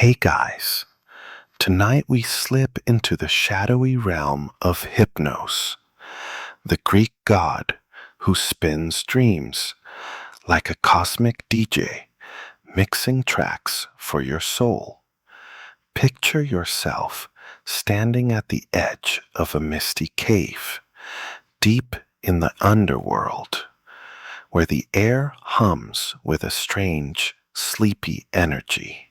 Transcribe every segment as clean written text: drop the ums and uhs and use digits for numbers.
Hey guys, tonight we slip into the shadowy realm of Hypnos, the Greek god who spins dreams like a cosmic DJ, mixing tracks for your soul. Picture yourself standing at the edge of a misty cave, deep in the underworld, where the air hums with a strange, sleepy energy.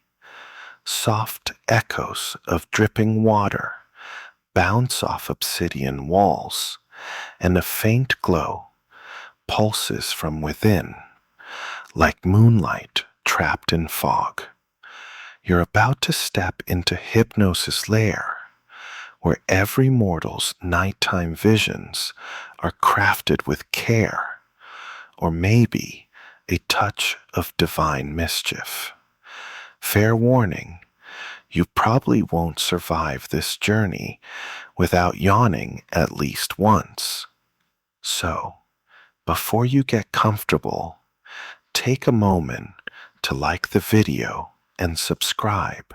Soft echoes of dripping water bounce off obsidian walls, and a faint glow pulses from within, like moonlight trapped in fog. You're about to step into Hypnos' lair, where every mortal's nighttime visions are crafted with care, or maybe a touch of divine mischief. Fair warning, you probably won't survive this journey without yawning at least once. So, before you get comfortable, take a moment to like the video and subscribe,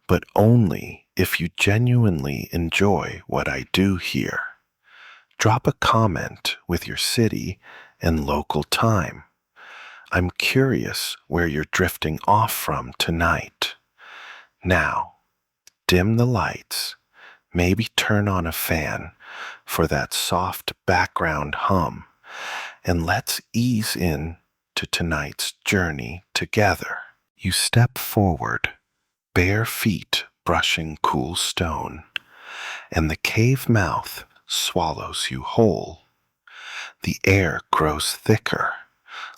but only if you genuinely enjoy what I do here. Drop a comment with your city and local time. I'm curious where you're drifting off from tonight. Now, dim the lights, maybe turn on a fan for that soft background hum, and let's ease in to tonight's journey together. You step forward, bare feet brushing cool stone, and the cave mouth swallows you whole. The air grows thicker,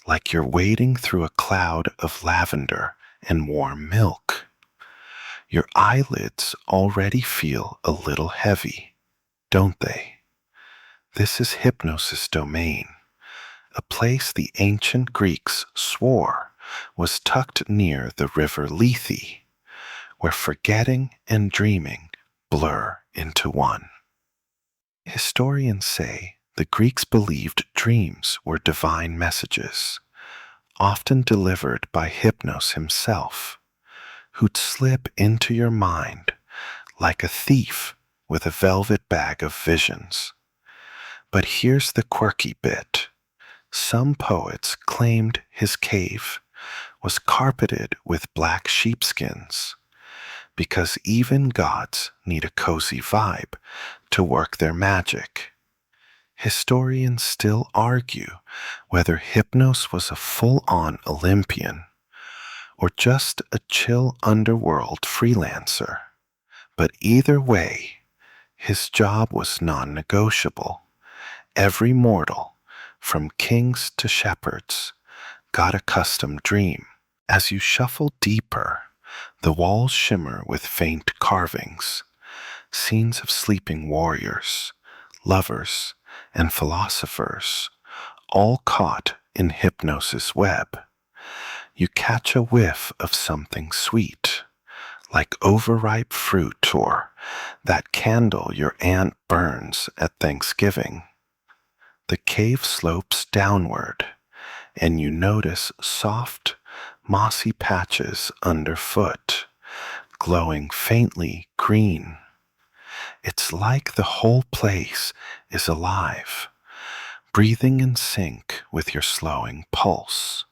like you're wading through a cloud of lavender and warm milk. Your eyelids already feel a little heavy, don't they? This is Hypnos' domain, a place the ancient Greeks swore was tucked near the river Lethe, where forgetting and dreaming blur into one. Historians say the Greeks believed dreams were divine messages, often delivered by Hypnos himself, who'd slip into your mind like a thief with a velvet bag of visions. But here's the quirky bit. Some poets claimed his cave was carpeted with black sheepskins, because even gods need a cozy vibe to work their magic. Historians still argue whether Hypnos was a full-on Olympian or just a chill underworld freelancer. But either way, his job was non-negotiable. Every mortal, from kings to shepherds, got a custom dream. As you shuffle deeper, the walls shimmer with faint carvings, scenes of sleeping warriors, lovers, and philosophers, all caught in Hypnos' web. You catch a whiff of something sweet, like overripe fruit or that candle your aunt burns at Thanksgiving. The cave slopes downward, and you notice soft, mossy patches underfoot, glowing faintly green. It's like the whole place is alive, breathing in sync with your slowing pulse.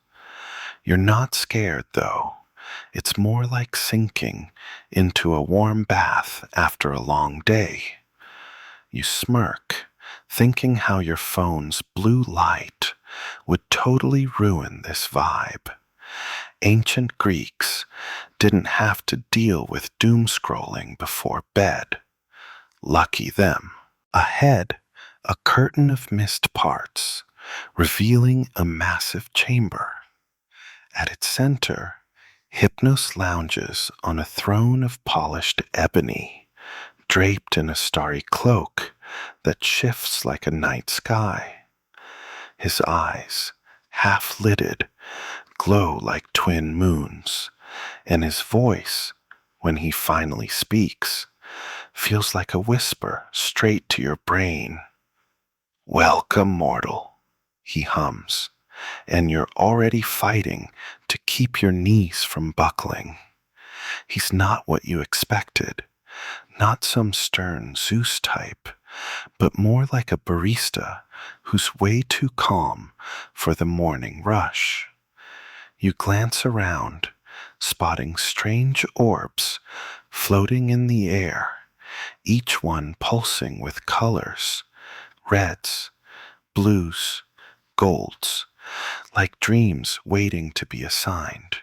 You're not scared, though. It's more like sinking into a warm bath after a long day. You smirk, thinking how your phone's blue light would totally ruin this vibe. Ancient Greeks didn't have to deal with doom scrolling before bed. Lucky them. Ahead, a curtain of mist parts, revealing a massive chamber. At its center, Hypnos lounges on a throne of polished ebony, draped in a starry cloak that shifts like a night sky. His eyes, half-lidded, glow like twin moons, and his voice, when he finally speaks, feels like a whisper straight to your brain. "Welcome, mortal," he hums, and you're already fighting to keep your knees from buckling. He's not what you expected, not some stern Zeus type, but more like a barista who's way too calm for the morning rush. You glance around, spotting strange orbs floating in the air, each one pulsing with colors, reds, blues, golds, like dreams waiting to be assigned.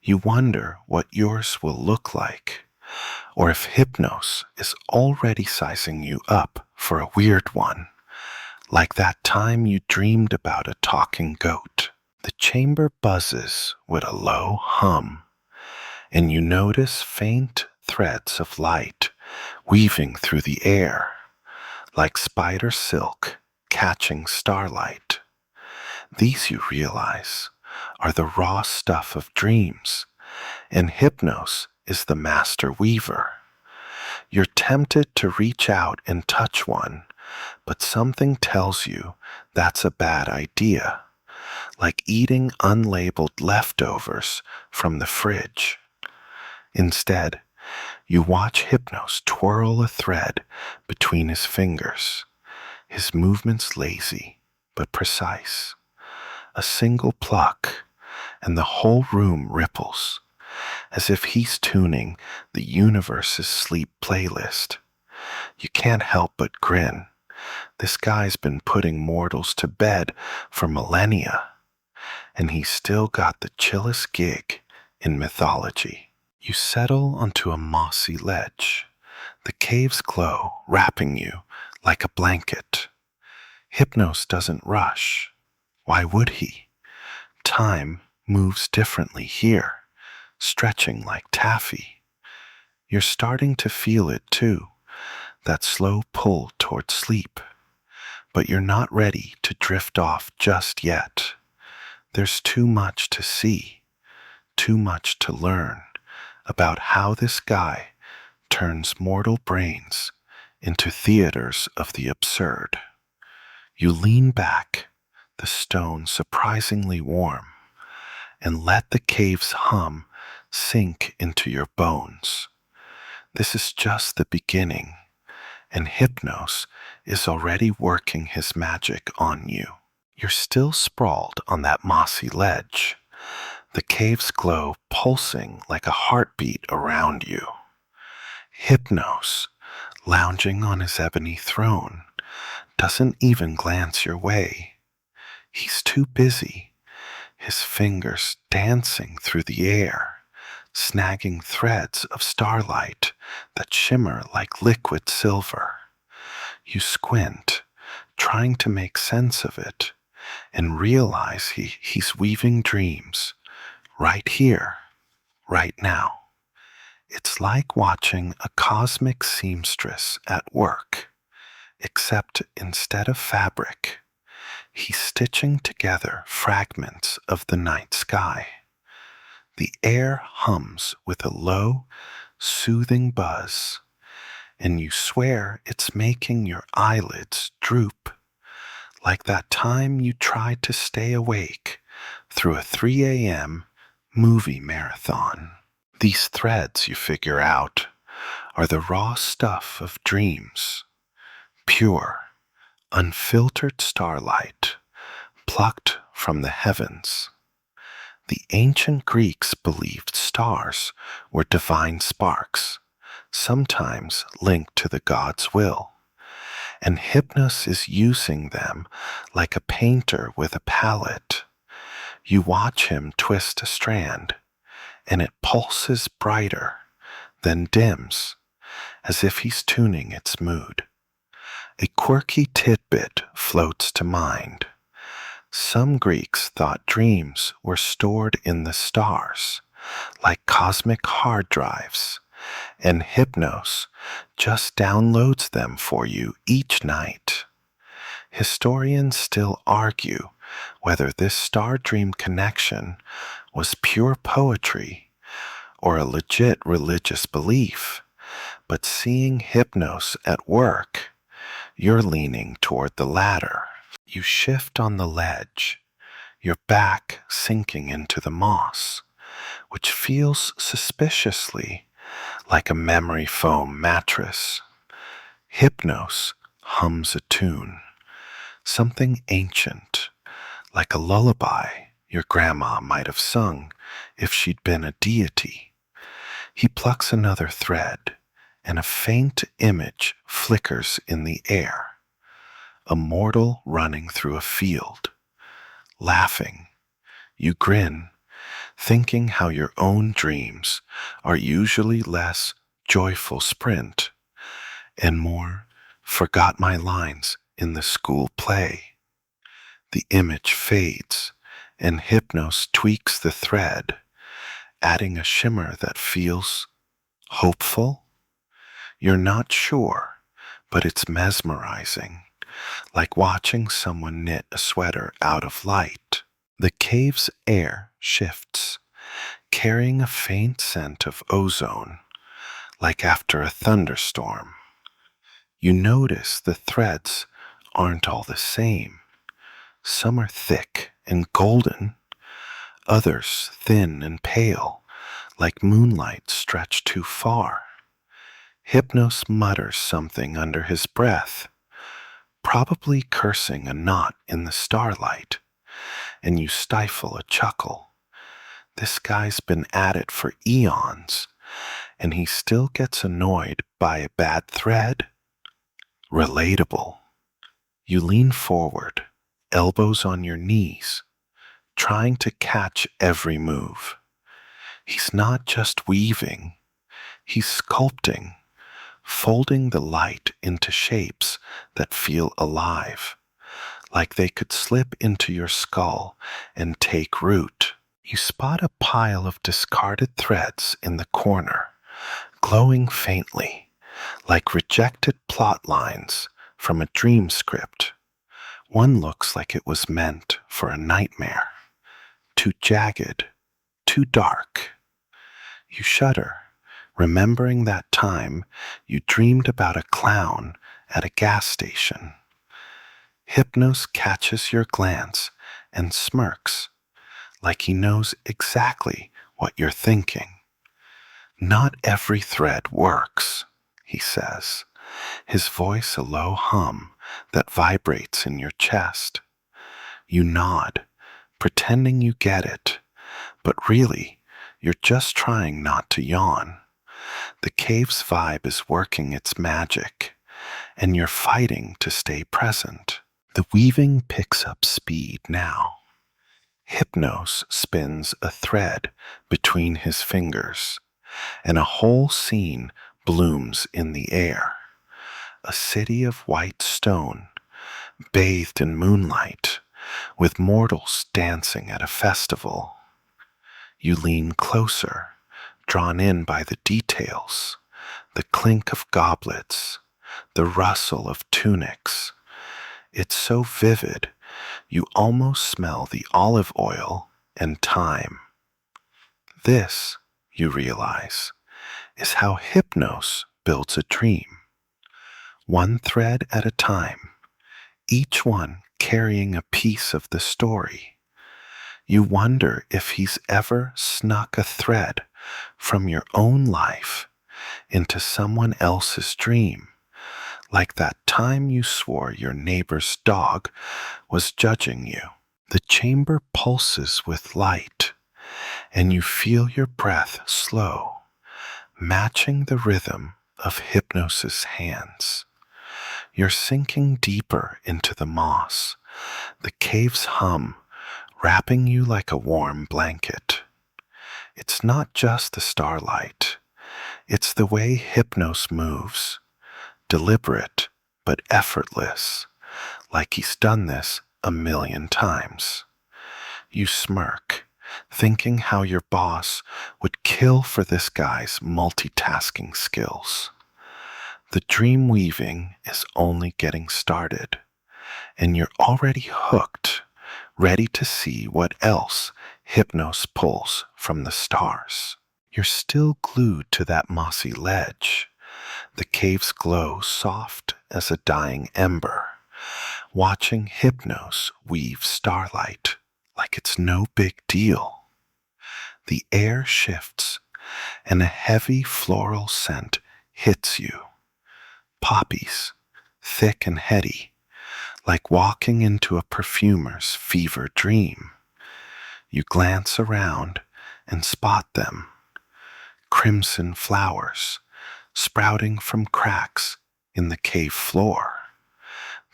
You wonder what yours will look like, or if Hypnos is already sizing you up for a weird one, like that time you dreamed about a talking goat. The chamber buzzes with a low hum, and you notice faint threads of light weaving through the air, like spider silk catching starlight. These, you realize, are the raw stuff of dreams, and Hypnos is the master weaver. You're tempted to reach out and touch one, but something tells you that's a bad idea, like eating unlabeled leftovers from the fridge. Instead, you watch Hypnos twirl a thread between his fingers, his movements lazy but precise. A single pluck, and the whole room ripples, as if he's tuning the universe's sleep playlist. You can't help but grin. This guy's been putting mortals to bed for millennia, and he's still got the chillest gig in mythology. You settle onto a mossy ledge, the cave's glow wrapping you like a blanket. Hypnos doesn't rush. Why would he? Time moves differently here, stretching like taffy. You're starting to feel it too, that slow pull toward sleep. But you're not ready to drift off just yet. There's too much to see, too much to learn about how this guy turns mortal brains into theaters of the absurd. You lean back, the stone surprisingly warm, and let the cave's hum sink into your bones. This is just the beginning, and Hypnos is already working his magic on you. You're still sprawled on that mossy ledge, the cave's glow pulsing like a heartbeat around you. Hypnos, lounging on his ebony throne, doesn't even glance your way. He's too busy, his fingers dancing through the air, snagging threads of starlight that shimmer like liquid silver. You squint, trying to make sense of it, and realize he's weaving dreams right here, right now. It's like watching a cosmic seamstress at work, except instead of fabric, he's stitching together fragments of the night sky. The air hums with a low, soothing buzz, and you swear it's making your eyelids droop, like that time you tried to stay awake through a 3 a.m. movie marathon. These threads, you figure out, are the raw stuff of dreams, pure, unfiltered starlight, plucked from the heavens. The ancient Greeks believed stars were divine sparks, sometimes linked to the god's will, and Hypnos is using them like a painter with a palette. You watch him twist a strand, and it pulses brighter, then dims, as if he's tuning its mood. A quirky tidbit floats to mind. Some Greeks thought dreams were stored in the stars, like cosmic hard drives, and Hypnos just downloads them for you each night. Historians still argue whether this star-dream connection was pure poetry or a legit religious belief, but seeing Hypnos at work, you're leaning toward the latter. You shift on the ledge, your back sinking into the moss, which feels suspiciously like a memory foam mattress. Hypnos hums a tune, something ancient, like a lullaby your grandma might have sung if she'd been a deity. He plucks another thread, and a faint image flickers in the air. A mortal running through a field, laughing. You grin, thinking how your own dreams are usually less joyful sprint and more forgot my lines in the school play. The image fades, and Hypnos tweaks the thread, adding a shimmer that feels hopeful. You're not sure, but it's mesmerizing, like watching someone knit a sweater out of light. The cave's air shifts, carrying a faint scent of ozone, like after a thunderstorm. You notice the threads aren't all the same. Some are thick and golden, others thin and pale, like moonlight stretched too far. Hypnos mutters something under his breath, probably cursing a knot in the starlight, and you stifle a chuckle. This guy's been at it for eons, and he still gets annoyed by a bad thread? Relatable. You lean forward, elbows on your knees, trying to catch every move. He's not just weaving, he's sculpting, folding the light into shapes that feel alive, like they could slip into your skull and take root. You spot a pile of discarded threads in the corner, glowing faintly, like rejected plot lines from a dream script. One looks like it was meant for a nightmare, too jagged, too dark. You shudder, remembering that time you dreamed about a clown at a gas station. Hypnos catches your glance and smirks, like he knows exactly what you're thinking. Not every thread works, he says, his voice a low hum that vibrates in your chest. You nod, pretending you get it, but really, you're just trying not to yawn. The cave's vibe is working its magic, and you're fighting to stay present. The weaving picks up speed now. Hypnos spins a thread between his fingers, and a whole scene blooms in the air. A city of white stone, bathed in moonlight, with mortals dancing at a festival. You lean closer, drawn in by the details, the clink of goblets, the rustle of tunics. It's so vivid, you almost smell the olive oil and thyme. This, you realize, is how Hypnos builds a dream. One thread at a time, each one carrying a piece of the story. You wonder if he's ever snuck a thread from your own life into someone else's dream, like that time you swore your neighbor's dog was judging you. The chamber pulses with light, and you feel your breath slow, matching the rhythm of Hypnos's hands. You're sinking deeper into the moss, the cave's hum wrapping you like a warm blanket. It's not just the starlight, it's the way Hypnos moves, deliberate but effortless, like he's done this a million times. You smirk, thinking how your boss would kill for this guy's multitasking skills. The dream weaving is only getting started, and you're already hooked, ready to see what else Hypnos pulls from the stars. You're still glued to that mossy ledge, the cave's glow soft as a dying ember, watching Hypnos weave starlight like it's no big deal. The air shifts, and a heavy floral scent hits you. Poppies, thick and heady, like walking into a perfumer's fever dream. You glance around and spot them. Crimson flowers sprouting from cracks in the cave floor,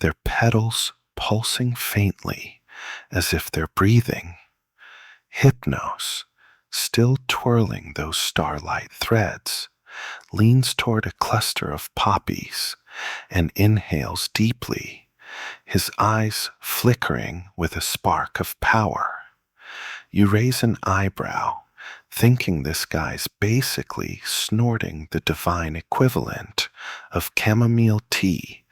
their petals pulsing faintly as if they're breathing. Hypnos, still twirling those starlight threads, leans toward a cluster of poppies and inhales deeply, his eyes flickering with a spark of power. You raise an eyebrow, thinking this guy's basically snorting the divine equivalent of chamomile tea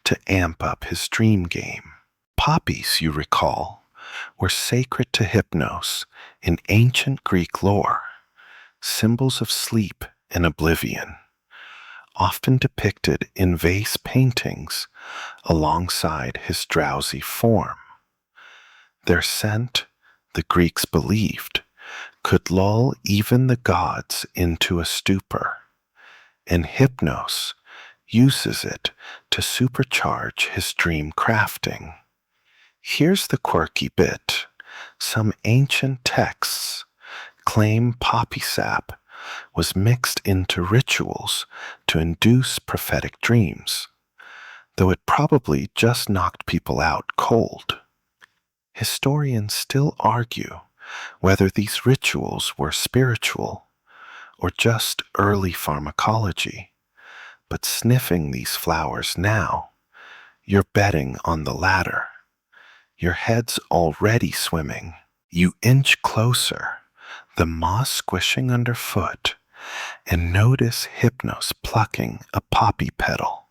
to amp up his dream game. Poppies, you recall, were sacred to Hypnos in ancient Greek lore, symbols of sleep and oblivion, often depicted in vase paintings alongside his drowsy form. Their scent, the Greeks believed, could lull even the gods into a stupor, and Hypnos uses it to supercharge his dream crafting. Here's the quirky bit. Some ancient texts claim poppy sap was mixed into rituals to induce prophetic dreams, though it probably just knocked people out cold. Historians still argue whether these rituals were spiritual or just early pharmacology, but sniffing these flowers now, you're betting on the latter. Your head's already swimming. You inch closer, the moss squishing underfoot, and notice Hypnos plucking a poppy petal.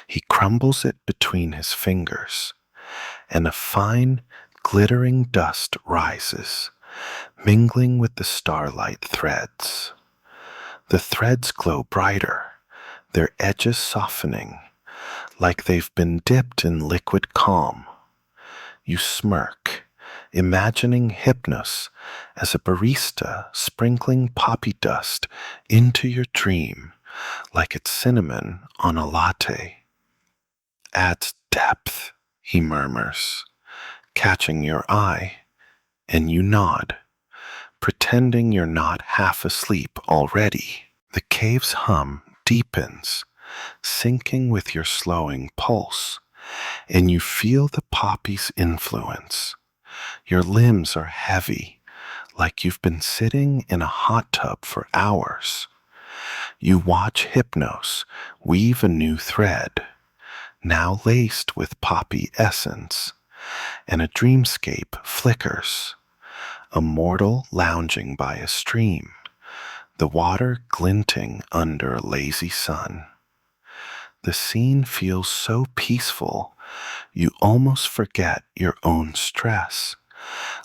He crumbles it between his fingers, and a fine, glittering dust rises, mingling with the starlight threads. The threads glow brighter, their edges softening, like they've been dipped in liquid calm. You smirk, imagining Hypnos as a barista sprinkling poppy dust into your dream like it's cinnamon on a latte. Adds depth, he murmurs, catching your eye, and you nod, pretending you're not half asleep already. The cave's hum deepens, syncing with your slowing pulse, and you feel the poppy's influence. Your limbs are heavy, like you've been sitting in a hot tub for hours. You watch Hypnos weave a new thread, now laced with poppy essence, and a dreamscape flickers. A mortal lounging by a stream, the water glinting under a lazy sun. The scene feels so peaceful, you almost forget your own stress,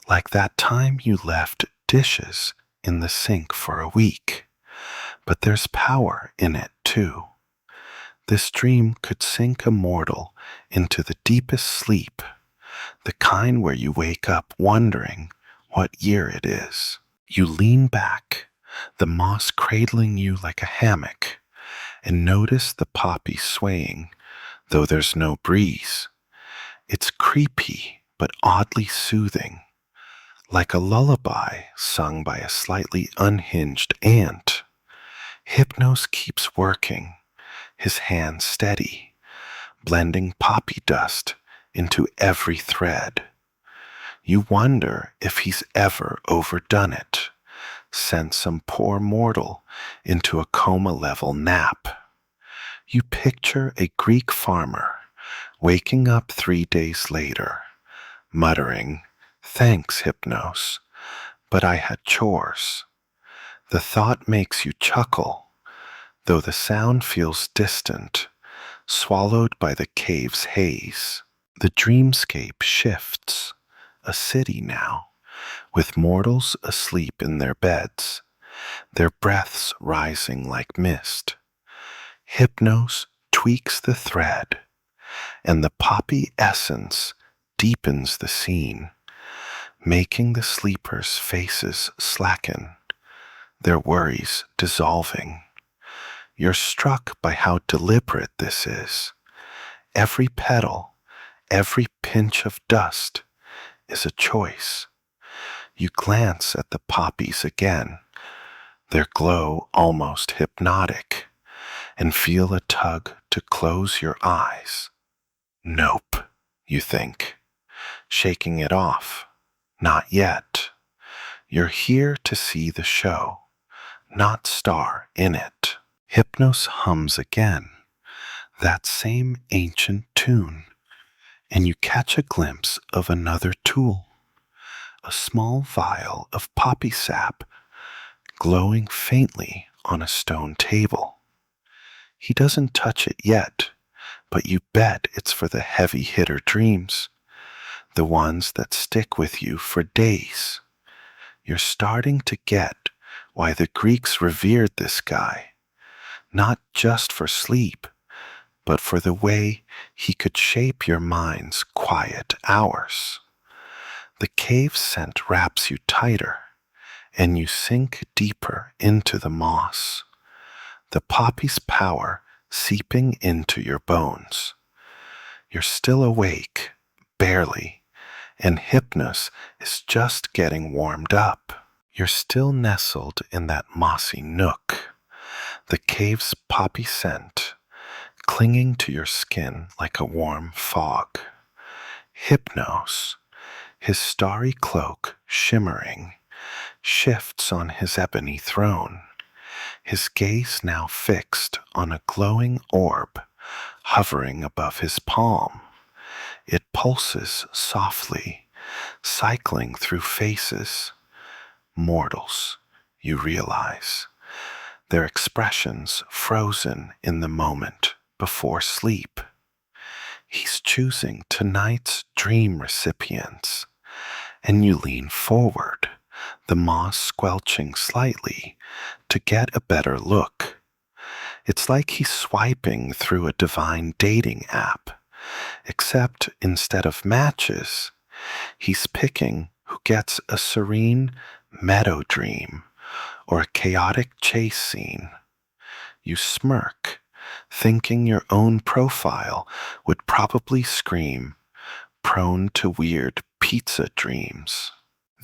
like that time you left dishes in the sink for a week. But there's power in it, too. This dream could sink a mortal into the deepest sleep, the kind where you wake up wondering what year it is. You lean back, the moss cradling you like a hammock, and notice the poppy swaying, though there's no breeze. It's creepy, but oddly soothing, like a lullaby sung by a slightly unhinged ant. Hypnos keeps working, his hand steady, blending poppy dust into every thread. You wonder if he's ever overdone it, sent some poor mortal into a coma-level nap. You picture a Greek farmer waking up 3 days later, muttering, "Thanks, Hypnos, but I had chores." The thought makes you chuckle, though the sound feels distant, swallowed by the cave's haze. The dreamscape shifts, a city now, with mortals asleep in their beds, their breaths rising like mist. Hypnos tweaks the thread, and the poppy essence deepens the scene, making the sleepers' faces slacken, their worries dissolving. You're struck by how deliberate this is. Every petal, every pinch of dust is a choice. You glance at the poppies again, their glow almost hypnotic, and feel a tug to close your eyes. Nope, you think, shaking it off. Not yet. You're here to see the show, not star in it. Hypnos hums again, that same ancient tune, and you catch a glimpse of another tool, a small vial of poppy sap glowing faintly on a stone table. He doesn't touch it yet, but you bet it's for the heavy hitter dreams, the ones that stick with you for days. You're starting to get why the Greeks revered this guy, not just for sleep, but for the way he could shape your mind's quiet hours. The cave scent wraps you tighter, and you sink deeper into the moss, the poppy's power seeping into your bones. You're still awake, barely, and Hypnos is just getting warmed up. You're still nestled in that mossy nook, the cave's poppy scent clinging to your skin like a warm fog. Hypnos, his starry cloak shimmering, shifts on his ebony throne, his gaze now fixed on a glowing orb hovering above his palm. It pulses softly, cycling through faces. Mortals, you realize, their expressions frozen in the moment before sleep. He's choosing tonight's dream recipients, and you lean forward, the moss squelching slightly to get a better look. It's like he's swiping through a divine dating app, except instead of matches, he's picking who gets a serene meadow dream or a chaotic chase scene. You smirk, thinking your own profile would probably scream, prone to weird pizza dreams.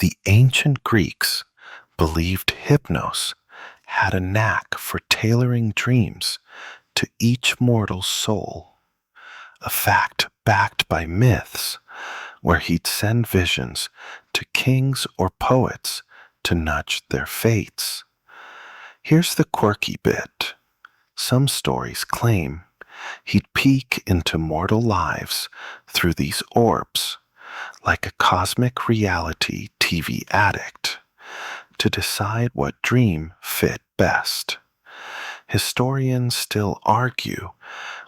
The ancient Greeks believed Hypnos had a knack for tailoring dreams to each mortal soul, a fact backed by myths where he'd send visions to kings or poets to nudge their fates. Here's the quirky bit. Some stories claim he'd peek into mortal lives through these orbs, like a cosmic reality TV addict, to decide what dream fit best. Historians still argue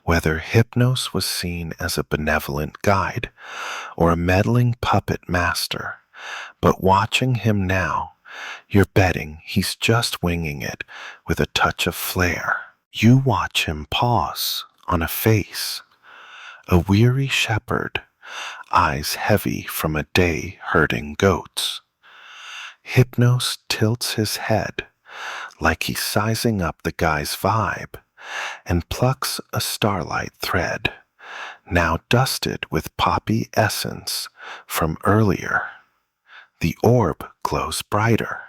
whether Hypnos was seen as a benevolent guide or a meddling puppet master, but watching him now, you're betting he's just winging it with a touch of flair. You watch him pause on a face, a weary shepherd, eyes heavy from a day herding goats. Hypnos tilts his head like he's sizing up the guy's vibe and plucks a starlight thread, now dusted with poppy essence from earlier. The orb glows brighter,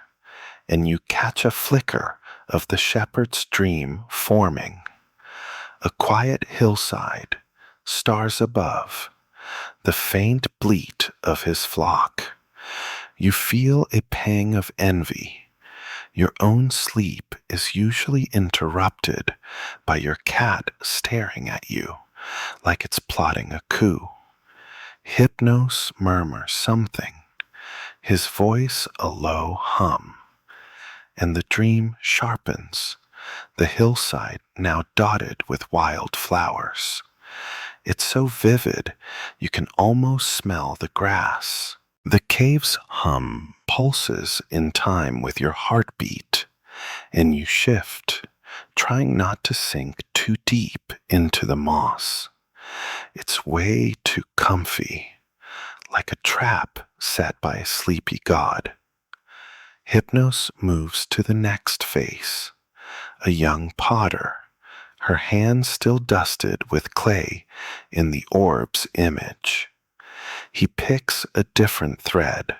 and you catch a flicker of the shepherd's dream forming. A quiet hillside, stars above, the faint bleat of his flock. You feel a pang of envy. Your own sleep is usually interrupted by your cat staring at you like it's plotting a coup. Hypnos murmurs something, his voice a low hum, and the dream sharpens, the hillside now dotted with wild flowers. It's so vivid you can almost smell the grass. The cave's hum pulses in time with your heartbeat, and you shift, trying not to sink too deep into the moss. It's way too comfy, like a trap sat by a sleepy god. Hypnos moves to the next face, a young potter, her hands still dusted with clay in the orb's image. He picks a different thread,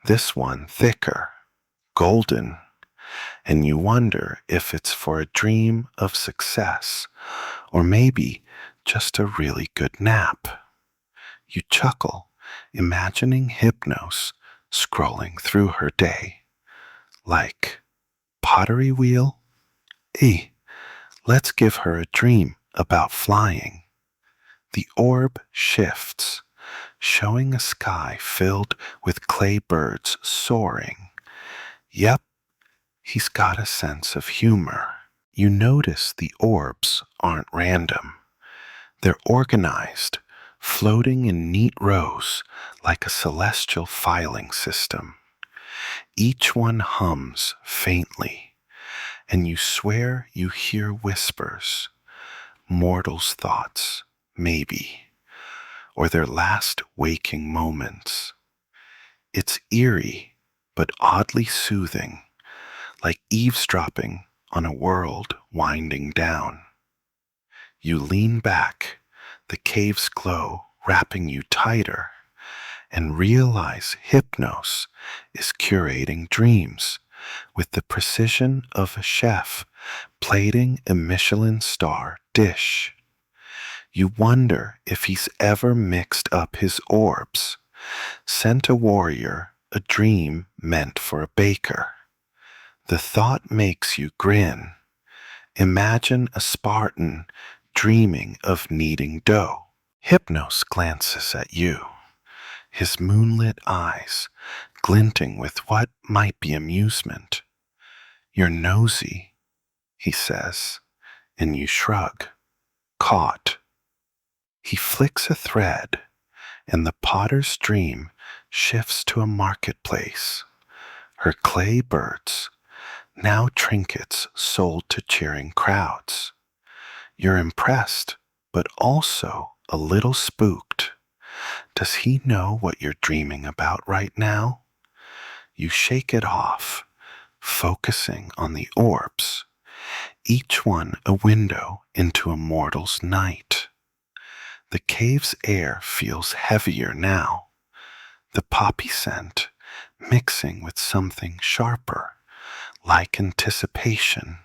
this one thicker, golden, and you wonder if it's for a dream of success or maybe just a really good nap. You chuckle, imagining Hypnos scrolling through her day. Like, pottery wheel? Let's give her a dream about flying. The orb shifts, showing a sky filled with clay birds soaring. Yep, he's got a sense of humor. You notice the orbs aren't random. They're organized, floating in neat rows like a celestial filing system. Each one hums faintly, and you swear you hear whispers, mortals' thoughts, maybe, or their last waking moments. It's eerie, but oddly soothing, like eavesdropping on a world winding down. You lean back, the cave's glow wrapping you tighter, and realize Hypnos is curating dreams with the precision of a chef plating a Michelin star dish. You wonder if he's ever mixed up his orbs, sent a warrior a dream meant for a baker. The thought makes you grin. Imagine a Spartan dreaming of kneading dough. Hypnos glances at you, his moonlit eyes glinting with what might be amusement. You're nosy, he says, and you shrug, caught. He flicks a thread, and the potter's dream shifts to a marketplace. Her clay birds, now trinkets sold to cheering crowds. You're impressed, but also a little spooked. Does he know what you're dreaming about right now? You shake it off, focusing on the orbs, each one a window into a mortal's night. The cave's air feels heavier now, the poppy scent mixing with something sharper, like anticipation.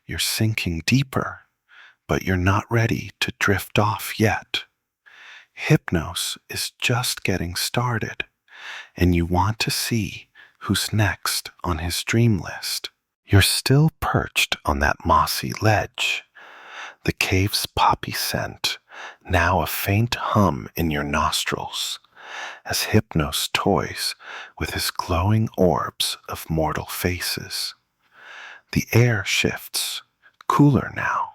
You're sinking deeper, but you're not ready to drift off yet. Hypnos is just getting started, and you want to see who's next on his dream list. You're still perched on that mossy ledge, the cave's poppy scent now a faint hum in your nostrils, as Hypnos toys with his glowing orbs of mortal faces. The air shifts, cooler now,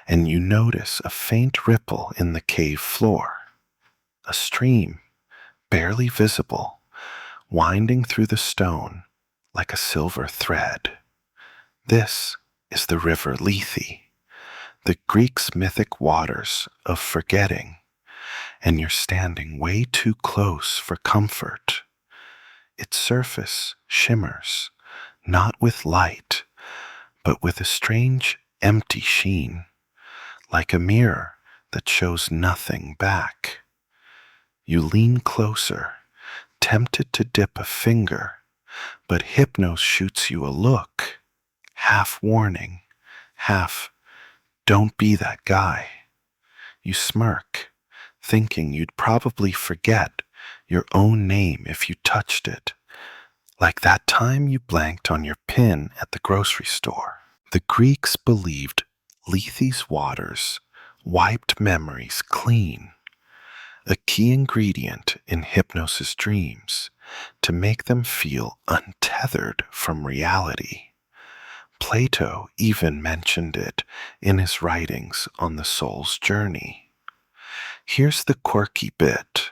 and you notice a faint ripple in the cave floor, a stream, barely visible, winding through the stone like a silver thread. This is the river Lethe, the Greeks' mythic waters of forgetting, and you're standing way too close for comfort. Its surface shimmers, not with light, but with a strange, empty sheen, like a mirror that shows nothing back. You lean closer, tempted to dip a finger, but Hypnos shoots you a look, half warning, half, don't be that guy. You smirk, thinking you'd probably forget your own name if you touched it, like that time you blanked on your pin at the grocery store. The Greeks believed Lethe's waters wiped memories clean, a key ingredient in Hypnos' dreams to make them feel untethered from reality. Plato even mentioned it in his writings on the soul's journey. Here's the quirky bit.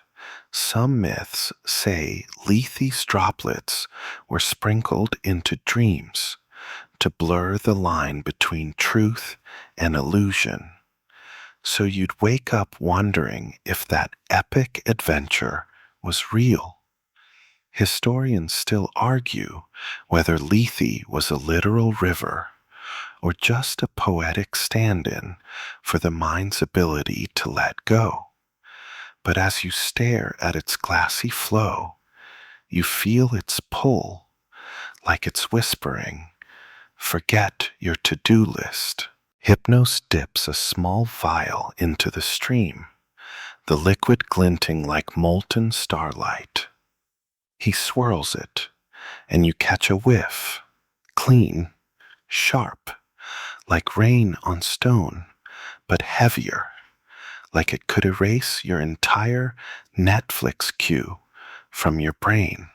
Some myths say Lethe's droplets were sprinkled into dreams to blur the line between truth and illusion, so you'd wake up wondering if that epic adventure was real. Historians still argue whether Lethe was a literal river or just a poetic stand-in for the mind's ability to let go. But as you stare at its glassy flow, you feel its pull, like it's whispering, "Forget your to-do list." Hypnos dips a small vial into the stream, the liquid glinting like molten starlight. He swirls it, and you catch a whiff, clean, sharp, like rain on stone, but heavier, like it could erase your entire Netflix queue from your brain.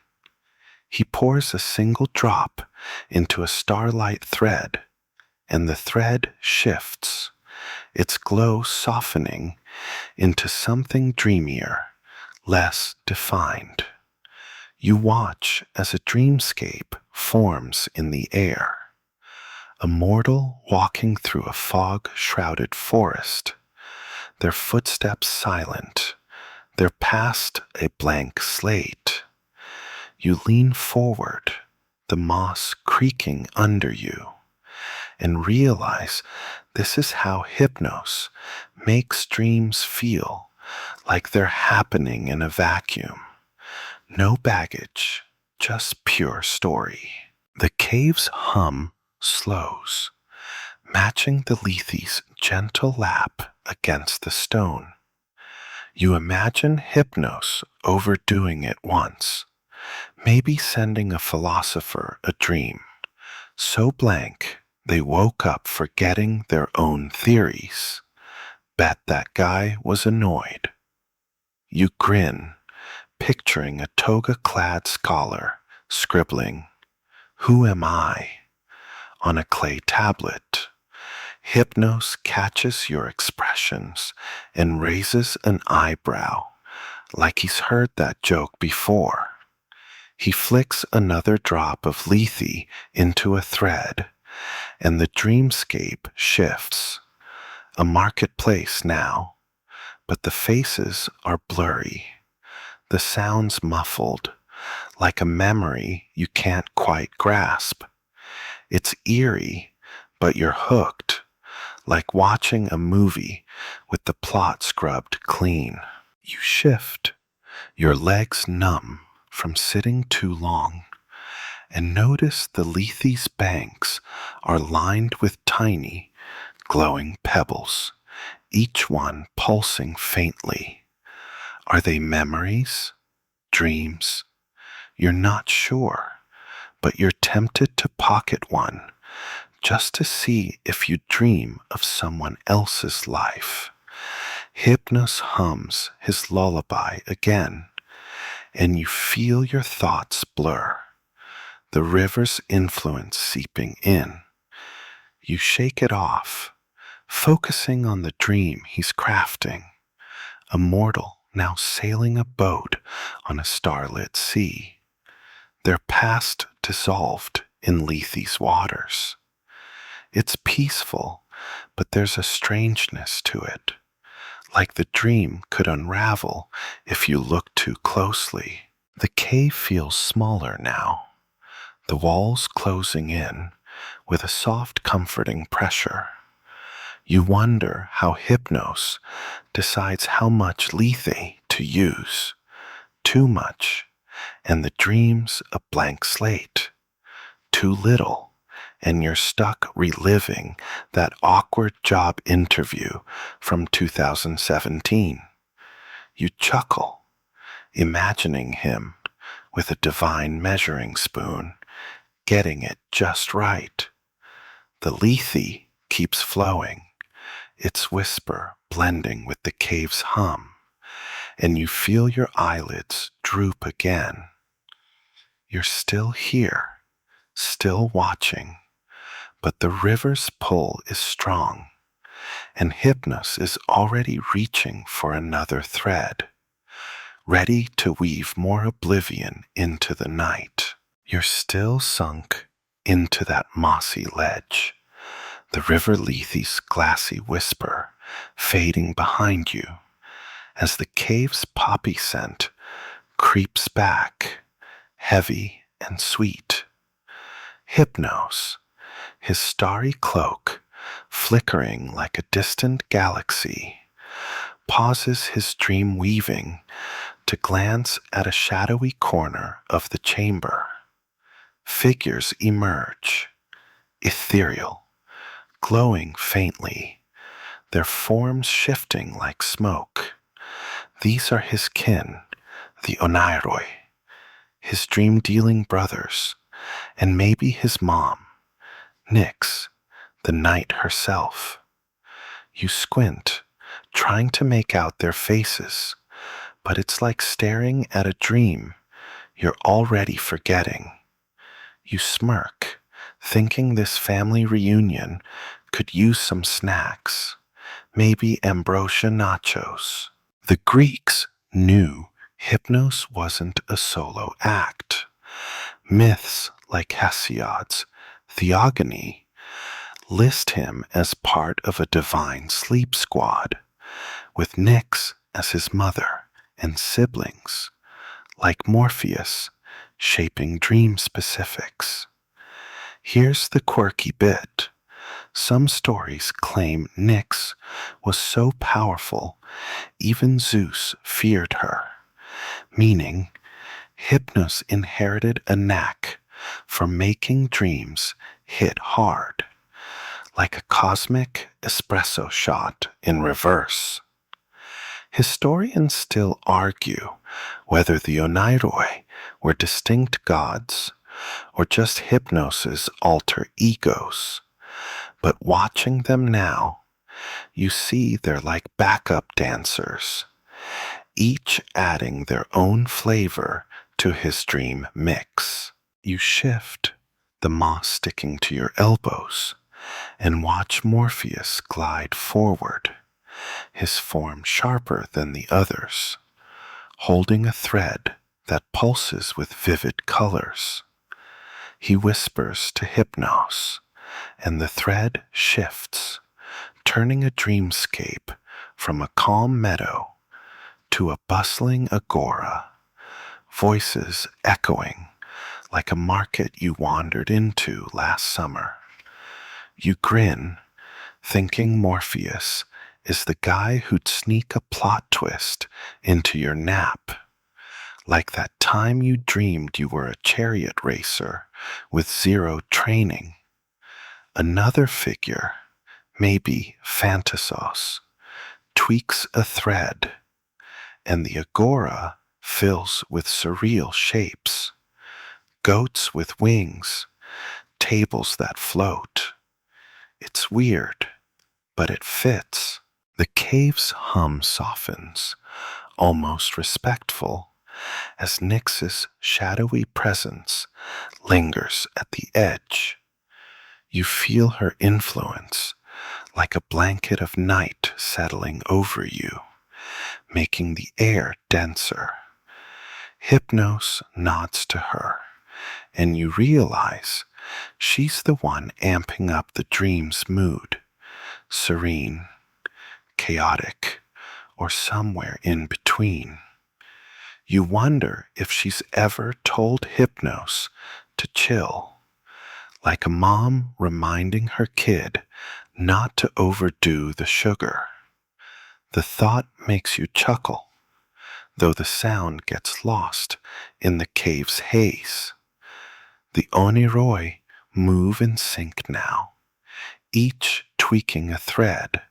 He pours a single drop into a starlight thread, and the thread shifts, its glow softening into something dreamier, less defined. You watch as a dreamscape forms in the air. A mortal walking through a fog-shrouded forest, their footsteps silent, their past a blank slate. You lean forward, the moss creaking under you, and realize this is how Hypnos makes dreams feel like they're happening in a vacuum. No baggage, just pure story. The cave's hum slows, matching the Lethe's gentle lap against the stone. You imagine Hypnos overdoing it once, maybe sending a philosopher a dream, so blank they woke up forgetting their own theories. Bet that guy was annoyed. You grin, picturing a toga-clad scholar scribbling, "Who am I?" on a clay tablet. Hypnos catches your expressions and raises an eyebrow, like he's heard that joke before. He flicks another drop of Lethe into a thread, and the dreamscape shifts. A marketplace now, but the faces are blurry, the sounds muffled, like a memory you can't quite grasp. It's eerie, but you're hooked, like watching a movie with the plot scrubbed clean. You shift, your legs numb from sitting too long, and notice the Lethe's banks are lined with tiny, glowing pebbles, each one pulsing faintly. Are they memories? Dreams? You're not sure, but you're tempted to pocket one, just to see if you dream of someone else's life. Hypnos hums his lullaby again, and you feel your thoughts blur, the river's influence seeping in. You shake it off, focusing on the dream he's crafting, a mortal now sailing a boat on a starlit sea, their past dissolved in Lethe's waters. It's peaceful, but there's a strangeness to it, like the dream could unravel if you look too closely. The cave feels smaller now, the walls closing in with a soft, comforting pressure. You wonder how Hypnos decides how much Lethe to use. Too much, and the dream's a blank slate. Too little, and you're stuck reliving that awkward job interview from 2017. You chuckle, imagining him with a divine measuring spoon, getting it just right. The Lethe keeps flowing, its whisper blending with the cave's hum, and you feel your eyelids droop again. You're still here, still watching, but the river's pull is strong, and Hypnos is already reaching for another thread, ready to weave more oblivion into the night. You're still sunk into that mossy ledge, the river Lethe's glassy whisper fading behind you as the cave's poppy scent creeps back, heavy and sweet. Hypnos, his starry cloak, flickering like a distant galaxy, pauses his dream weaving to glance at a shadowy corner of the chamber. Figures emerge, ethereal, glowing faintly, their forms shifting like smoke. These are his kin, the Onairoi, his dream-dealing brothers, and maybe his mom, Nyx, the night herself. You squint, trying to make out their faces, but it's like staring at a dream you're already forgetting. You smirk, thinking this family reunion could use some snacks, maybe ambrosia nachos. The Greeks knew Hypnos wasn't a solo act. Myths like Hesiod's Theogony list him as part of a divine sleep squad, with Nyx as his mother and siblings, like Morpheus, shaping dream specifics. Here's the quirky bit. Some stories claim Nyx was so powerful even Zeus feared her, meaning Hypnos inherited a knack for making dreams hit hard, like a cosmic espresso shot in reverse. Historians still argue whether the Oneiroi were distinct gods or just Hypnos's alter egos, but watching them now, you see they're like backup dancers, each adding their own flavor to his dream mix. You shift, the moss sticking to your elbows, and watch Morpheus glide forward, his form sharper than the others, holding a thread that pulses with vivid colors. He whispers to Hypnos, and the thread shifts, turning a dreamscape from a calm meadow to a bustling agora, voices echoing like a market you wandered into last summer. You grin, thinking Morpheus is the guy who'd sneak a plot twist into your nap, like that time you dreamed you were a chariot racer with zero training. Another figure, maybe Phantasos, tweaks a thread, and the agora fills with surreal shapes. Goats with wings, tables that float. It's weird, but it fits. The cave's hum softens, almost respectful, as Nyx's shadowy presence lingers at the edge. You feel her influence, like a blanket of night settling over you, making the air denser. Hypnos nods to her, and you realize she's the one amping up the dream's mood, serene, chaotic, or somewhere in between. You wonder if she's ever told Hypnos to chill, like a mom reminding her kid not to overdo the sugar. The thought makes you chuckle, though the sound gets lost in the cave's haze. The Oneiroi move in sync now, each tweaking a thread,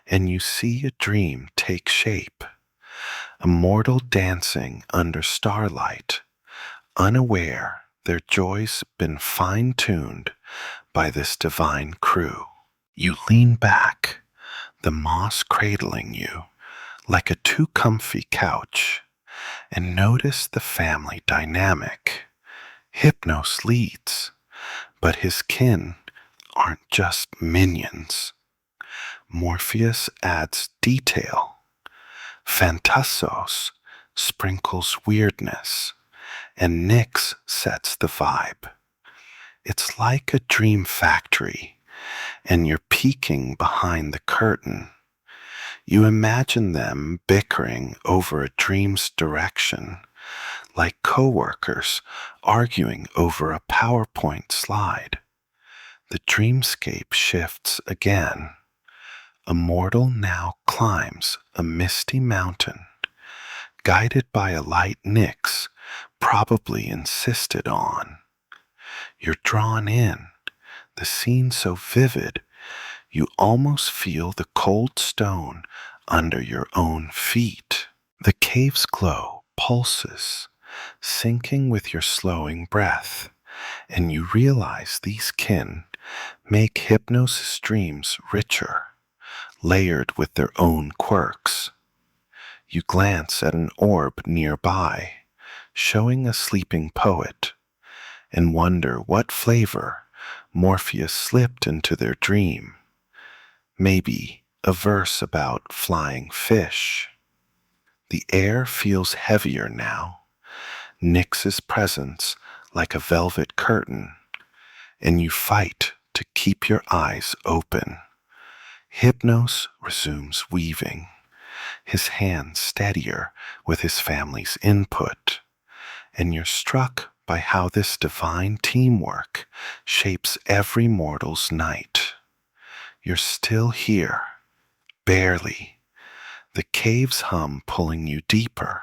and you see a dream take shape, a mortal dancing under starlight, unaware their joy's been fine-tuned by this divine crew. You lean back, the moss cradling you like a too comfy couch, and notice the family dynamic. Hypnos leads, but his kin aren't just minions. Morpheus adds detail. Phantasos sprinkles weirdness, and Nyx sets the vibe. It's like a dream factory, and you're peeking behind the curtain. You imagine them bickering over a dream's direction, like coworkers arguing over a PowerPoint slide. The dreamscape shifts again. A mortal now climbs a misty mountain, guided by a light Nyx probably insisted on. You're drawn in, the scene so vivid, you almost feel the cold stone under your own feet. The cave's glow pulses, syncing with your slowing breath, and you realize these kin make Hypnos' dreams richer, layered with their own quirks. You glance at an orb nearby, showing a sleeping poet, and wonder what flavor Morpheus slipped into their dream. Maybe a verse about flying fish. The air feels heavier now, Nyx's presence like a velvet curtain, and you fight to keep your eyes open. Hypnos resumes weaving, his hands steadier with his family's input, and you're struck by how this divine teamwork shapes every mortal's night. You're still here, barely, the cave's hum pulling you deeper,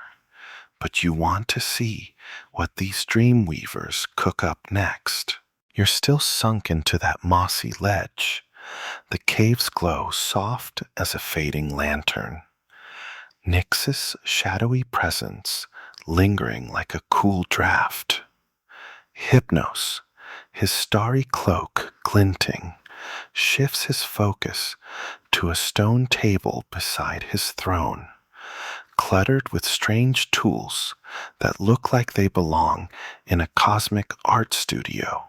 but you want to see what these dream weavers cook up next. You're still sunk into that mossy ledge, the cave's glow soft as a fading lantern. Nyx's shadowy presence lingering like a cool draft. Hypnos, his starry cloak glinting, shifts his focus to a stone table beside his throne, cluttered with strange tools that look like they belong in a cosmic art studio.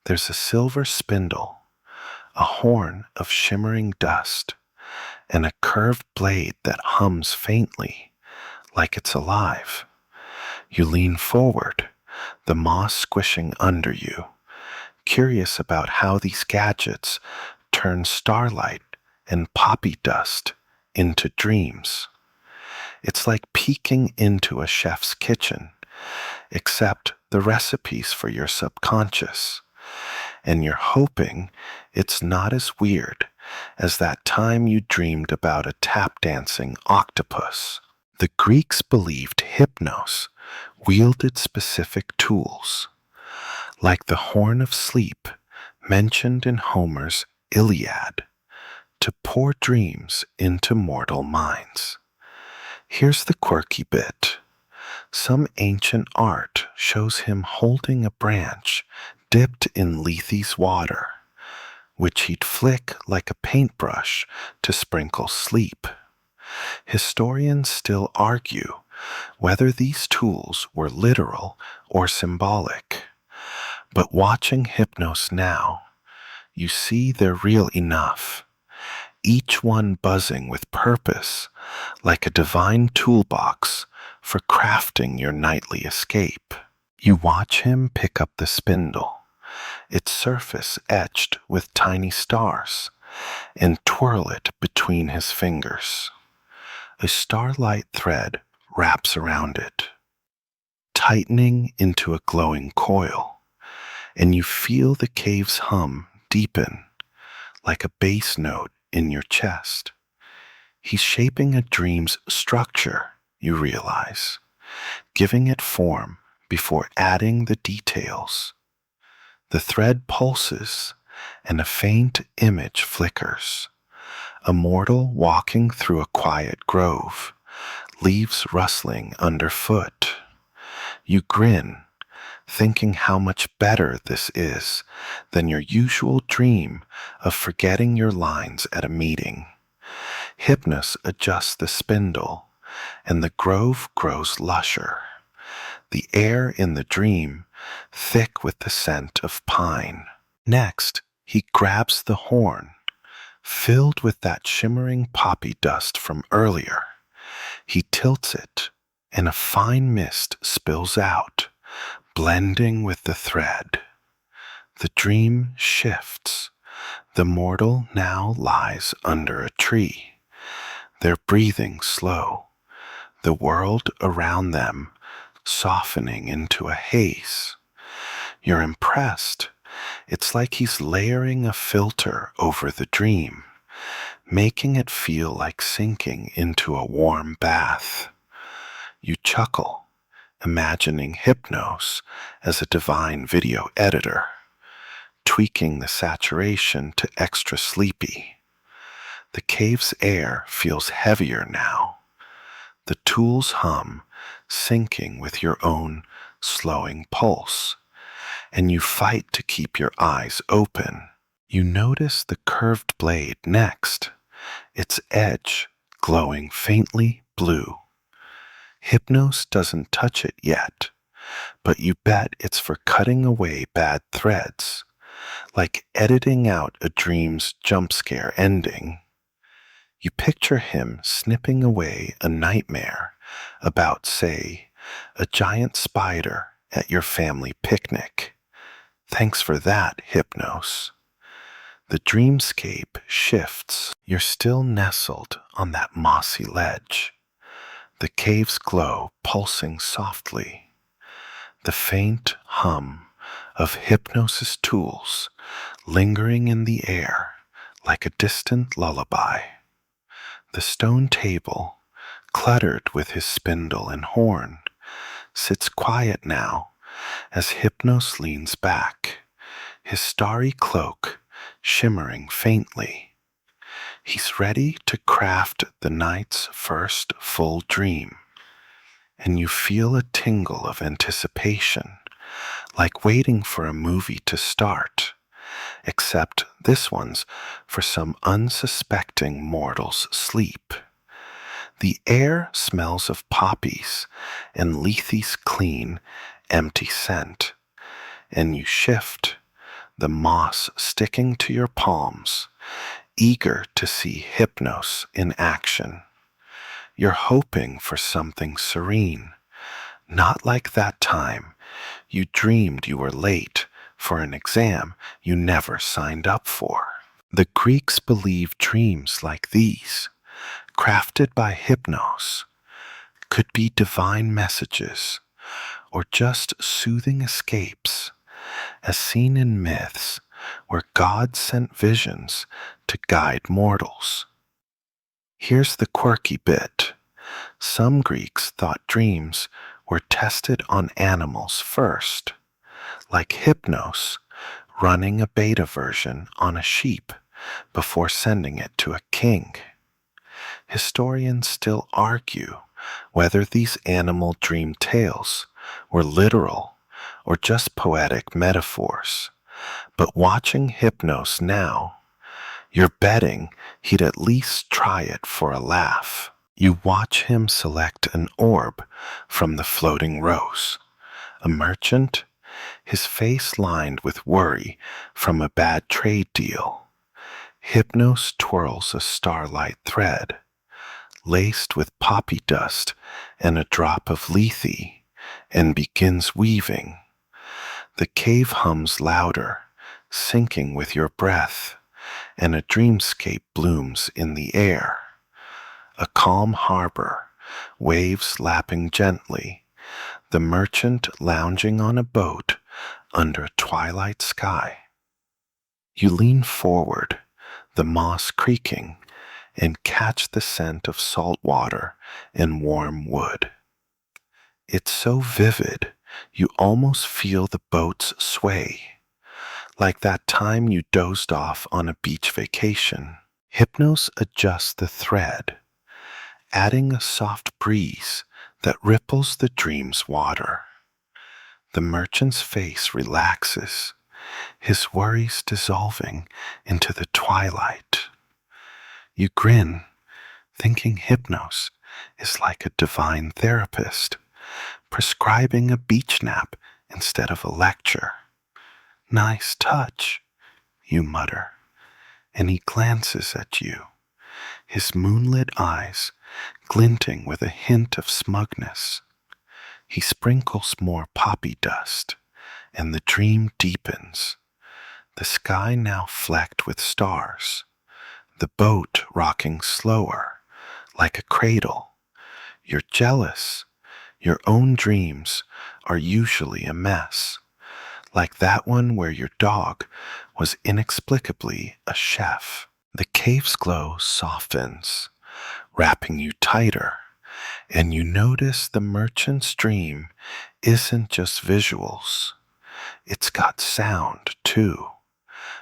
There's a silver spindle, a horn of shimmering dust, and a curved blade that hums faintly, like it's alive. You lean forward, the moss squishing under you, curious about how these gadgets turn starlight and poppy dust into dreams. It's like peeking into a chef's kitchen, except the recipes for your subconscious, and you're hoping it's not as weird as that time you dreamed about a tap-dancing octopus. The Greeks believed Hypnos wielded specific tools, like the horn of sleep mentioned in Homer's Iliad, to pour dreams into mortal minds. Here's the quirky bit. Some ancient art shows him holding a branch dipped in Lethe's water, which he'd flick like a paintbrush to sprinkle sleep. Historians still argue whether these tools were literal or symbolic, but watching Hypnos now, you see they're real enough, each one buzzing with purpose, like a divine toolbox for crafting your nightly escape. You watch him pick up the spindle, its surface etched with tiny stars, and twirl it between his fingers. A starlight thread wraps around it, tightening into a glowing coil, and you feel the cave's hum deepen, like a bass note in your chest. He's shaping a dream's structure, you realize, giving it form before adding the details. The thread pulses, and a faint image flickers. A mortal walking through a quiet grove, leaves rustling underfoot. You grin, thinking how much better this is than your usual dream of forgetting your lines at a meeting. Hypnos adjusts the spindle, and the grove grows lusher. The air in the dream thick with the scent of pine. Next, he grabs the horn, filled with that shimmering poppy dust from earlier. He tilts it, and a fine mist spills out, blending with the thread. The dream shifts. The mortal now lies under a tree, their breathing slow, the world around them softening into a haze. You're impressed. It's like he's layering a filter over the dream, making it feel like sinking into a warm bath. You chuckle, imagining Hypnos as a divine video editor, tweaking the saturation to extra sleepy. The cave's air feels heavier now. The tools hum, syncing with your own slowing pulse, and you fight to keep your eyes open. You notice the curved blade next, its edge glowing faintly blue. Hypnos doesn't touch it yet, but you bet it's for cutting away bad threads, like editing out a dream's jump scare ending. You picture him snipping away a nightmare about, say, a giant spider at your family picnic. Thanks for that, Hypnos. The dreamscape shifts. You're still nestled on that mossy ledge, the cave's glow pulsing softly, the faint hum of Hypnos's tools lingering in the air like a distant lullaby. The stone table, cluttered with his spindle and horn, sits quiet now as Hypnos leans back, his starry cloak shimmering faintly. He's ready to craft the night's first full dream, and you feel a tingle of anticipation, like waiting for a movie to start, except this one's for some unsuspecting mortal's sleep. The air smells of poppies and Lethe's clean, empty scent, and you shift, the moss sticking to your palms, eager to see Hypnos in action. You're hoping for something serene, not like that time you dreamed you were late for an exam you never signed up for. The Greeks believed dreams like these, crafted by Hypnos, could be divine messages or just soothing escapes, as seen in myths where God sent visions to guide mortals. Here's the quirky bit. Some Greeks thought dreams were tested on animals first, like Hypnos running a beta version on a sheep before sending it to a king. Historians still argue whether these animal dream tales were literal or just poetic metaphors. But watching Hypnos now, you're betting he'd at least try it for a laugh. You watch him select an orb from the floating rows. A merchant, his face lined with worry from a bad trade deal. Hypnos twirls a starlight thread, laced with poppy dust and a drop of lethe, and begins weaving. The cave hums louder, syncing with your breath, and a dreamscape blooms in the air. A calm harbor, waves lapping gently, the merchant lounging on a boat under a twilight sky. You lean forward, the moss creaking, and catch the scent of salt water and warm wood. It's so vivid, you almost feel the boat's sway, like that time you dozed off on a beach vacation. Hypnos adjusts the thread, adding a soft breeze that ripples the dream's water. The merchant's face relaxes, his worries dissolving into the twilight. You grin, thinking Hypnos is like a divine therapist, prescribing a beach nap instead of a lecture. Nice touch, you mutter, and he glances at you, his moonlit eyes glinting with a hint of smugness. He sprinkles more poppy dust, and the dream deepens, the sky now flecked with stars, the boat rocking slower, like a cradle. You're jealous. Your own dreams are usually a mess, like that one where your dog was inexplicably a chef. The cave's glow softens, wrapping you tighter, and you notice the merchant's dream isn't just visuals. It's got sound, too,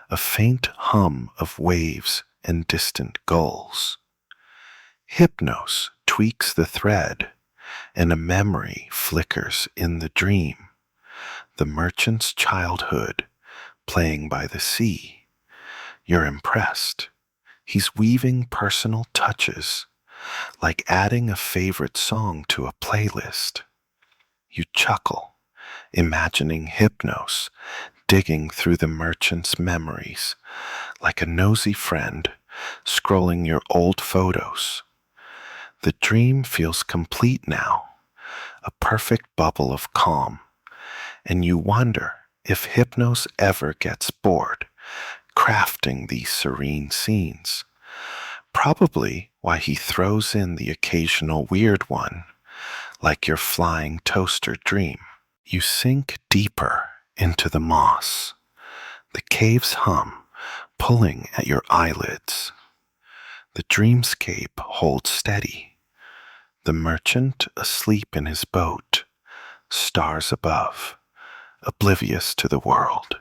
a faint hum of waves and distant gulls. Hypnos tweaks the thread, and a memory flickers in the dream. The merchant's childhood, playing by the sea. You're impressed. He's weaving personal touches, like adding a favorite song to a playlist. You chuckle, imagining Hypnos digging through the merchant's memories, like a nosy friend scrolling your old photos. The dream feels complete now, a perfect bubble of calm, and you wonder if Hypnos ever gets bored crafting these serene scenes. Probably why he throws in the occasional weird one, like your flying toaster dream. You sink deeper into the moss, the cave's hum pulling at your eyelids. The dreamscape holds steady, the merchant asleep in his boat, stars above, oblivious to the world.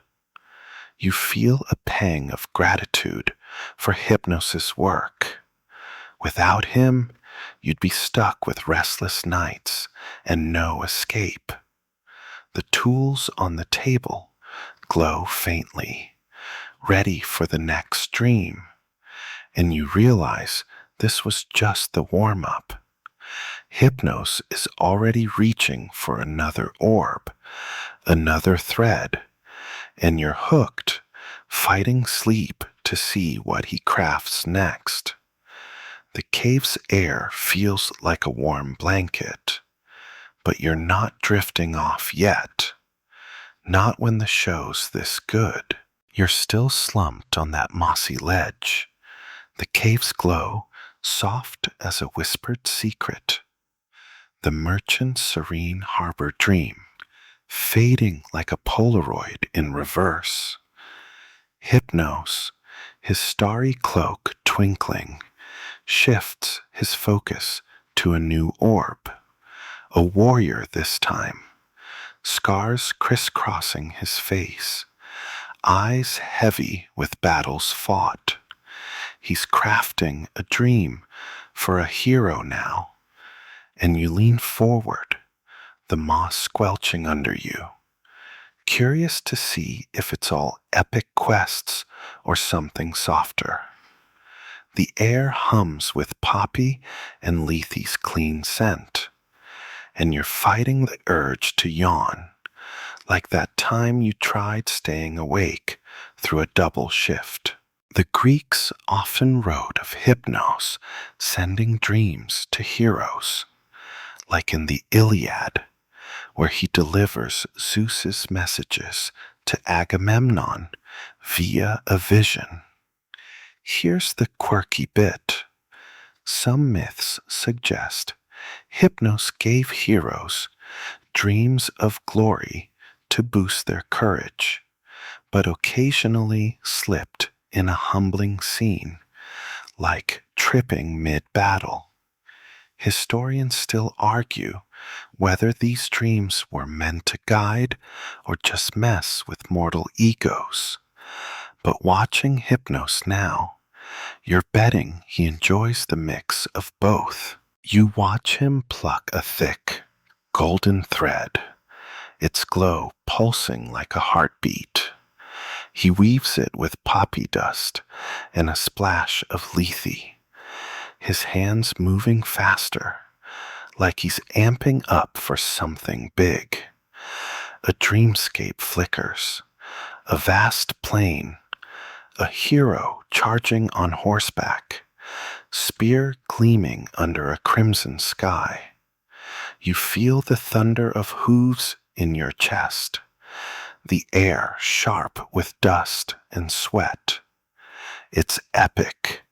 You feel a pang of gratitude for Hypnos' work. Without him, you'd be stuck with restless nights and no escape. The tools on the table glow faintly, ready for the next dream, and you realize this was just the warm-up. Hypnos is already reaching for another orb, another thread, and you're hooked, fighting sleep to see what he crafts next. The cave's air feels like a warm blanket, but you're not drifting off yet. Not when the show's this good. You're still slumped on that mossy ledge, the cave's glow soft as a whispered secret. The merchant's serene harbor dream, fading like a Polaroid in reverse. Hypnos, his starry cloak twinkling, shifts his focus to a new orb, a warrior this time, scars crisscrossing his face, eyes heavy with battles fought. He's crafting a dream for a hero now, and you lean forward, the moss squelching under you, curious to see if it's all epic quests or something softer. The air hums with poppy and Lethe's clean scent, and you're fighting the urge to yawn, like that time you tried staying awake through a double shift. The Greeks often wrote of Hypnos sending dreams to heroes, like in the Iliad, where he delivers Zeus's messages to Agamemnon via a vision. Here's the quirky bit. Some myths suggest Hypnos gave heroes dreams of glory to boost their courage, but occasionally slipped in a humbling scene, like tripping mid-battle. Historians still argue whether these dreams were meant to guide or just mess with mortal egos. But watching Hypnos now, you're betting he enjoys the mix of both. You watch him pluck a thick, golden thread, its glow pulsing like a heartbeat. He weaves it with poppy dust and a splash of lethe, his hands moving faster, like he's amping up for something big. A dreamscape flickers, a vast plain, a hero charging on horseback, spear gleaming under a crimson sky. You feel the thunder of hooves in your chest, the air sharp with dust and sweat. It's epic,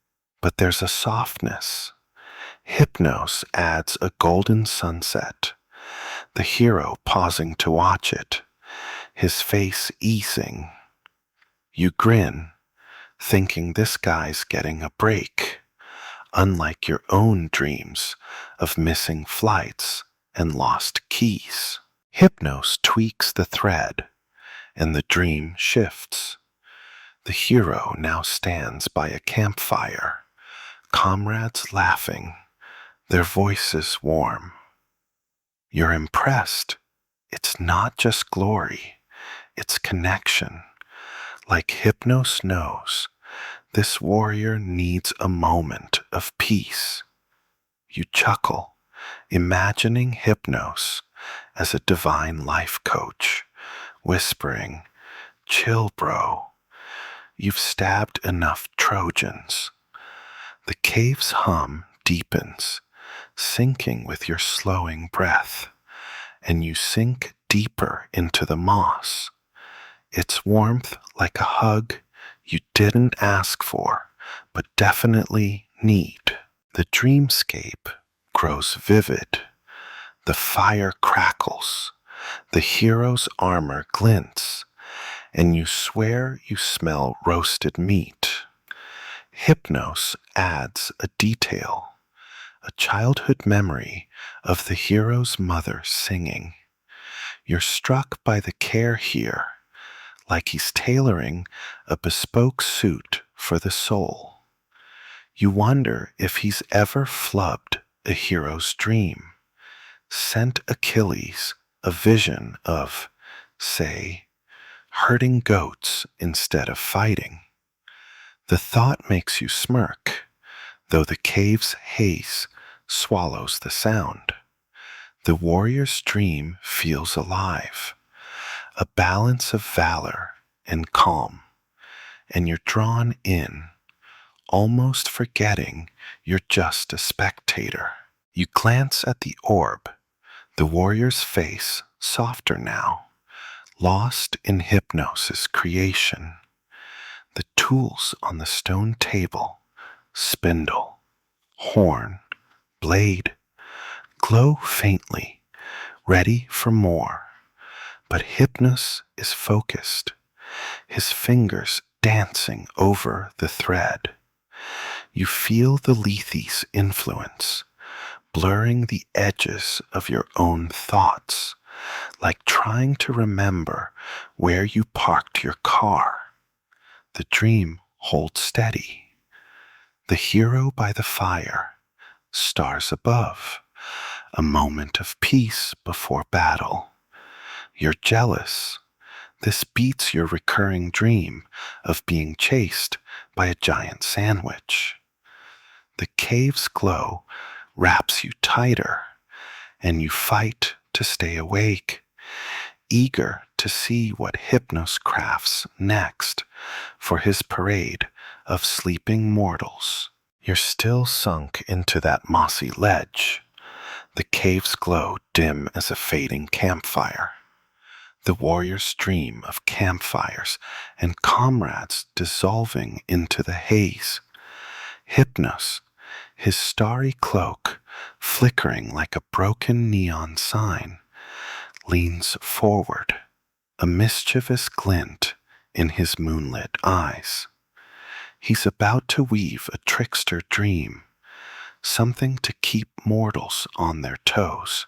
but there's a softness. Hypnos adds a golden sunset, the hero pausing to watch it, his face easing. You grin, thinking this guy's getting a break, unlike your own dreams of missing flights and lost keys. Hypnos tweaks the thread, and the dream shifts. The hero now stands by a campfire, comrades laughing, their voices warm. You're impressed. It's not just glory, it's connection. Like Hypnos knows, this warrior needs a moment of peace. You chuckle, imagining Hypnos as a divine life coach, whispering, "Chill, bro. You've stabbed enough Trojans." The cave's hum deepens, syncing with your slowing breath, and you sink deeper into the moss. Its warmth like a hug you didn't ask for, but definitely need. The dreamscape grows vivid. The fire crackles. The hero's armor glints, and you swear you smell roasted meat. Hypnos adds a detail, a childhood memory of the hero's mother singing. You're struck by the care here, like he's tailoring a bespoke suit for the soul. You wonder if he's ever flubbed a hero's dream, sent Achilles a vision of, say, herding goats instead of fighting. The thought makes you smirk, though the cave's haze swallows the sound. The warrior's dream feels alive, a balance of valor and calm, and you're drawn in, almost forgetting you're just a spectator. You glance at the orb, the warrior's face softer now, lost in Hypnos' creation. The tools on the stone table, spindle, horn, blade, glow faintly, ready for more. But Hypnos is focused, his fingers dancing over the thread. You feel the Lethe's influence, blurring the edges of your own thoughts, like trying to remember where you parked your car. The dream holds steady. The hero by the fire, stars above, a moment of peace before battle. You're jealous. This beats your recurring dream of being chased by a giant sandwich. The cave's glow wraps you tighter, and you fight to stay awake, eager to see what Hypnos crafts next for his parade of sleeping mortals. You're still sunk into that mossy ledge, the cave's glow dim as a fading campfire. The warrior's dream of campfires and comrades dissolving into the haze. Hypnos, his starry cloak flickering like a broken neon sign, leans forward, a mischievous glint in his moonlit eyes. He's about to weave a trickster dream, something to keep mortals on their toes,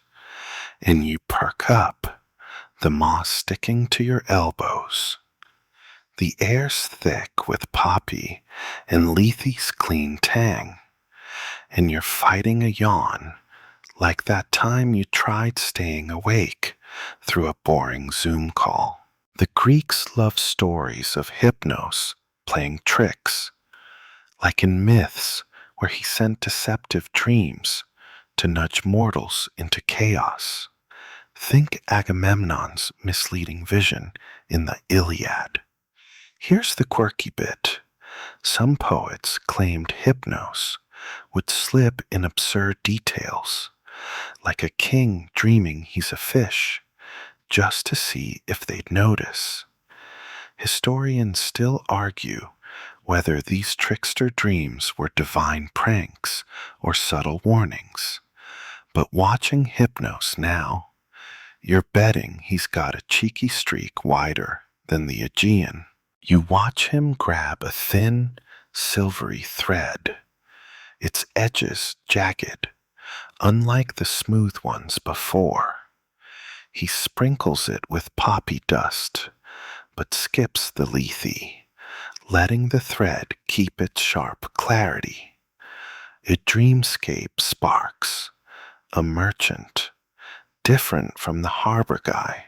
and you perk up, the moss sticking to your elbows. The air's thick with poppy and Lethe's clean tang, and you're fighting a yawn, like that time you tried staying awake through a boring Zoom call. The Greeks love stories of Hypnos playing tricks, like in myths where he sent deceptive dreams to nudge mortals into chaos. Think Agamemnon's misleading vision in the Iliad. Here's the quirky bit. Some poets claimed Hypnos would slip in absurd details, like a king dreaming he's a fish, just to see if they'd notice. Historians still argue whether these trickster dreams were divine pranks or subtle warnings. But watching Hypnos now, You're betting he's got a cheeky streak wider than the Aegean. You watch him grab a thin, silvery thread, its edges jagged, unlike the smooth ones before. He sprinkles it with poppy dust, but skips the lethe, letting the thread keep its sharp clarity. A dreamscape sparks, a merchant, different from the harbor guy,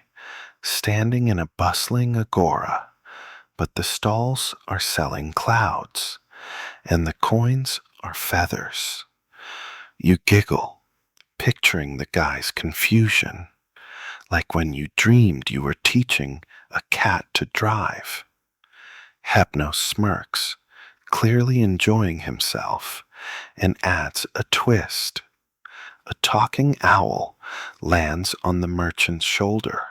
standing in a bustling agora, but the stalls are selling clouds, and the coins are feathers. You giggle, picturing the guy's confusion, like when you dreamed you were teaching a cat to drive. Hypnos smirks, clearly enjoying himself, and adds a twist. A talking owl lands on the merchant's shoulder,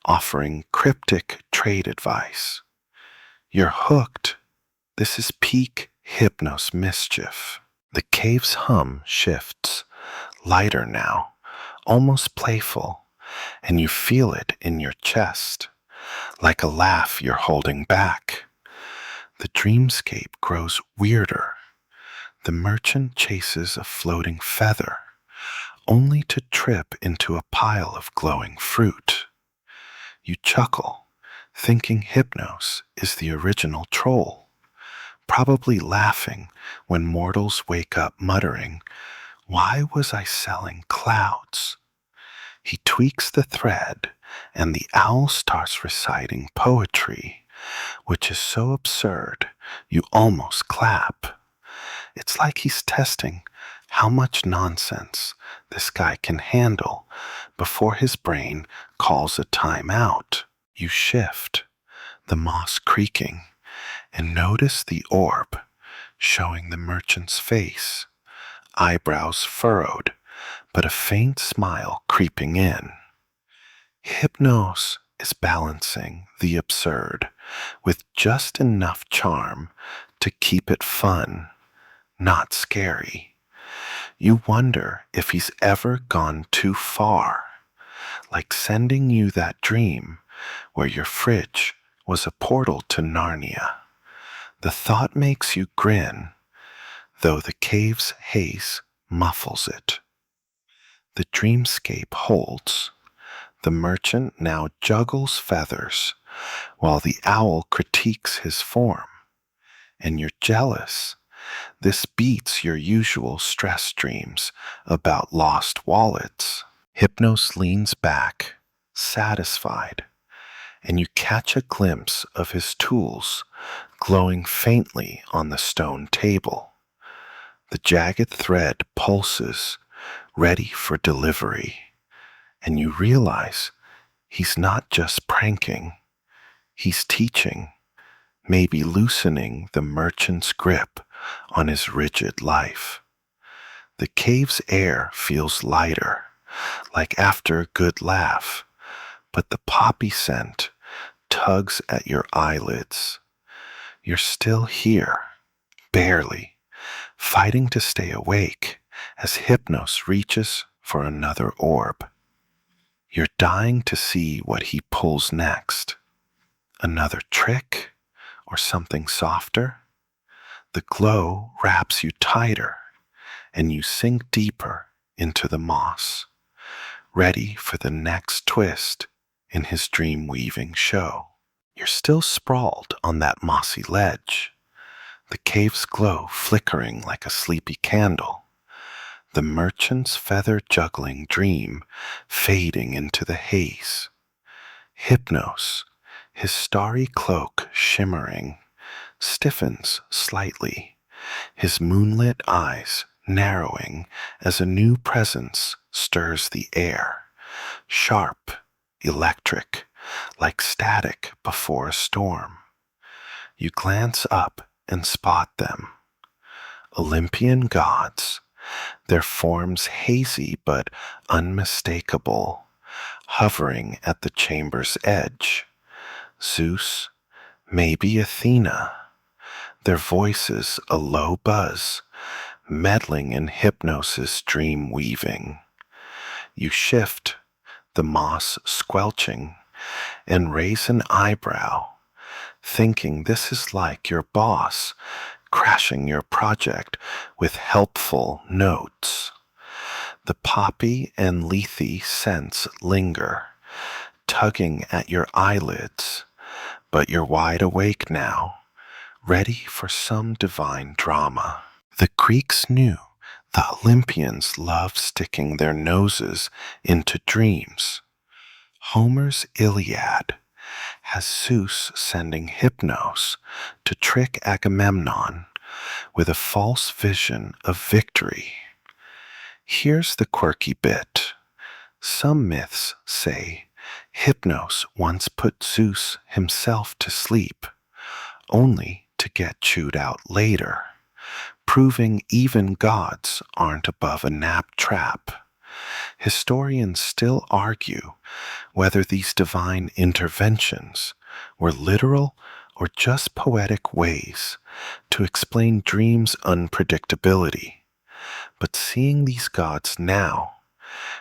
offering cryptic trade advice. You're hooked. This is peak Hypnos mischief. The cave's hum shifts, lighter now, almost playful, and you feel it in your chest, like a laugh you're holding back. The dreamscape grows weirder. The merchant chases a floating feather, only to trip into a pile of glowing fruit. You chuckle, thinking Hypnos is the original troll, probably laughing when mortals wake up muttering, "Why was I selling clouds?" He tweaks the thread, and the owl starts reciting poetry, which is so absurd you almost clap. It's like he's testing how much nonsense this guy can handle before his brain calls a time out. You shift, the moss creaking, and notice the orb showing the merchant's face, eyebrows furrowed, but a faint smile creeping in. Hypnos is balancing the absurd with just enough charm to keep it fun, not scary. You wonder if he's ever gone too far, like sending you that dream where your fridge was a portal to Narnia. The thought makes you grin, though the cave's haze muffles it. The dreamscape holds. The merchant now juggles feathers, while the owl critiques his form. And you're jealous. This beats your usual stress dreams about lost wallets. Hypnos leans back, satisfied, and you catch a glimpse of his tools glowing faintly on the stone table. The jagged thread pulses, ready for delivery, and you realize he's not just pranking, he's teaching, maybe loosening the merchant's grip on his rigid life. The cave's air feels lighter, like after a good laugh, but the poppy scent tugs at your eyelids. You're still here, barely, fighting to stay awake as Hypnos reaches for another orb. You're dying to see what he pulls next. Another trick or something softer? The glow wraps you tighter, and you sink deeper into the moss, ready for the next twist in his dream-weaving show. You're still sprawled on that mossy ledge, the cave's glow flickering like a sleepy candle, the merchant's feather-juggling dream fading into the haze. Hypnos, his starry cloak shimmering, stiffens slightly, his moonlit eyes narrowing as a new presence stirs the air, sharp, electric, like static before a storm. You glance up and spot them. Olympian gods, their forms hazy but unmistakable, hovering at the chamber's edge. Zeus, maybe Athena, their voices a low buzz, meddling in Hypnos' dream weaving. You shift, the moss squelching, and raise an eyebrow, thinking this is like your boss crashing your project with helpful notes. The poppy and lethe scents linger, tugging at your eyelids, but you're wide awake now, ready for some divine drama. The Greeks knew the Olympians loved sticking their noses into dreams. Homer's Iliad has Zeus sending Hypnos to trick Agamemnon with a false vision of victory. Here's the quirky bit. Some myths say Hypnos once put Zeus himself to sleep, only to get chewed out later, proving even gods aren't above a nap trap. Historians still argue whether these divine interventions were literal or just poetic ways to explain dreams' unpredictability. But seeing these gods now,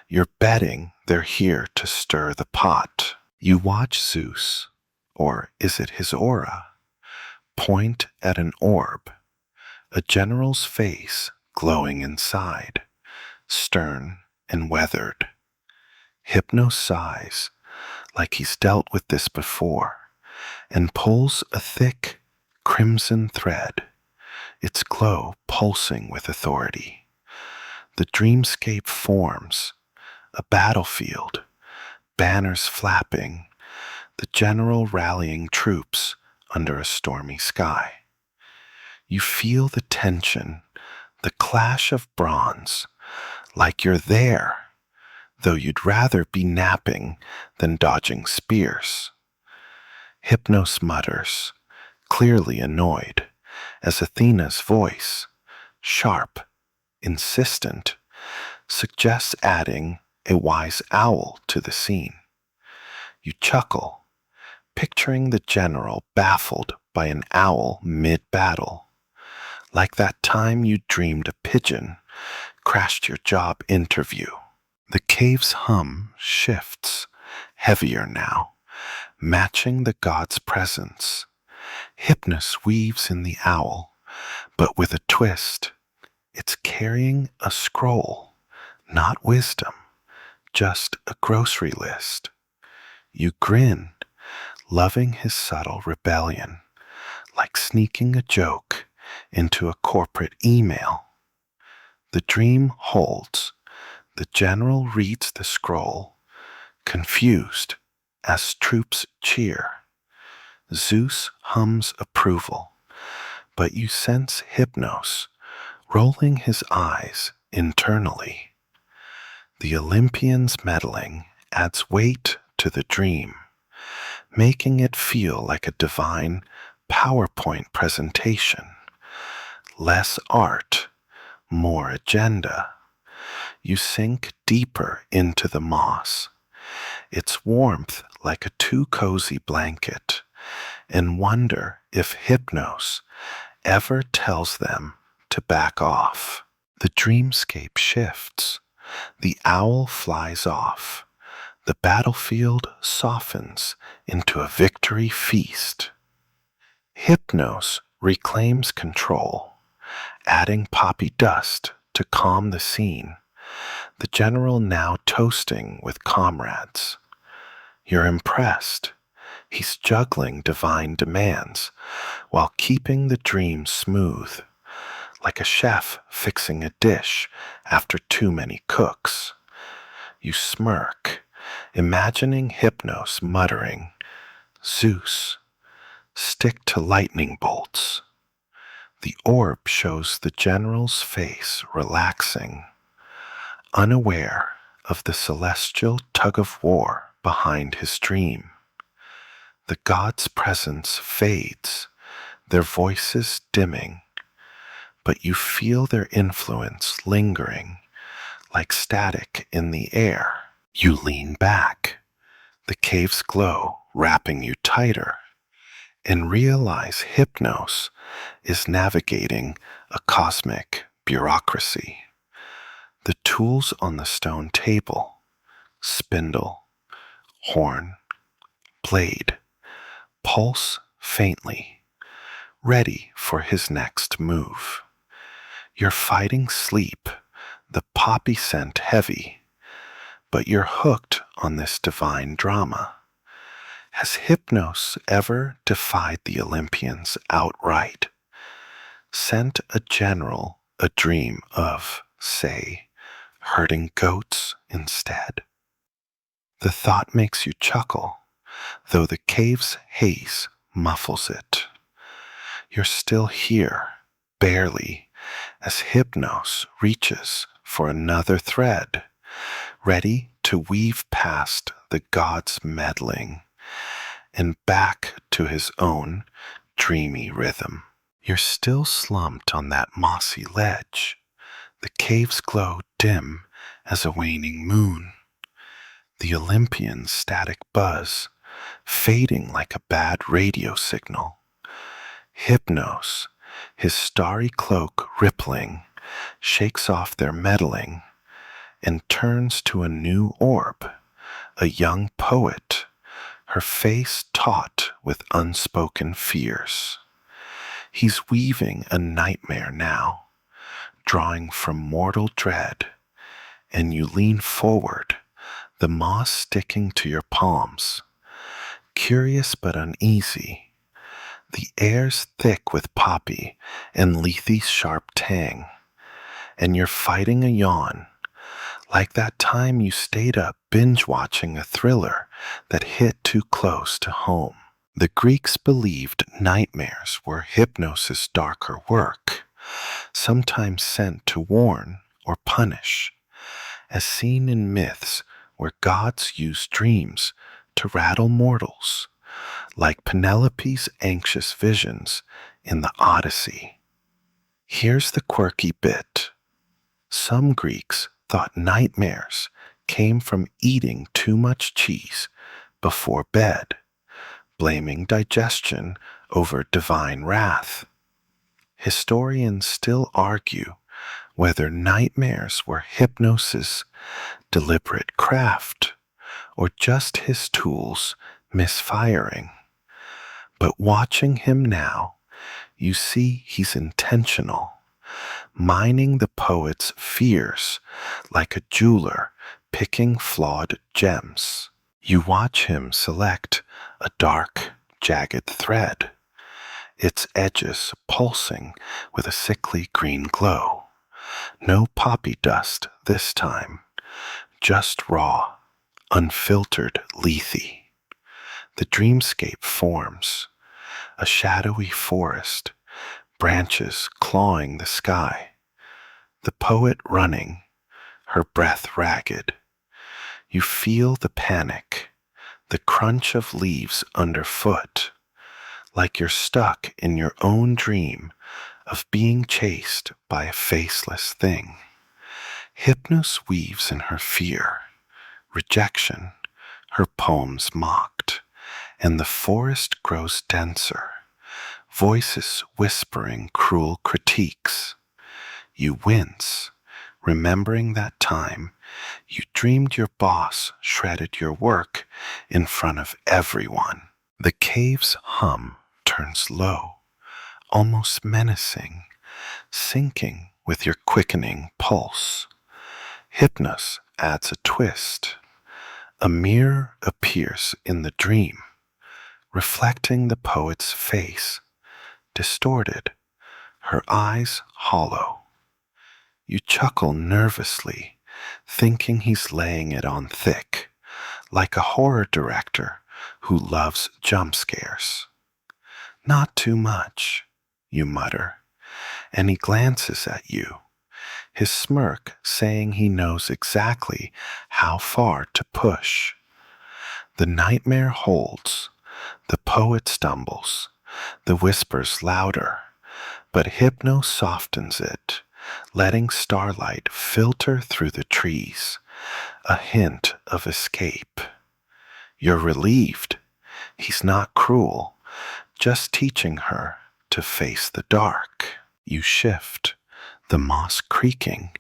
you're betting they're here to stir the pot. You watch Zeus, or is it his aura, point at an orb, a general's face glowing inside, stern and weathered. Hypnos sighs, like he's dealt with this before, and pulls a thick, crimson thread, its glow pulsing with authority. The dreamscape forms, a battlefield, banners flapping, the general rallying troops under a stormy sky. You feel the tension, the clash of bronze, like you're there, though you'd rather be napping than dodging spears. Hypnos mutters, clearly annoyed, as Athena's voice, sharp, insistent, suggests adding a wise owl to the scene. You chuckle, picturing the general baffled by an owl mid-battle, like that time you dreamed a pigeon crashed your job interview. The cave's hum shifts, heavier now, matching the god's presence. Hypnos weaves in the owl, but with a twist. It's carrying a scroll, not wisdom, just a grocery list. You grin, loving his subtle rebellion, like sneaking a joke into a corporate email. The dream holds. The general reads the scroll, confused, as troops cheer. Zeus hums approval, but you sense Hypnos rolling his eyes internally. The Olympian's meddling adds weight to the dream, making it feel like a divine PowerPoint presentation. Less art, more agenda. You sink deeper into the moss, its warmth like a too cozy blanket, and wonder if Hypnos ever tells them to back off. The dreamscape shifts. The owl flies off. The battlefield softens into a victory feast. Hypnos reclaims control, adding poppy dust to calm the scene. The general now toasting with comrades. You're impressed. He's juggling divine demands while keeping the dream smooth, like a chef fixing a dish after too many cooks. You smirk, imagining Hypnos muttering, Zeus, stick to lightning bolts. The orb shows the general's face relaxing, unaware of the celestial tug-of-war behind his dream. The gods' presence fades, their voices dimming, but you feel their influence lingering, like static in the air. You lean back, the cave's glow wrapping you tighter, and realize Hypnos is navigating a cosmic bureaucracy. The tools on the stone table, spindle, horn, blade, pulse faintly, ready for his next move. You're fighting sleep, the poppy scent heavy, but you're hooked on this divine drama. Has Hypnos ever defied the Olympians outright? Sent a general a dream of, say, herding goats instead? The thought makes you chuckle, though the cave's haze muffles it. You're still here, barely, as Hypnos reaches for another thread, ready to weave past the god's meddling and back to his own dreamy rhythm. You're still slumped on that mossy ledge, the cave's glow dim as a waning moon, the Olympian's static buzz fading like a bad radio signal. Hypnos, his starry cloak rippling, shakes off their meddling and turns to a new orb, a young poet, her face taut with unspoken fears. He's weaving a nightmare now, drawing from mortal dread, and you lean forward, the moss sticking to your palms, curious but uneasy. The air's thick with poppy and Lethe's sharp tang, and you're fighting a yawn, like that time you stayed up binge-watching a thriller that hit too close to home. The Greeks believed nightmares were Hypnos' darker work, sometimes sent to warn or punish, as seen in myths where gods use dreams to rattle mortals, like Penelope's anxious visions in the Odyssey. Here's the quirky bit. Some Greeks thought nightmares came from eating too much cheese before bed, blaming digestion over divine wrath. Historians still argue whether nightmares were Hypnos' deliberate craft or just his tools misfiring. But watching him now, you see he's intentional, mining the poet's fears like a jeweler picking flawed gems. You watch him select a dark, jagged thread, its edges pulsing with a sickly green glow. No poppy dust this time, just raw, unfiltered lethe. The dreamscape forms, a shadowy forest, branches clawing the sky. The poet running, her breath ragged. You feel the panic, the crunch of leaves underfoot, like you're stuck in your own dream of being chased by a faceless thing. Hypnos weaves in her fear, rejection, her poems mocked, and the forest grows denser, voices whispering cruel critiques. You wince, remembering that time you dreamed your boss shredded your work in front of everyone. The cave's hum turns low, almost menacing, syncing with your quickening pulse. Hypnos adds a twist. A mirror appears in the dream, reflecting the poet's face, distorted, her eyes hollow. You chuckle nervously, thinking he's laying it on thick, like a horror director who loves jump scares. Not too much, you mutter, and he glances at you, his smirk saying he knows exactly how far to push. The nightmare holds, the poet stumbles, the whispers louder, but Hypnos softens it, letting starlight filter through the trees, a hint of escape. You're relieved. He's not cruel, just teaching her to face the dark. You shift, the moss creaking,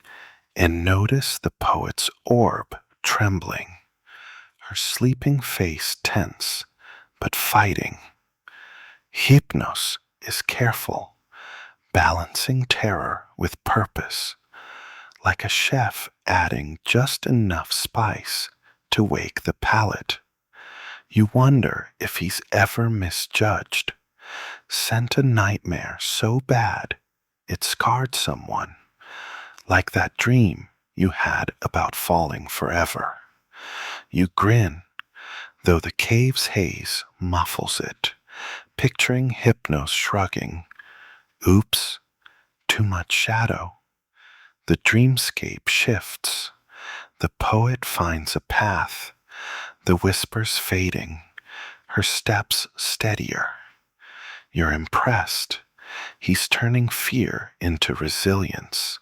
and notice the poet's orb trembling, her sleeping face tense but fighting. Hypnos is careful, balancing terror with purpose, like a chef adding just enough spice to wake the palate. You wonder if he's ever misjudged, sent a nightmare so bad it scarred someone, like that dream you had about falling forever. You grin, though the cave's haze muffles it, picturing Hypnos shrugging. Oops, too much shadow. The dreamscape shifts. The poet finds a path, the whispers fading, her steps steadier. You're impressed. He's turning fear into resilience,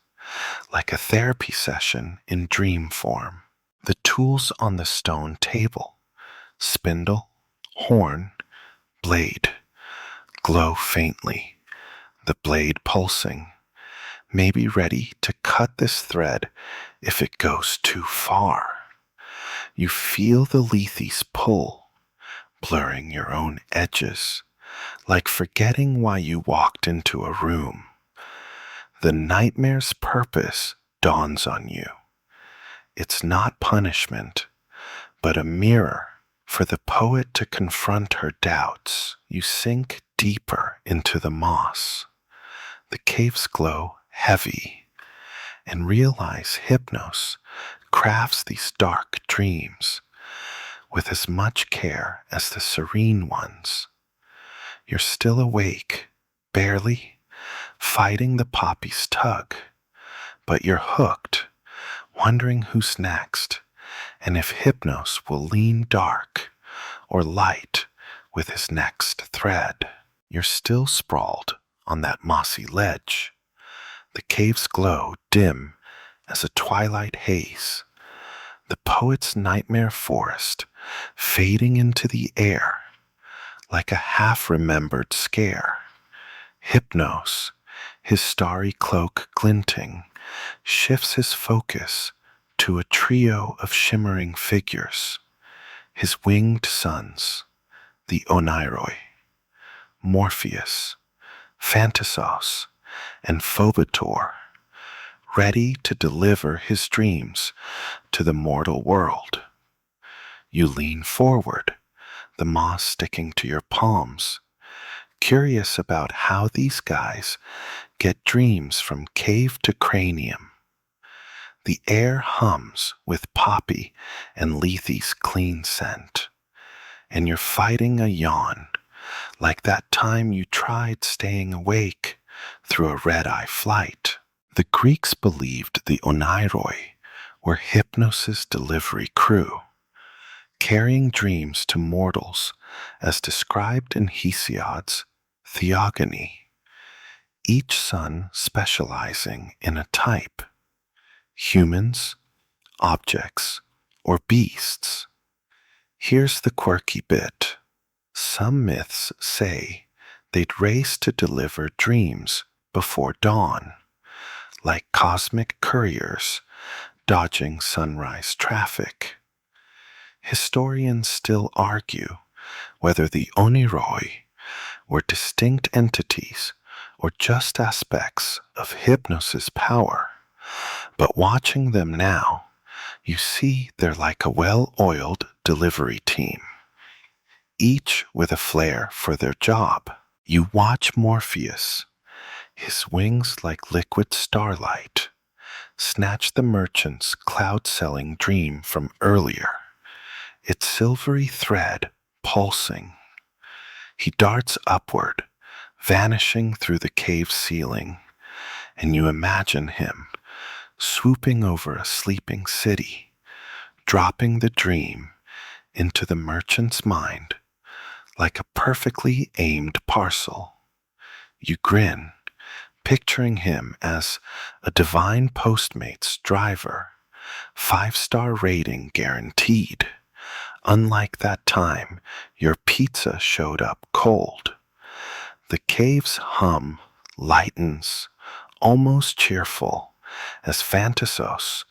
like a therapy session in dream form. The tools on the stone table, spindle, horn, blade, glow faintly, the blade pulsing, maybe ready to cut this thread if it goes too far. You feel the lethes pull, blurring your own edges, like forgetting why you walked into a room. The nightmare's purpose dawns on you. It's not punishment, but a mirror for the poet to confront her doubts. You sink deeper into the moss. The cave's glow heavy, and realize Hypnos crafts these dark dreams with as much care as the serene ones. You're still awake, barely, fighting the poppy's tug, but you're hooked, wondering who's next, and if Hypnos will lean dark or light with his next thread. You're still sprawled on that mossy ledge, the cave's glow dim as a twilight haze, the poet's nightmare forest fading into the air like a half-remembered scare. Hypnos, his starry cloak glinting, shifts his focus to a trio of shimmering figures, his winged sons, the Oneiroi, Morpheus, Phantasos, and Phobator, ready to deliver his dreams to the mortal world. You lean forward, the moss sticking to your palms, curious about how these guys get dreams from cave to cranium. The air hums with poppy and lethes clean scent, and you're fighting a yawn, like that time you tried staying awake through a red-eye flight. The Greeks believed the Oneiroi were Hypnos' delivery crew, carrying dreams to mortals as described in Hesiod's Theogony, each son specializing in a type: humans, objects, or beasts. Here's the quirky bit. Some myths say they'd race to deliver dreams before dawn, like cosmic couriers dodging sunrise traffic. Historians still argue whether the Oneiroi were distinct entities or just aspects of Hypnos' power. But watching them now, you see they're like a well-oiled delivery team, each with a flair for their job. You watch Morpheus, his wings like liquid starlight, snatch the merchant's cloud-selling dream from earlier, its silvery thread pulsing. He darts upward, vanishing through the cave ceiling, and you imagine him swooping over a sleeping city, dropping the dream into the merchant's mind like a perfectly aimed parcel. You grin, picturing him as a divine Postmates driver, 5-star rating guaranteed, unlike that time your pizza showed up cold. The cave's hum lightens, almost cheerful, as Phantasos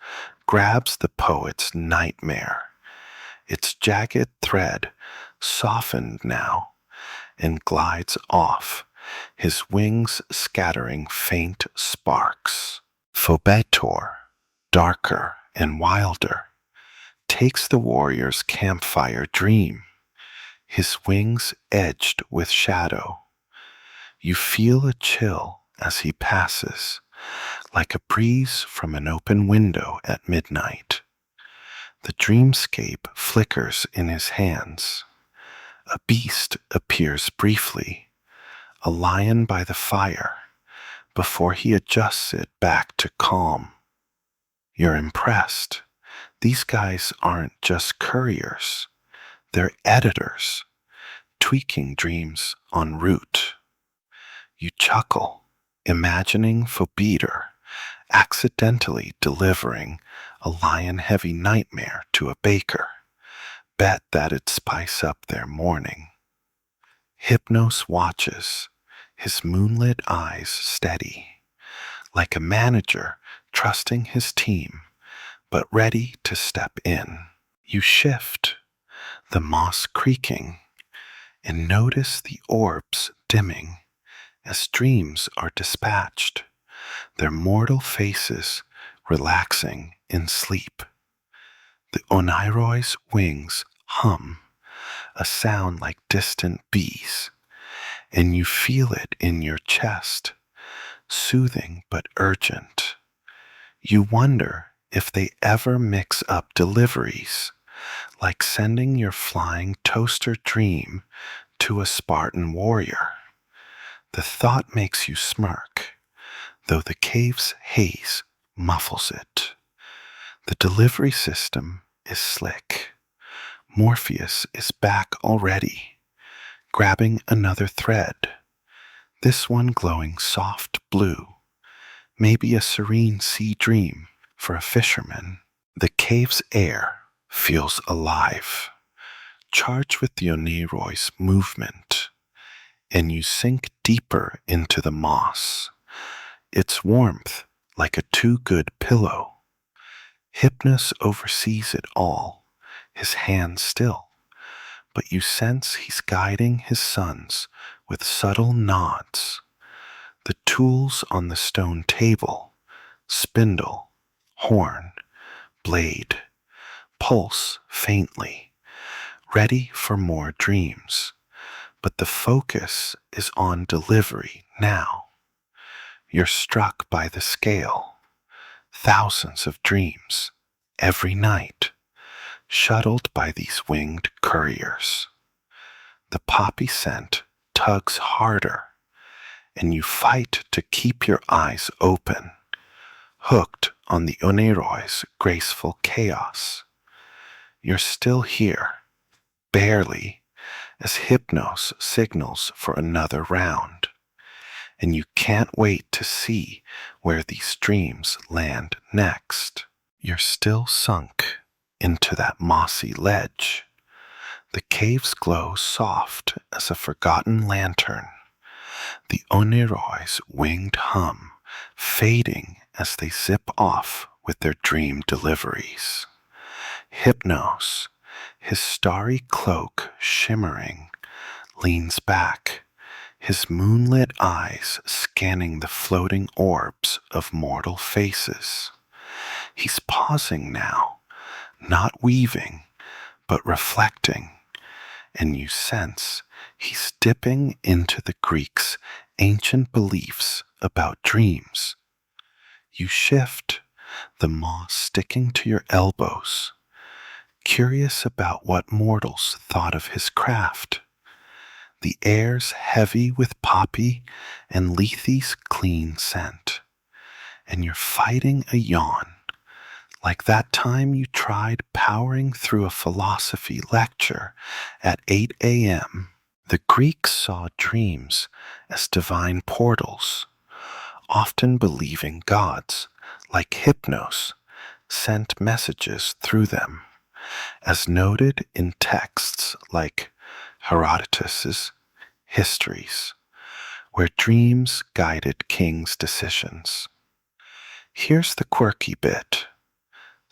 grabs the poet's nightmare, its jagged thread softened now and glides off, his wings scattering faint sparks. Phobetor, darker and wilder, takes the warrior's campfire dream, his wings edged with shadow. You feel a chill as he passes, like a breeze from an open window at midnight. The dreamscape flickers in his hands. A beast appears briefly, a lion by the fire, before he adjusts it back to calm. You're impressed. These guys aren't just couriers, they're editors, tweaking dreams en route. You chuckle, imagining Phobetor accidentally delivering a lion-heavy nightmare to a baker. Bet that'd spice up their morning. Hypnos watches, his moonlit eyes steady, like a manager trusting his team, but ready to step in. You shift, the moss creaking, and notice the orbs dimming as dreams are dispatched, their mortal faces relaxing in sleep. The Oneiroi's wings hum, a sound like distant bees, and you feel it in your chest, soothing but urgent. You wonder if they ever mix up deliveries, like sending your flying toaster dream to a Spartan warrior. The thought makes you smirk, though the cave's haze muffles it. The delivery system is slick. Morpheus is back already, grabbing another thread, this one glowing soft blue, maybe a serene sea dream for a fisherman. The cave's air feels alive, charged with the Oneiroi's movement, and you sink deeper into the moss, its warmth like a too-good pillow. Hypnos oversees it all, his hand still, but you sense he's guiding his sons with subtle nods. The tools on the stone table, spindle, horn, blade, pulse faintly, ready for more dreams, but the focus is on delivery now. You're struck by the scale, thousands of dreams, every night, shuttled by these winged couriers. The poppy scent tugs harder, and you fight to keep your eyes open, hooked on the Oneiroi's graceful chaos. You're still here, barely, as Hypnos signals for another round, and you can't wait to see where these dreams land next. You're still sunk into that mossy ledge, the cave's glow soft as a forgotten lantern, the Oneiroi's winged hum fading as they zip off with their dream deliveries. Hypnos, his starry cloak shimmering, leans back, his moonlit eyes scanning the floating orbs of mortal faces. He's pausing now, not weaving, but reflecting, and you sense he's dipping into the Greeks' ancient beliefs about dreams. You shift, the moss sticking to your elbows, curious about what mortals thought of his craft. The air's heavy with poppy and Lethe's clean scent, and you're fighting a yawn, like that time you tried powering through a philosophy lecture at 8 a.m. The Greeks saw dreams as divine portals, often believing gods, like Hypnos, sent messages through them, as noted in texts like Herodotus's Histories, where dreams guided kings' decisions. Here's the quirky bit.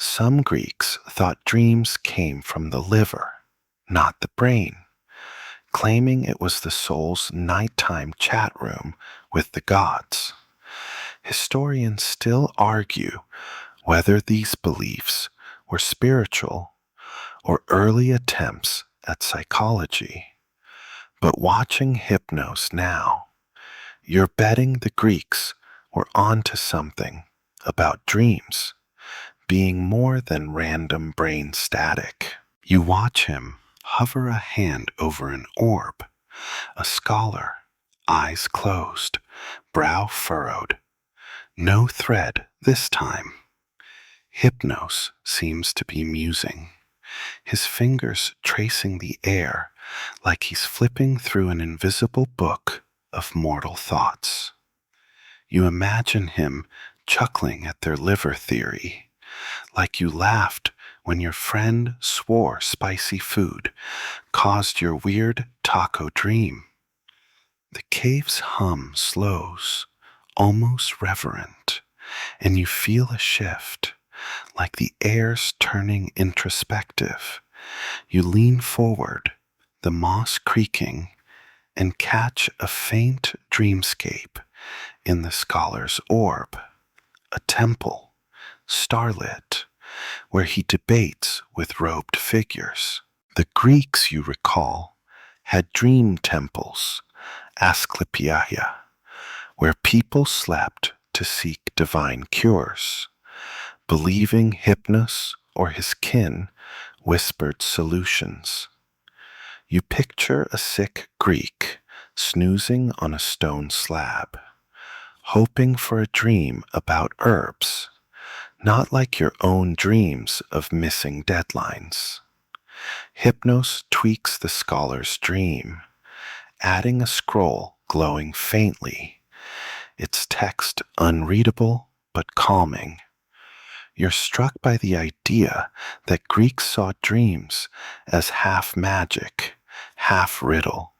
Some Greeks thought dreams came from the liver, not the brain, claiming it was the soul's nighttime chat room with the gods. Historians still argue whether these beliefs were spiritual or early attempts at psychology. But watching Hypnos now, you're betting the Greeks were onto something about dreams being more than random brain static. You watch him hover a hand over an orb, a scholar, eyes closed, brow furrowed. No thread this time. Hypnos seems to be musing, his fingers tracing the air like he's flipping through an invisible book of mortal thoughts. You imagine him chuckling at their liver theory, like you laughed when your friend swore spicy food caused your weird taco dream. The cave's hum slows, almost reverent, and you feel a shift, like the air's turning introspective. You lean forward, the moss creaking, and catch a faint dreamscape in the scholar's orb, a temple, starlit, where he debates with robed figures. The Greeks, you recall, had dream temples, Asclepiaia, where people slept to seek divine cures, believing Hypnos or his kin whispered solutions. You picture a sick Greek snoozing on a stone slab, hoping for a dream about herbs, not like your own dreams of missing deadlines. Hypnos tweaks the scholar's dream, adding a scroll glowing faintly, its text unreadable but calming. You're struck by the idea that Greeks saw dreams as half magic, half riddle,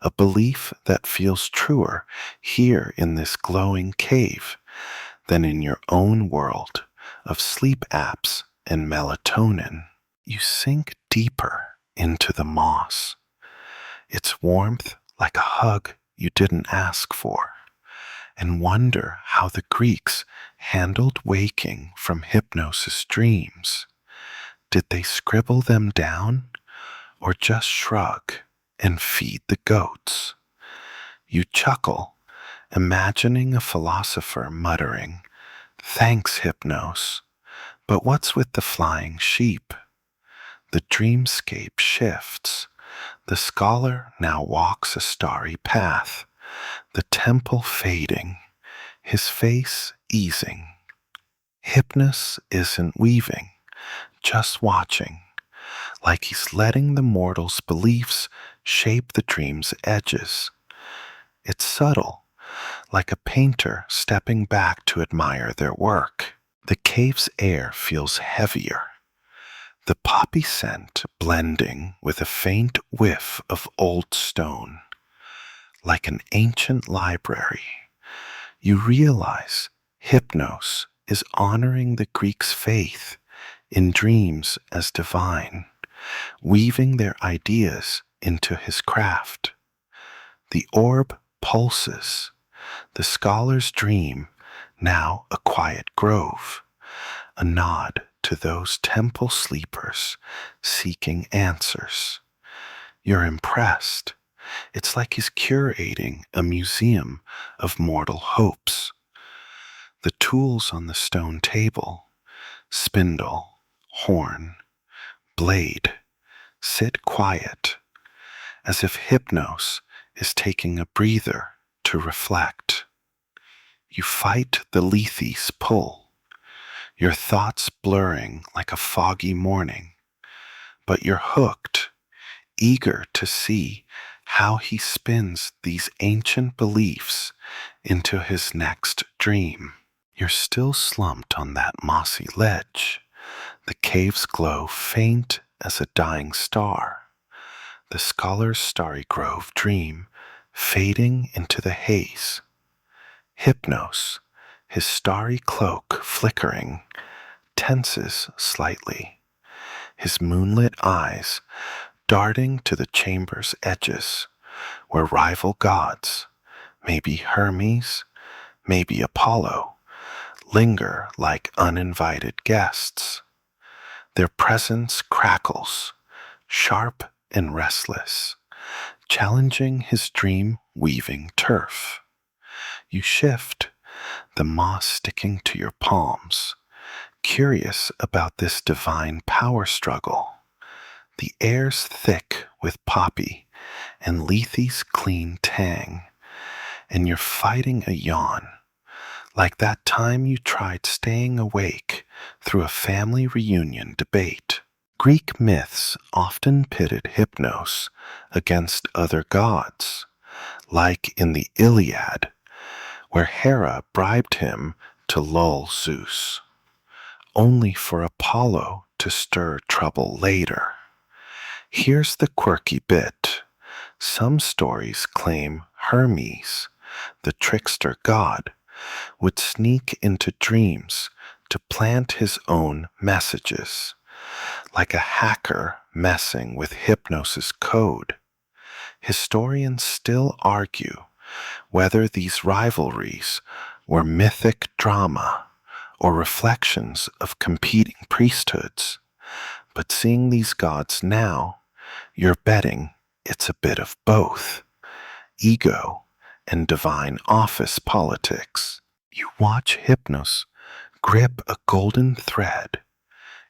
a belief that feels truer here in this glowing cave than in your own world of sleep apps and melatonin. You sink deeper into the moss, its warmth like a hug you didn't ask for, and wonder how the Greeks handled waking from Hypnos' dreams. Did they scribble them down or just shrug and feed the goats? You chuckle, imagining a philosopher muttering, "Thanks, Hypnos, but what's with the flying sheep?" The dreamscape shifts. The scholar now walks a starry path, the temple fading, his face easing. Hypnos isn't weaving, just watching, like he's letting the mortal's beliefs shape the dream's edges. It's subtle, like a painter stepping back to admire their work. The cave's air feels heavier, the poppy scent blending with a faint whiff of old stone. Like an ancient library, you realize Hypnos is honoring the Greeks' faith in dreams as divine, weaving their ideas into his craft. The orb pulses, the scholar's dream now a quiet grove, a nod to those temple sleepers seeking answers. You're impressed. It's like he's curating a museum of mortal hopes. The tools on the stone table, spindle, horn, blade, sit quiet, as if Hypnos is taking a breather to reflect. You fight the Lethe's pull, your thoughts blurring like a foggy morning, but you're hooked, eager to see how he spins these ancient beliefs into his next dream. You're still slumped on that mossy ledge, the cave's glow faint as a dying star, the scholar's starry grove dream fading into the haze. Hypnos, his starry cloak flickering, tenses slightly, his moonlit eyes darting to the chamber's edges where rival gods, maybe Hermes, maybe Apollo, linger like uninvited guests. Their presence crackles, sharp and restless, challenging his dream-weaving turf. You shift, the moss sticking to your palms, curious about this divine power struggle. The air's thick with poppy and Lethe's clean tang, and you're fighting a yawn, like that time you tried staying awake through a family reunion debate. Greek myths often pitted Hypnos against other gods, like in the Iliad, where Hera bribed him to lull Zeus, only for Apollo to stir trouble later. Here's the quirky bit. Some stories claim Hermes, the trickster god, would sneak into dreams to plant his own messages, like a hacker messing with Hypnos' code. Historians still argue whether these rivalries were mythic drama or reflections of competing priesthoods. But seeing these gods now, you're betting it's a bit of both, ego and divine office politics. You watch Hypnos grip a golden thread,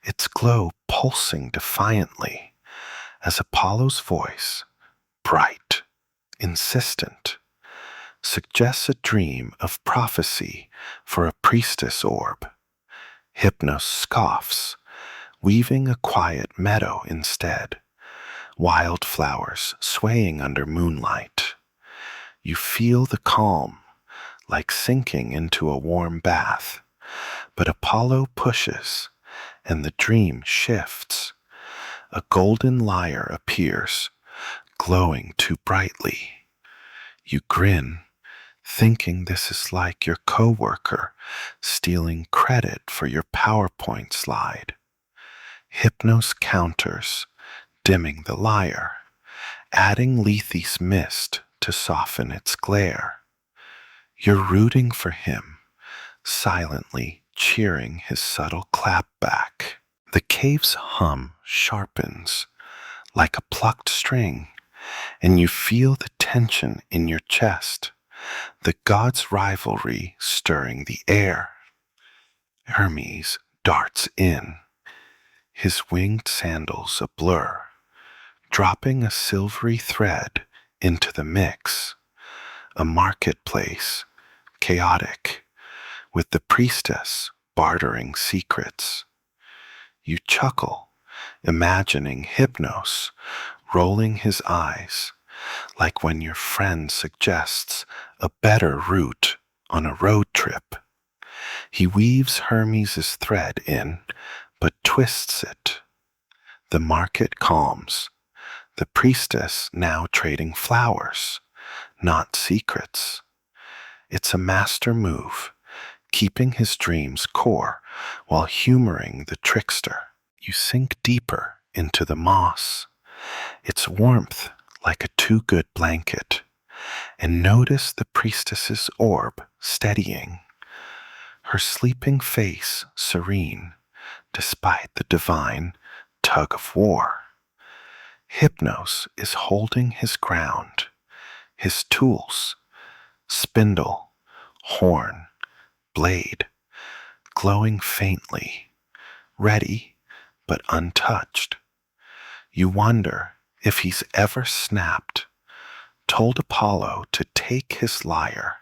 its glow pulsing defiantly as Apollo's voice, bright, insistent, suggests a dream of prophecy for a priestess orb. Hypnos scoffs, weaving a quiet meadow instead, wildflowers swaying under moonlight. You feel the calm, like sinking into a warm bath, but Apollo pushes, and the dream shifts. A golden lyre appears, glowing too brightly. You grin, thinking this is like your coworker stealing credit for your PowerPoint slide. Hypnos counters, dimming the lyre, adding Lethe's mist to soften its glare. You're rooting for him, silently cheering his subtle clapback. The cave's hum sharpens like a plucked string, and you feel the tension in your chest, the god's rivalry stirring the air. Hermes darts in, his winged sandals a blur, dropping a silvery thread into the mix. A marketplace, chaotic, with the priestess bartering secrets. You chuckle, imagining Hypnos rolling his eyes, like when your friend suggests a better route on a road trip. He weaves Hermes' thread in, but twists it. The market calms, the priestess now trading flowers, not secrets. It's a master move, keeping his dreams core while humoring the trickster. You sink deeper into the moss, its warmth like a too-good blanket, and notice the priestess's orb steadying, her sleeping face serene despite the divine tug of war. Hypnos is holding his ground, his tools, spindle, horn, blade, glowing faintly, ready but untouched. You wonder if he's ever snapped, told Apollo to take his lyre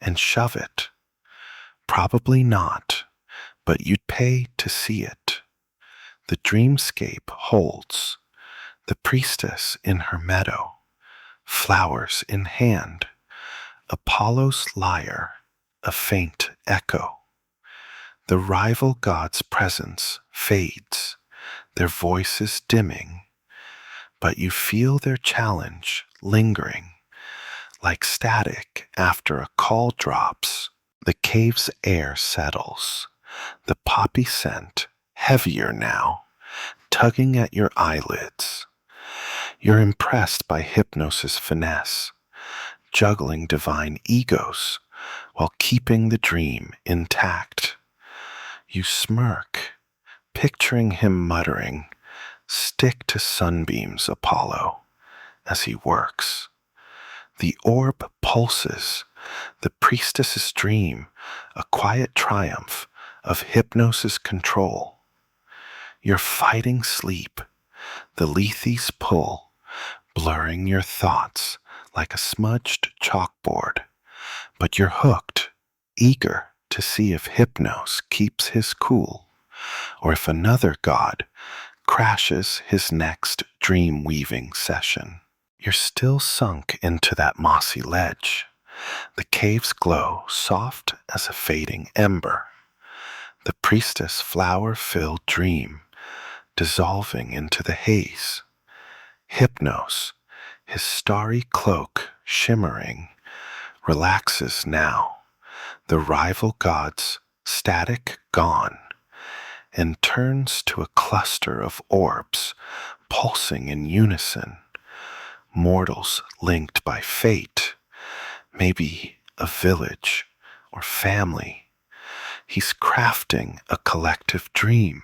and shove it. Probably not, but you'd pay to see it. The dreamscape holds, the priestess in her meadow, flowers in hand, Apollo's lyre, a faint echo. The rival god's presence fades, their voices dimming, but you feel their challenge lingering, like static after a call drops. The cave's air settles, the poppy scent heavier now, tugging at your eyelids. You're impressed by Hypnos' finesse, juggling divine egos while keeping the dream intact. You smirk, picturing him muttering, "Stick to sunbeams, Apollo," as he works. The orb pulses, the priestess's dream, a quiet triumph of Hypnos' control. You're fighting sleep, the lethes pull, blurring your thoughts like a smudged chalkboard. But you're hooked, eager to see if Hypnos keeps his cool, or if another god crashes his next dream-weaving session. You're still sunk into that mossy ledge. The cave's glow soft as a fading ember. The priestess flower-filled dream dissolving into the haze. Hypnos, his starry cloak shimmering, relaxes now, the rival god's static gone, and turns to a cluster of orbs pulsing in unison, mortals linked by fate, maybe a village or family. He's crafting a collective dream,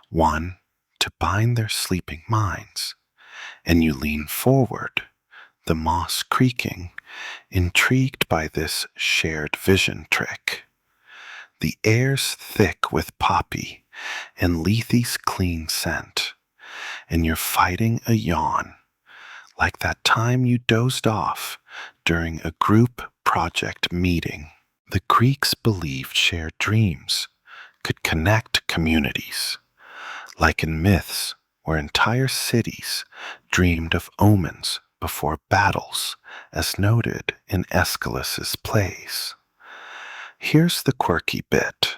one to bind their sleeping minds, and you lean forward, the moss creaking, intrigued by this shared vision trick. The air's thick with poppy and Lethe's clean scent, and you're fighting a yawn, like that time you dozed off during a group project meeting. The Greeks believed shared dreams could connect communities, like in myths where entire cities dreamed of omens before battles, as noted in Aeschylus's plays. Here's the quirky bit.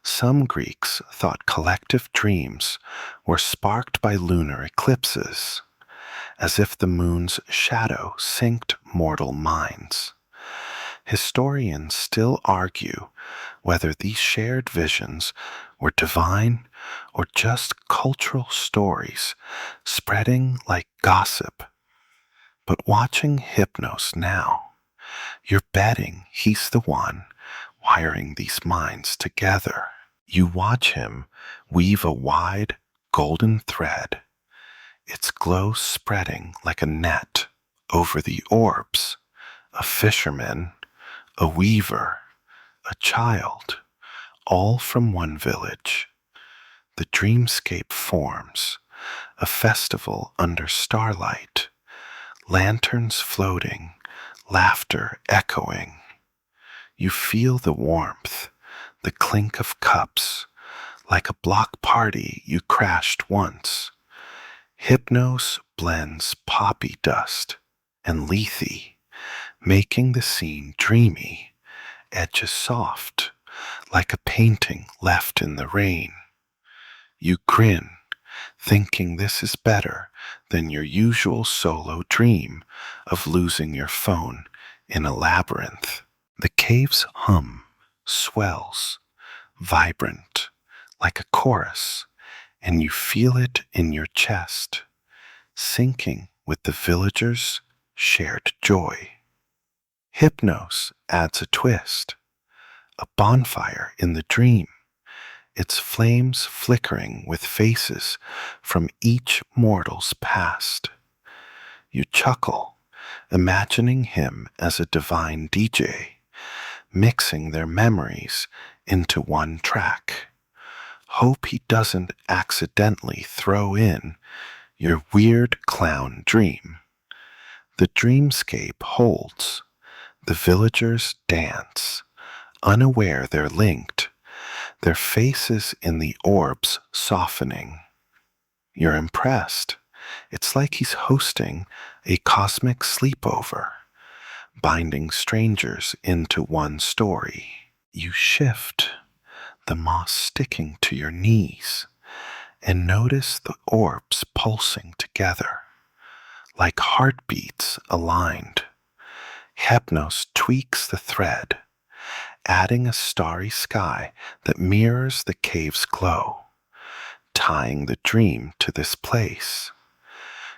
Some Greeks thought collective dreams were sparked by lunar eclipses, as if the moon's shadow synced mortal minds. Historians still argue whether these shared visions were divine or just cultural stories spreading like gossip. But watching Hypnos now, you're betting he's the one wiring these minds together. You watch him weave a wide, golden thread, its glow spreading like a net over the orbs, a fisherman, a weaver, a child, all from one village. The dreamscape forms, a festival under starlight, lanterns floating, laughter echoing. You feel the warmth, the clink of cups, like a block party you crashed once. Hypnos blends poppy dust and lethe, making the scene dreamy, edges soft, like a painting left in the rain. You grin, thinking this is better than your usual solo dream of losing your phone in a labyrinth. The cave's hum swells, vibrant, like a chorus, and you feel it in your chest, syncing with the villagers' shared joy. Hypnos adds a twist, a bonfire in the dream, its flames flickering with faces from each mortal's past. You chuckle, imagining him as a divine DJ, mixing their memories into one track. Hope he doesn't accidentally throw in your weird clown dream. The dreamscape holds. The villagers dance, unaware they're linked, their faces in the orbs softening. You're impressed. It's like he's hosting a cosmic sleepover, binding strangers into one story. You shift, the moss sticking to your knees, and notice the orbs pulsing together, like heartbeats aligned. Hypnos tweaks the thread, adding a starry sky that mirrors the cave's glow, tying the dream to this place.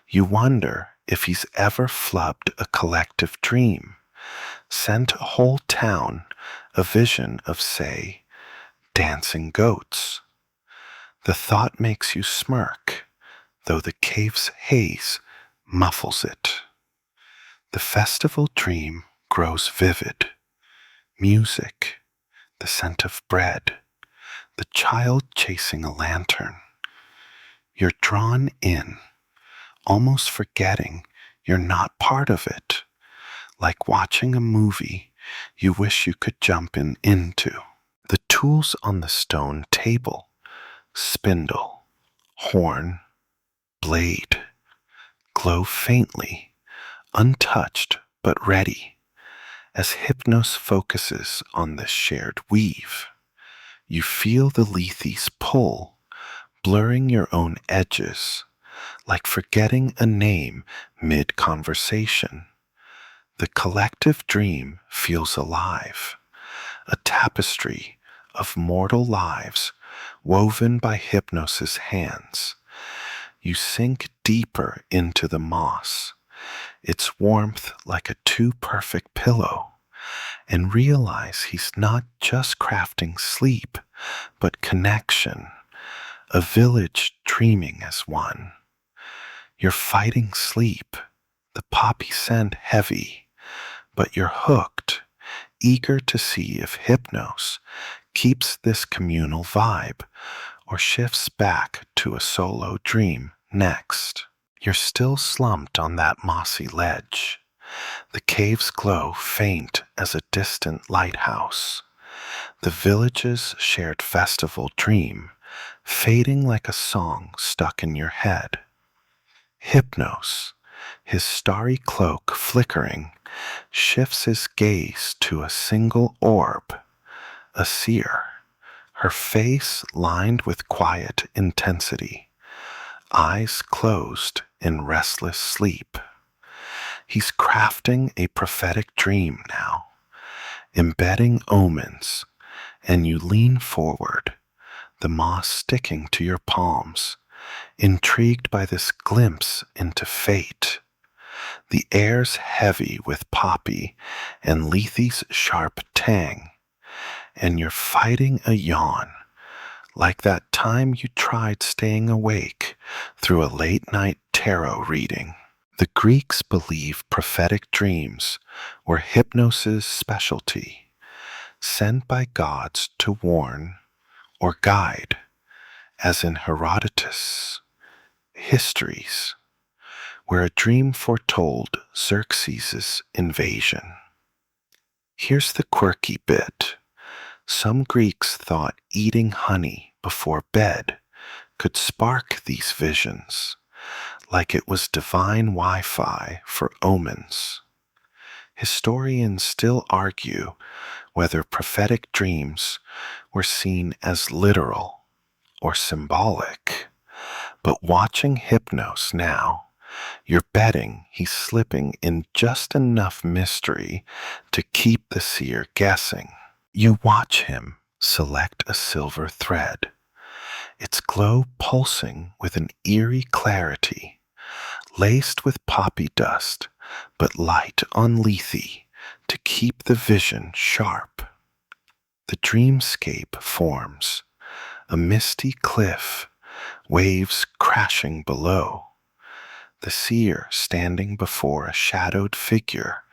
You wonder if he's ever flubbed a collective dream, sent a whole town a vision of, say, dancing goats. The thought makes you smirk, though the cave's haze muffles it. The festival dream grows vivid. Music, the scent of bread, the child chasing a lantern. You're drawn in, almost forgetting you're not part of it, like watching a movie you wish you could jump into. The tools on the stone table, spindle, horn, blade, glow faintly, untouched but ready, as Hypnos focuses on the shared weave. You feel the lethes pull, blurring your own edges, like forgetting a name mid-conversation. The collective dream feels alive, a tapestry of mortal lives woven by Hypnos's hands. You sink deeper into the moss, its warmth like a too perfect pillow, and realize he's not just crafting sleep, but connection, a village dreaming as one. You're fighting sleep, the poppy scent heavy, but you're hooked, eager to see if Hypnos keeps this communal vibe or shifts back to a solo dream next. You're still slumped on that mossy ledge, the cave's glow faint as a distant lighthouse, the village's shared festival dream fading like a song stuck in your head. Hypnos, his starry cloak flickering, shifts his gaze to a single orb, a seer, her face lined with quiet intensity, eyes closed in restless sleep. He's crafting a prophetic dream now, embedding omens, and you lean forward, the moss sticking to your palms, intrigued by this glimpse into fate. The air's heavy with poppy and Lethe's sharp tang, and you're fighting a yawn, like that time you tried staying awake through a late-night tarot reading. The Greeks believed prophetic dreams were Hypnos's specialty, sent by gods to warn or guide, as in Herodotus' histories, where a dream foretold Xerxes' invasion. Here's the quirky bit. Some Greeks thought eating honey before bed could spark these visions, like it was divine Wi-Fi for omens. Historians still argue whether prophetic dreams were seen as literal or symbolic, but watching Hypnos now, you're betting he's slipping in just enough mystery to keep the seer guessing. You watch him select a silver thread, its glow pulsing with an eerie clarity, laced with poppy dust, but light on Lethe to keep the vision sharp. The dreamscape forms, a misty cliff, waves crashing below, the seer standing before a shadowed figure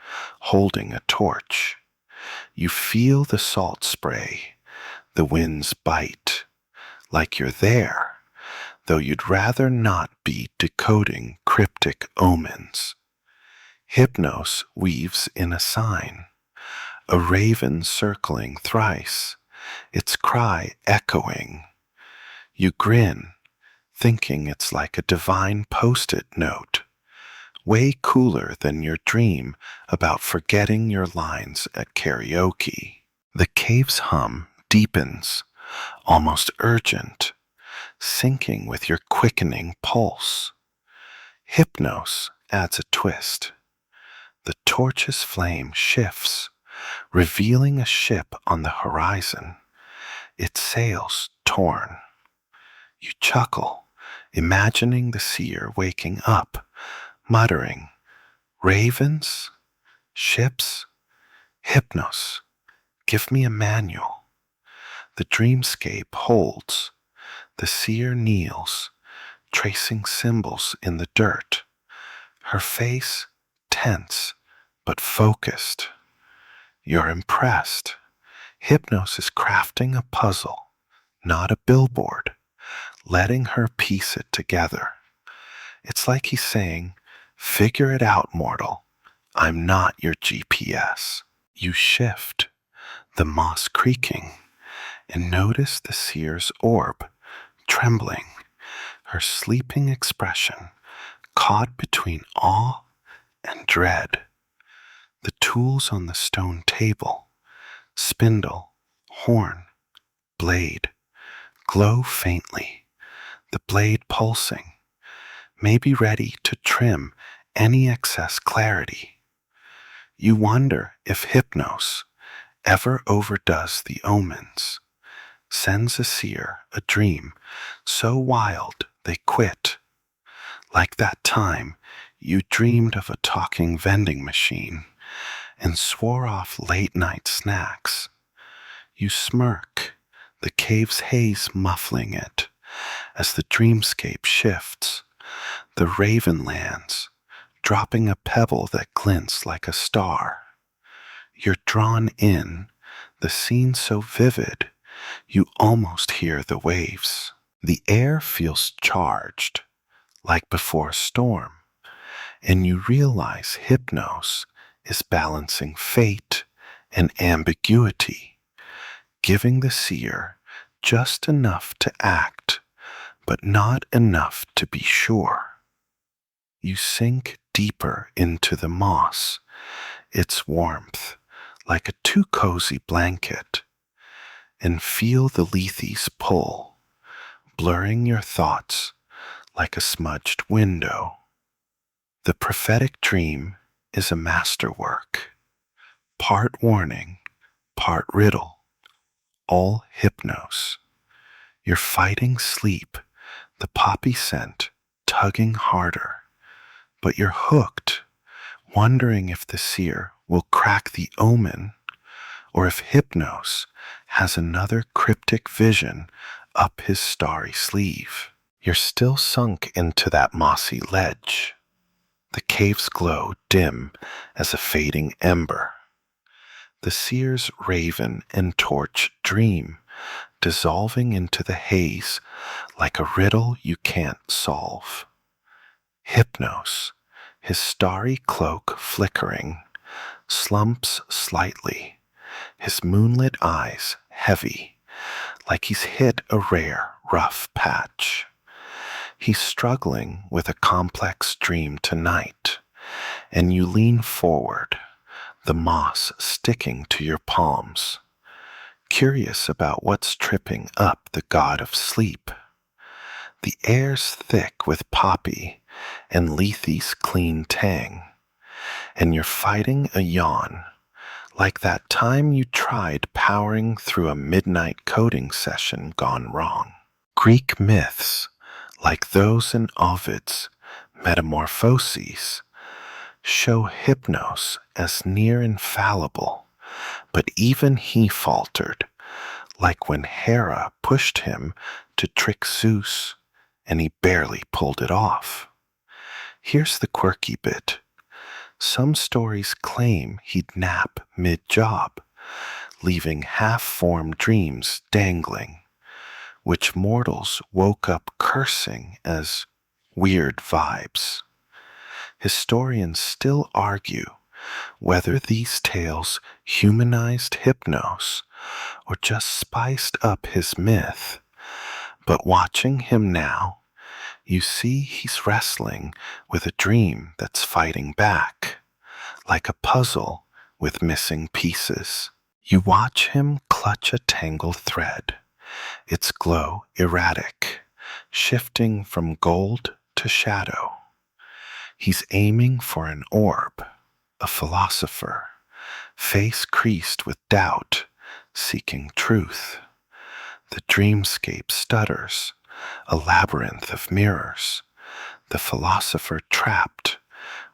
holding a torch. You feel the salt spray, the winds bite, like you're there, though you'd rather not be decoding cryptic omens. Hypnos weaves in a sign, a raven circling thrice, its cry echoing. You grin, thinking it's like a divine post-it note, way cooler than your dream about forgetting your lines at karaoke. The cave's hum deepens, almost urgent, syncing with your quickening pulse. Hypnos adds a twist. The torch's flame shifts, revealing a ship on the horizon, its sails torn. You chuckle, imagining the seer waking up, muttering, "Ravens? Ships? Hypnos, give me a manual." The dreamscape holds. The seer kneels, tracing symbols in the dirt, her face tense but focused. You're impressed. Hypnos is crafting a puzzle, not a billboard, letting her piece it together. It's like he's saying, "Figure it out, mortal. I'm not your GPS." You shift, the moss creaking, and notice the seer's orb, trembling, her sleeping expression caught between awe and dread. The tools on the stone table, spindle, horn, blade, glow faintly, the blade pulsing, maybe ready to trim any excess clarity. You wonder if Hypnos ever overdoes the omens, sends a seer a dream so wild they quit, like that time you dreamed of a talking vending machine and swore off late-night snacks. You smirk, the cave's haze muffling it, as the dreamscape shifts. The raven lands, dropping a pebble that glints like a star. You're drawn in, the scene so vivid, you almost hear the waves. The air feels charged, like before a storm, and you realize Hypnos is balancing fate and ambiguity, giving the seer just enough to act, but not enough to be sure. You sink deeper into the moss, its warmth like a too cozy blanket, and feel the lethes pull, blurring your thoughts like a smudged window. The prophetic dream is a masterwork, part warning, part riddle, all Hypnos. You're fighting sleep, the poppy scent tugging harder, but you're hooked, wondering if the seer will crack the omen or if Hypnos has another cryptic vision up his starry sleeve. You're still sunk into that mossy ledge, the cave's glow dim as a fading ember. The seer's raven and torch dream dissolving into the haze like a riddle you can't solve. Hypnos, his starry cloak flickering, slumps slightly, his moonlit eyes heavy, like he's hit a rare, rough patch. He's struggling with a complex dream tonight, and you lean forward, the moss sticking to your palms, curious about what's tripping up the god of sleep. The air's thick with poppy and Lethe's clean tang, and you're fighting a yawn, like that time you tried powering through a midnight coding session gone wrong. Greek myths, like those in Ovid's Metamorphoses, show Hypnos as near infallible, but even he faltered, like when Hera pushed him to trick Zeus and he barely pulled it off. Here's the quirky bit. Some stories claim he'd nap mid-job, leaving half-formed dreams dangling, which mortals woke up cursing as weird vibes. Historians still argue whether these tales humanized Hypnos or just spiced up his myth, but watching him now, you see he's wrestling with a dream that's fighting back, like a puzzle with missing pieces. You watch him clutch a tangled thread, its glow erratic, shifting from gold to shadow. He's aiming for an orb, a philosopher, face creased with doubt, seeking truth. The dreamscape stutters, a labyrinth of mirrors, the philosopher trapped,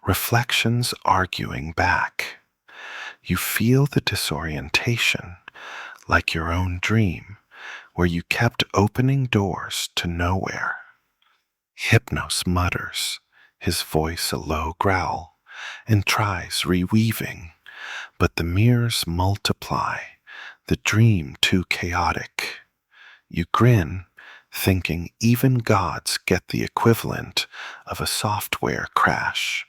reflections arguing back. You feel the disorientation, like your own dream, where you kept opening doors to nowhere. Hypnos mutters, his voice a low growl, and tries reweaving, but the mirrors multiply, the dream too chaotic. You grin, thinking even gods get the equivalent of a software crash.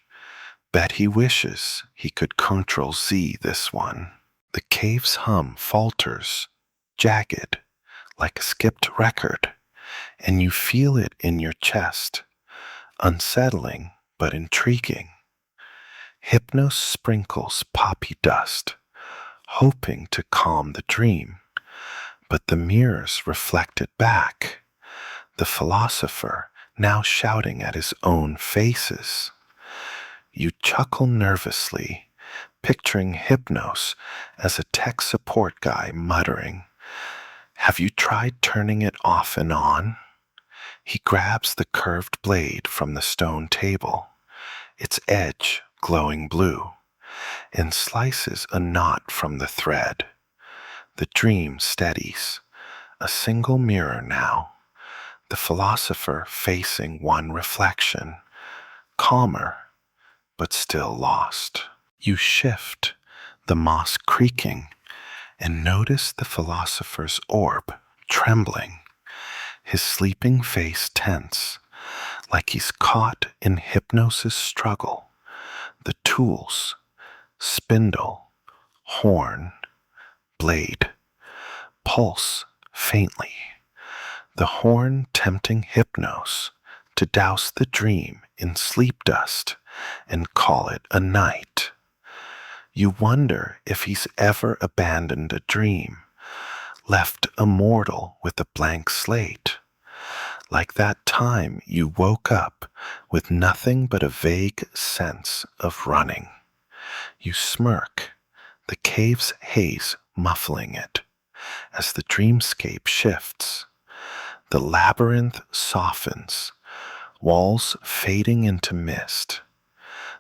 Bet he wishes he could Ctrl Z this one. The cave's hum falters, jagged, like a skipped record, and you feel it in your chest, unsettling but intriguing. Hypnos sprinkles poppy dust, hoping to calm the dream, but the mirrors reflect it back, the philosopher now shouting at his own faces. You chuckle nervously, picturing Hypnos as a tech support guy muttering, "Have you tried turning it off and on?" He grabs the curved blade from the stone table, its edge glowing blue, and slices a knot from the thread. The dream steadies, a single mirror now, the philosopher facing one reflection, calmer but still lost. You shift, the moss creaking, and notice the philosopher's orb trembling, his sleeping face tense, like he's caught in hypnosis struggle. The tools, spindle, horn, blade, pulse faintly, the horn tempting Hypnos to douse the dream in sleep dust and call it a night. You wonder if he's ever abandoned a dream, left a mortal with a blank slate, like that time you woke up with nothing but a vague sense of running. You smirk, the cave's haze muffling it, as the dreamscape shifts. The labyrinth softens, walls fading into mist,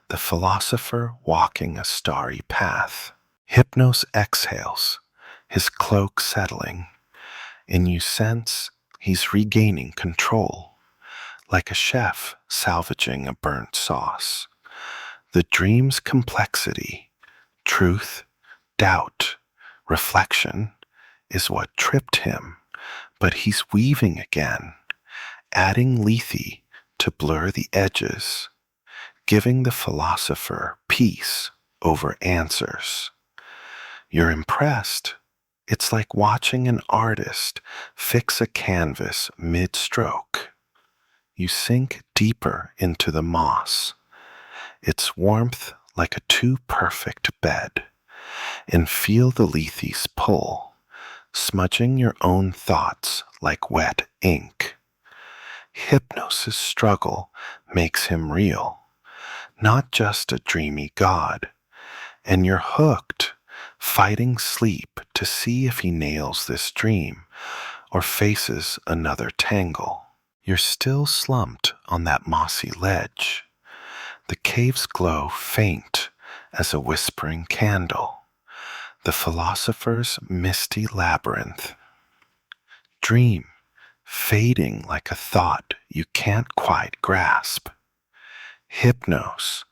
the philosopher walking a starry path. Hypnos exhales, his cloak settling, and you sense he's regaining control, like a chef salvaging a burnt sauce. The dream's complexity, truth, doubt, reflection, is what tripped him, but he's weaving again, adding lethe to blur the edges, giving the philosopher peace over answers. You're impressed. It's like watching an artist fix a canvas mid-stroke. You sink deeper into the moss, its warmth like a too perfect bed, and feel the lethe's pull, smudging your own thoughts like wet ink. Hypnosis' struggle makes him real, not just a dreamy god, and you're hooked, fighting sleep to see if he nails this dream or faces another tangle. You're still slumped on that mossy ledge, the cave's glow faint as a whispering candle, the philosopher's misty labyrinth. Dream, fading like a thought you can't quite grasp. Hypnos,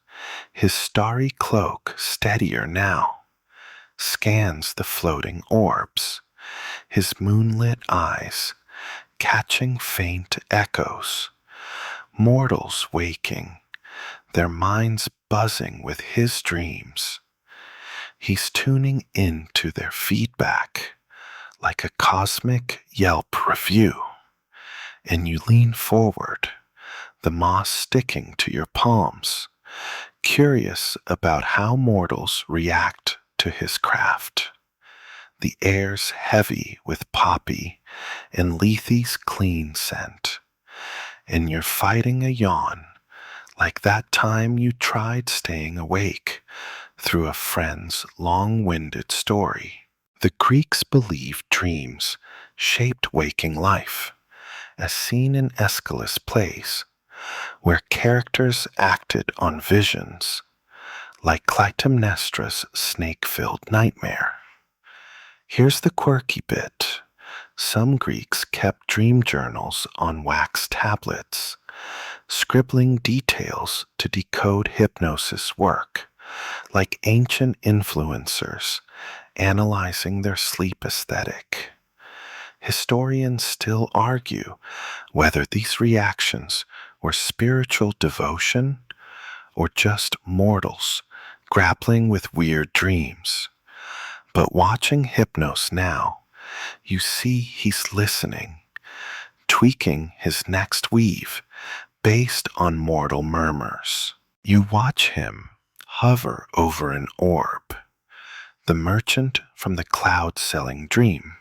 his starry cloak steadier now, scans the floating orbs, his moonlit eyes catching faint echoes, mortals waking, their minds buzzing with his dreams. He's tuning into their feedback like a cosmic Yelp review, and you lean forward, the moss sticking to your palms, curious about how mortals react to his craft. The air's heavy with poppy and lethe's clean scent, and you're fighting a yawn like that time you tried staying awake through a friend's long-winded story. The Greeks believed dreams shaped waking life, as seen in Aeschylus' plays, where characters acted on visions, like Clytemnestra's snake-filled nightmare. Here's the quirky bit. Some Greeks kept dream journals on wax tablets, scribbling details to decode hypnosis work, like ancient influencers analyzing their sleep aesthetic. Historians still argue whether these reactions were spiritual devotion or just mortals grappling with weird dreams. But watching Hypnos now, you see he's listening, tweaking his next weave based on mortal murmurs. You watch him hover over an orb, the merchant from the cloud-selling dream.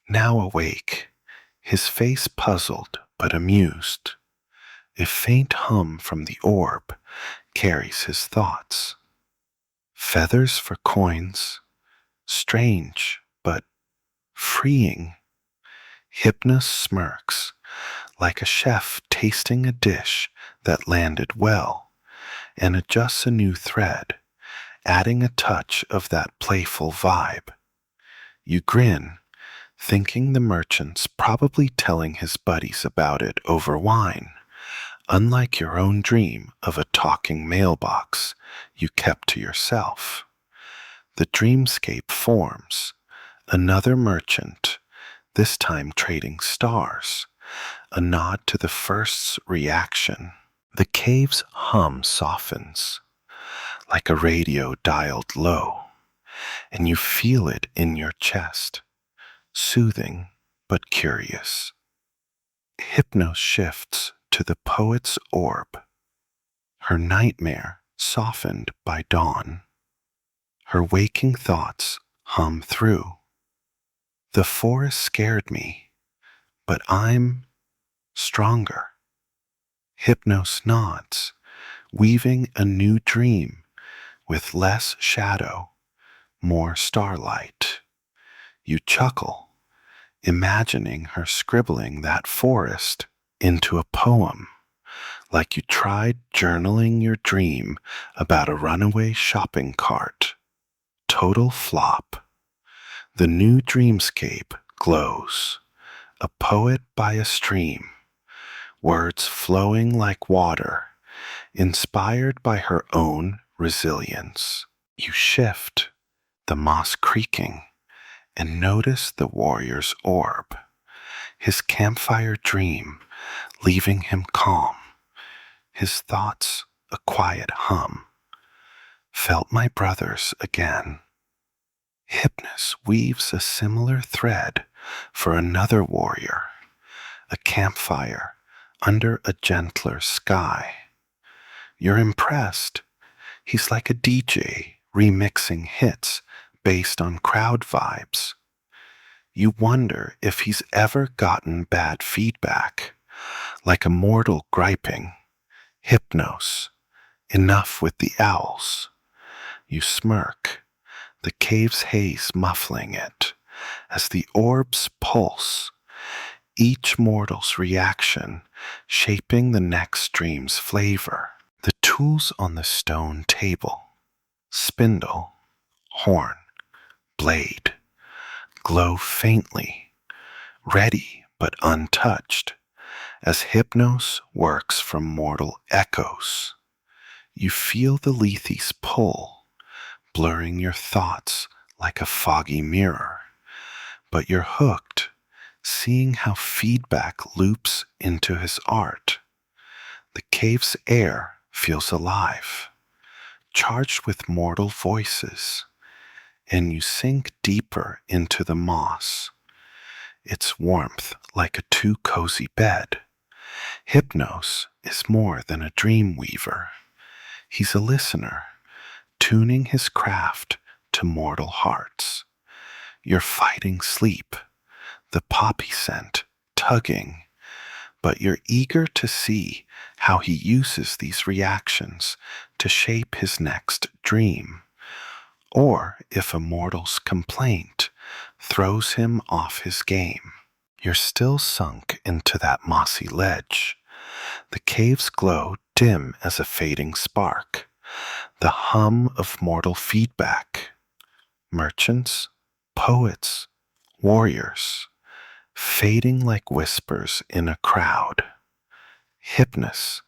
Now awake, his face puzzled but amused. A faint hum from the orb carries his thoughts. Feathers for coins, strange but freeing. Hypnos smirks, like a chef tasting a dish that landed well, and adjusts a new thread, adding a touch of that playful vibe. You grin, thinking the merchant's probably telling his buddies about it over wine, unlike your own dream of a talking mailbox you kept to yourself. The dreamscape forms, another merchant, this time trading stars, a nod to the first's reaction. The cave's hum softens, like a radio dialed low, and you feel it in your chest, soothing but curious. Hypnos shifts to the poet's orb, her nightmare softened by dawn. Her waking thoughts hum through. The forest scared me, but I'm stronger. Hypnos nods, weaving a new dream with less shadow, more starlight. You chuckle, imagining her scribbling that forest into a poem, like you tried journaling your dream about a runaway shopping cart. Total flop. The new dreamscape glows, a poet by a stream, words flowing like water, inspired by her own resilience. You shift, the moss creaking, and notice the warrior's orb, his campfire dream leaving him calm, his thoughts a quiet hum. Felt my brothers again. Hypnos weaves a similar thread for another warrior, a campfire under a gentler sky. You're impressed. He's like a DJ remixing hits based on crowd vibes. You wonder if he's ever gotten bad feedback, like a mortal griping. Hypnos, enough with the owls. You smirk, the cave's haze muffling it, as the orbs pulse, each mortal's reaction shaping the next dream's flavor. The tools on the stone table, spindle, horn, blade, glow faintly, ready but untouched, as Hypnos works from mortal echoes. You feel the lethes pull, blurring your thoughts like a foggy mirror, but you're hooked, seeing how feedback loops into his art. The cave's air feels alive, charged with mortal voices, and you sink deeper into the moss, its warmth like a too cozy bed. Hypnos is more than a dream weaver. He's a listener, tuning his craft to mortal hearts. You're fighting sleep, the poppy scent tugging, but you're eager to see how he uses these reactions to shape his next dream. or if a mortal's complaint throws him off his game. You're still sunk into that mossy ledge. The cave's glow dim as a fading spark, the hum of mortal feedback. Merchants, poets, warriors, fading like whispers in a crowd. Hypnos,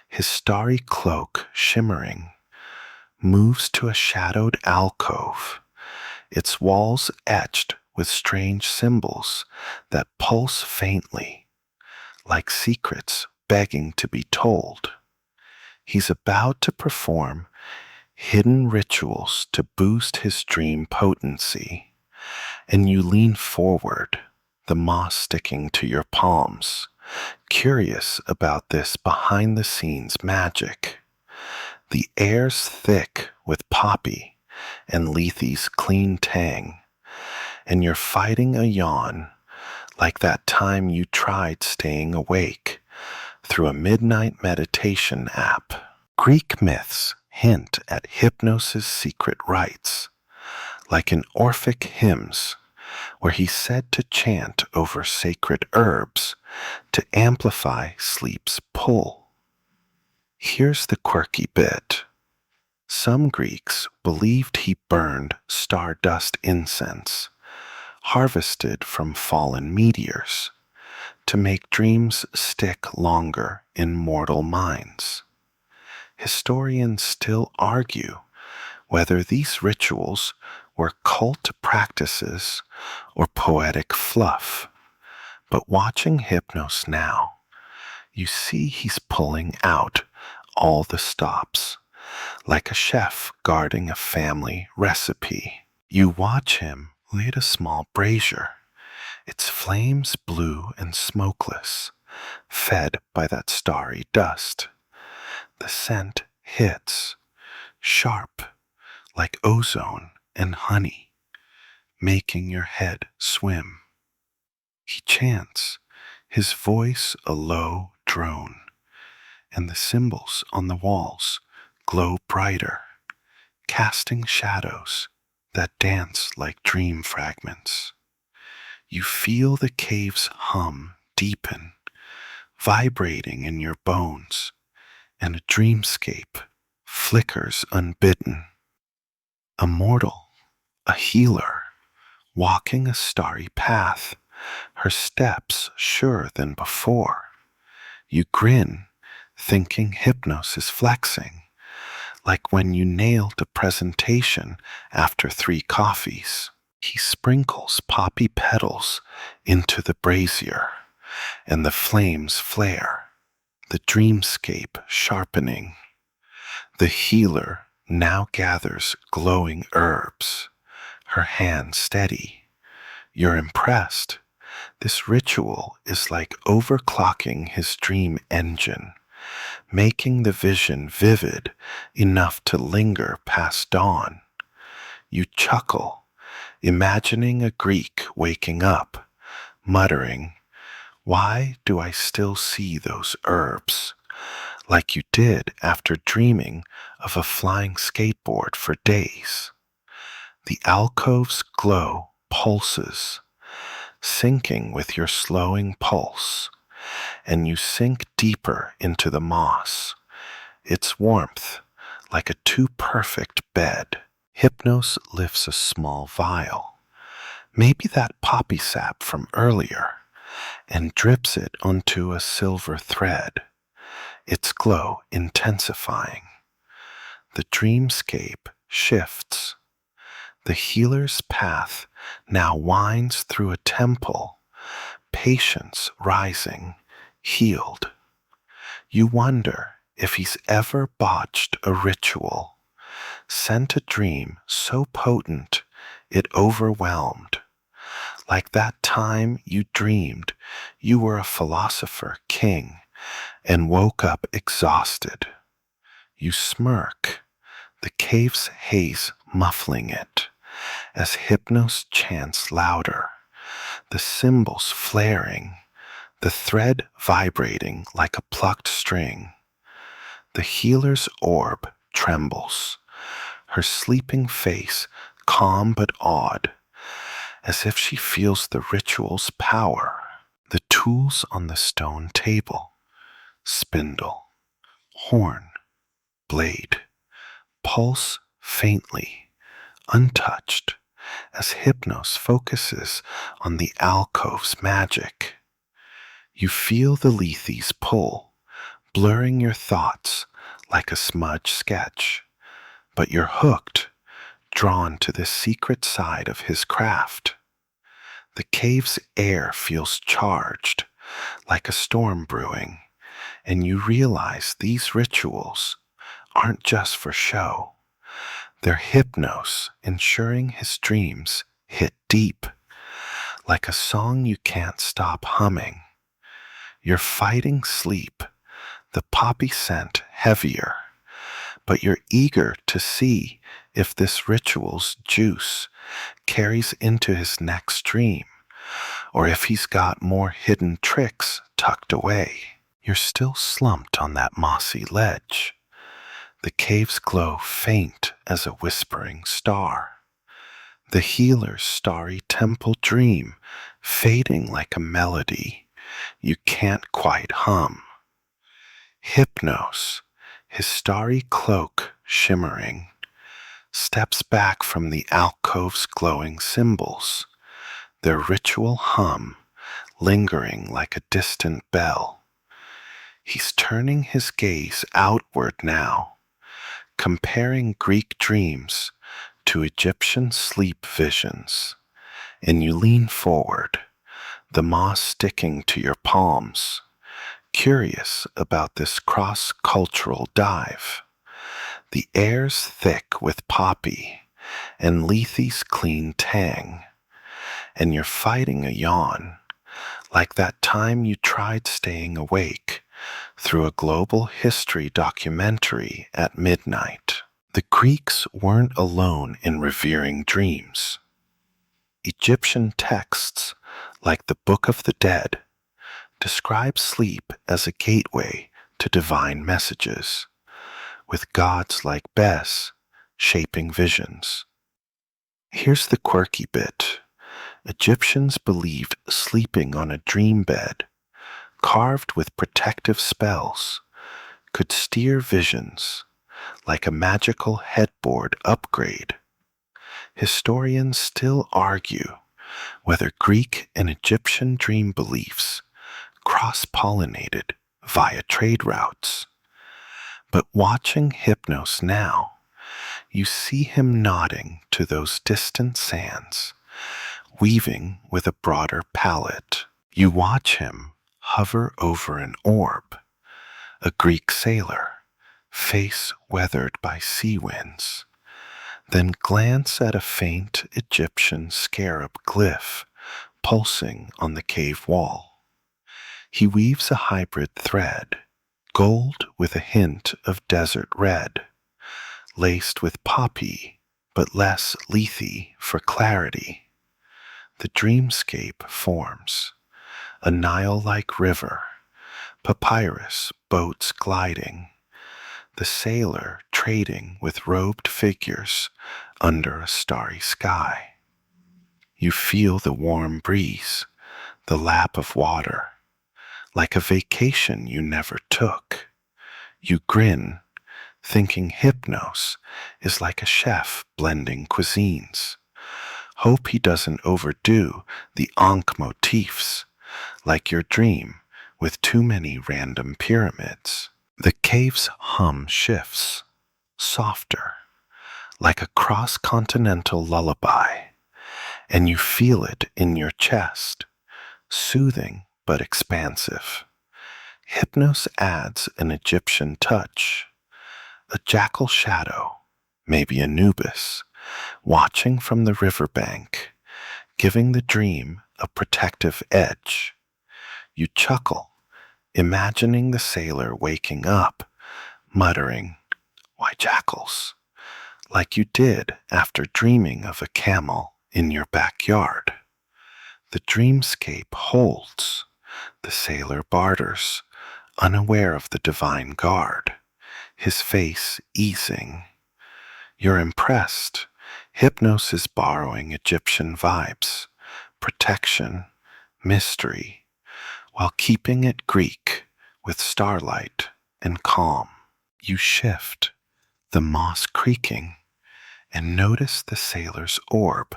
his starry cloak shimmering, moves to a shadowed alcove, its walls etched with strange symbols that pulse faintly, like secrets begging to be told. He's about to perform hidden rituals to boost his dream potency, and you lean forward, the moss sticking to your palms, curious about this behind-the-scenes magic. The air's thick with poppy and Lethe's clean tang, and you're fighting a yawn like that time you tried staying awake through a midnight meditation app. Greek myths hint at Hypnos' secret rites, like in Orphic hymns where he's said to chant over sacred herbs to amplify sleep's pull. Here's the quirky bit. Some Greeks believed he burned stardust incense, harvested from fallen meteors, to make dreams stick longer in mortal minds. Historians still argue whether these rituals were cult practices or poetic fluff. But watching Hypnos now, you see he's pulling out all the stops, like a chef guarding a family recipe. You watch him light a small brazier, its flames blue and smokeless, fed by that starry dust. The scent hits, sharp, like ozone and honey, making your head swim. He chants, his voice a low drone, and the symbols on the walls glow brighter, casting shadows that dance like dream fragments. You feel the cave's hum deepen, vibrating in your bones, and a dreamscape flickers unbidden. A mortal, a healer, walking a starry path, her steps surer than before. You grin, thinking Hypnos is flexing, like when you nailed a presentation after 3 coffees. He sprinkles poppy petals into the brazier, and the flames flare, the dreamscape sharpening. The healer now gathers glowing herbs, her hand steady. You're impressed. This ritual is like overclocking his dream engine, making the vision vivid enough to linger past dawn. You chuckle, imagining a Greek waking up, muttering, "Why do I still see those herbs?" Like you did after dreaming of a flying skateboard for days. The alcove's glow pulses, syncing with your slowing pulse, and you sink deeper into the moss, its warmth like a too perfect bed. Hypnos lifts a small vial, maybe that poppy sap from earlier, and drips it onto a silver thread, its glow intensifying. The dreamscape shifts. The healer's path now winds through a temple, patience rising, healed. You wonder if he's ever botched a ritual, sent a dream so potent it overwhelmed, like that time you dreamed you were a philosopher king and woke up exhausted. You smirk, the cave's haze muffling it, as Hypnos chants louder, the cymbals flaring, the thread vibrating like a plucked string. The healer's orb trembles, her sleeping face calm but awed, as if she feels the ritual's power. The tools on the stone table, spindle, horn, blade, pulse faintly, untouched, as Hypnos focuses on the alcove's magic. You feel the Lethe's pull, blurring your thoughts like a smudge sketch, but you're hooked, drawn to the secret side of his craft. The cave's air feels charged, like a storm brewing, and you realize these rituals aren't just for show. They're Hypnos, ensuring his dreams hit deep, like a song you can't stop humming. You're fighting sleep, the poppy scent heavier, but you're eager to see if this ritual's juice carries into his next dream, or if he's got more hidden tricks tucked away. You're still slumped on that mossy ledge, the cave's glow faint as a whispering star. The healer's starry temple dream fading like a melody you can't quite hum. Hypnos, his starry cloak shimmering, steps back from the alcove's glowing symbols, their ritual hum lingering like a distant bell. He's turning his gaze outward now, comparing Greek dreams to Egyptian sleep visions, and you lean forward, the moss sticking to your palms, curious about this cross-cultural dive. The air's thick with poppy and Lethe's clean tang, and you're fighting a yawn, like that time you tried staying awake through a global history documentary at midnight. The Greeks weren't alone in revering dreams. Egyptian texts, like the Book of the Dead, describe sleep as a gateway to divine messages, with gods like Bes shaping visions. Here's the quirky bit. Egyptians believed sleeping on a dream bed, carved with protective spells, could steer visions like a magical headboard upgrade. Historians still argue whether Greek and Egyptian dream beliefs cross-pollinated via trade routes. But watching Hypnos now, you see him nodding to those distant sands, weaving with a broader palette. You watch him hover over an orb, a Greek sailor, face weathered by sea winds, then glance at a faint Egyptian scarab glyph pulsing on the cave wall. He weaves a hybrid thread, gold with a hint of desert red, laced with poppy but less lethe for clarity. The dreamscape forms, a Nile-like river, papyrus boats gliding, the sailor trading with robed figures under a starry sky. You feel the warm breeze, the lap of water, like a vacation you never took. You grin, thinking Hypnos is like a chef blending cuisines. Hope he doesn't overdo the Ankh motifs, like your dream with too many random pyramids. The cave's hum shifts, softer, like a cross-continental lullaby, and you feel it in your chest, soothing but expansive. Hypnos adds an Egyptian touch, a jackal shadow, maybe Anubis, watching from the riverbank, giving the dream a protective edge. You chuckle, imagining the sailor waking up, muttering, "Why jackals?" like you did after dreaming of a camel in your backyard. The dreamscape holds, the sailor barters, unaware of the divine guard, his face easing. You're impressed. Hypnos is borrowing Egyptian vibes, protection, mystery, while keeping it Greek with starlight and calm. You shift, the moss creaking, and notice the sailor's orb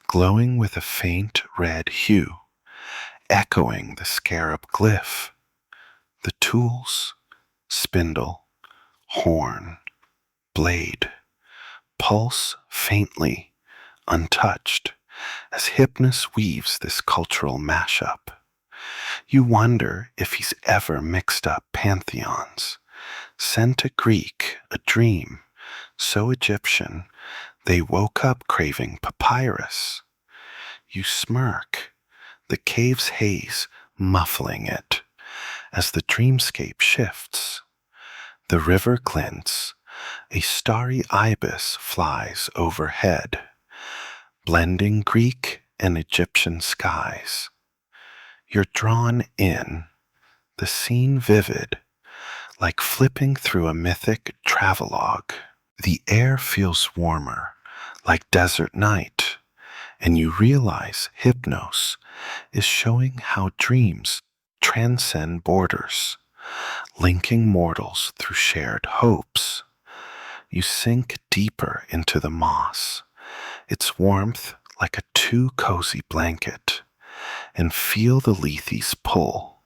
glowing with a faint red hue, echoing the scarab glyph. The tools, spindle, horn, blade, pulse faintly, untouched, as Hypnos weaves this cultural mashup. You wonder if he's ever mixed up pantheons, sent a Greek a dream so Egyptian they woke up craving papyrus. You smirk, the cave's haze muffling it as the dreamscape shifts. The river glints, a starry ibis flies overhead, blending Greek and Egyptian skies. You're drawn in, the scene vivid, like flipping through a mythic travelogue. The air feels warmer, like desert night, and you realize Hypnos is showing how dreams transcend borders, linking mortals through shared hopes. You sink deeper into the moss, its warmth like a too cozy blanket, and feel the lethes pull,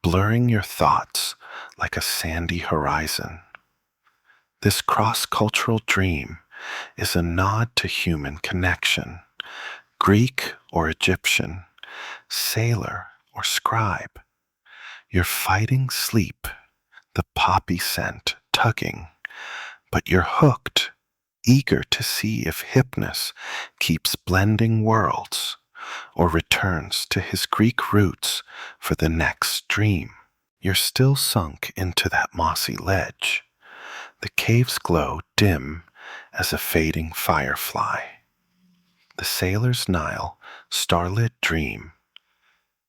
blurring your thoughts like a sandy horizon. This cross-cultural dream is a nod to human connection, Greek or Egyptian, sailor or scribe. You're fighting sleep, the poppy scent tugging, but you're hooked, eager to see if Hypnos keeps blending worlds or returns to his Greek roots for the next dream. You're still sunk into that mossy ledge, the cave's glow dim as a fading firefly. The sailor's Nile starlit dream,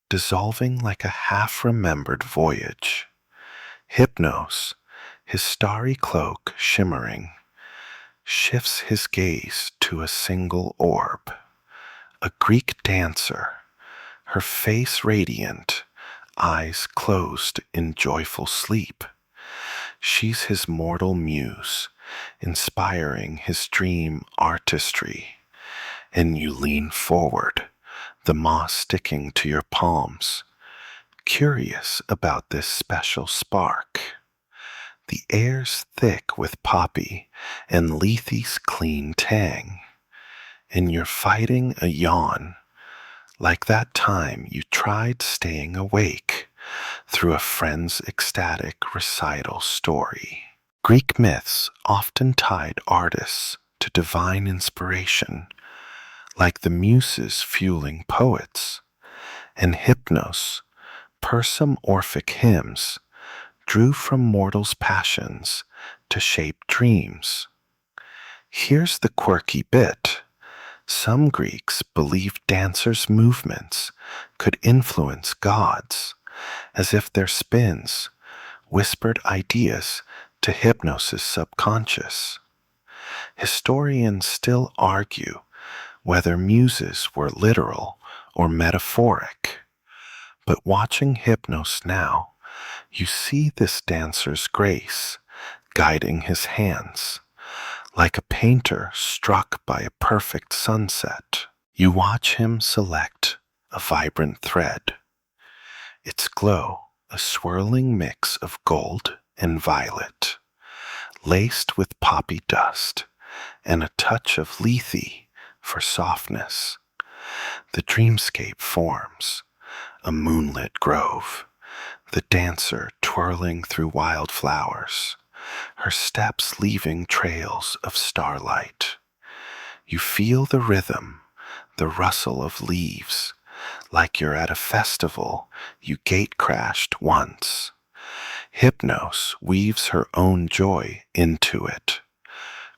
dissolving like a half-remembered voyage. Hypnos, his starry cloak shimmering, shifts his gaze to a single orb, a Greek dancer, her face radiant, eyes closed in joyful sleep. She's his mortal muse, inspiring his dream artistry, and you lean forward, the moss sticking to your palms, curious about this special spark. The air's thick with poppy and Lethe's clean tang, and you're fighting a yawn, like that time you tried staying awake through a friend's ecstatic recital story. Greek myths often tied artists to divine inspiration, like the muses fueling poets, and Hypnos, Persum Orphic hymns, drew from mortals' passions to shape dreams. Here's the quirky bit. Some Greeks believed dancers' movements could influence gods, as if their spins whispered ideas to Hypnos' subconscious. Historians still argue whether muses were literal or metaphoric, but watching Hypnos now, you see this dancer's grace guiding his hands, like a painter struck by a perfect sunset. You watch him select a vibrant thread, its glow a swirling mix of gold and violet, laced with poppy dust and a touch of lethe for softness. The dreamscape forms, a moonlit grove, the dancer twirling through wildflowers, her steps leaving trails of starlight. You feel the rhythm, the rustle of leaves, like you're at a festival you gate-crashed once. Hypnos weaves her own joy into it,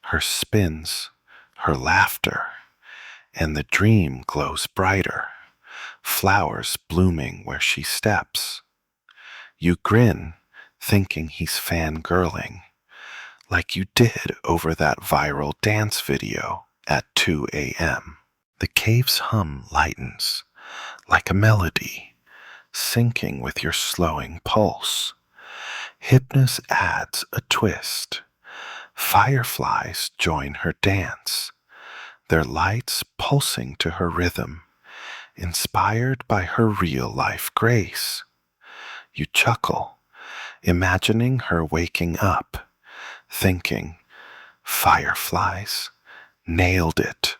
her spins, her laughter, and the dream glows brighter, flowers blooming where she steps. You grin, thinking he's fangirling, like you did over that viral dance video at 2 a.m. The cave's hum lightens, like a melody, syncing with your slowing pulse. Hypnos adds a twist. Fireflies join her dance, their lights pulsing to her rhythm, inspired by her real-life grace. You chuckle, imagining her waking up, thinking, fireflies, nailed it,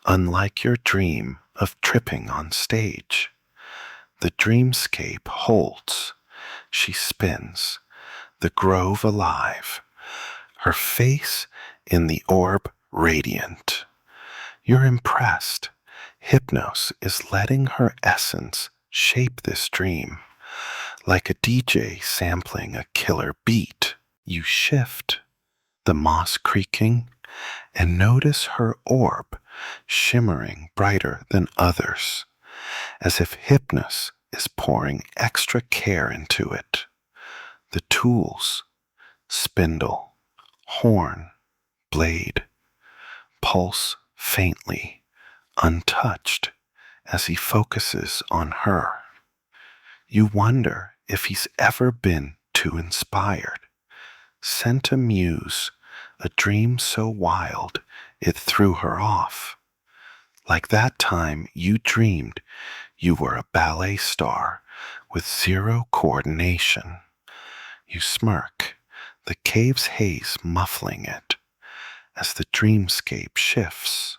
unlike your dream of tripping on stage. The dreamscape holds. She spins, the grove alive, her face in the orb radiant. You're impressed. Hypnos is letting her essence shape this dream, like a DJ sampling a killer beat. You shift, the moss creaking, and notice her orb shimmering brighter than others, as if Hypnos is pouring extra care into it. The tools, spindle, horn, blade, pulse faintly, untouched, as he focuses on her. You wonder if he's ever been too inspired, sent a muse, a dream so wild it threw her off. Like that time you dreamed you were a ballet star with zero coordination. You smirk, the cave's haze muffling it, as the dreamscape shifts.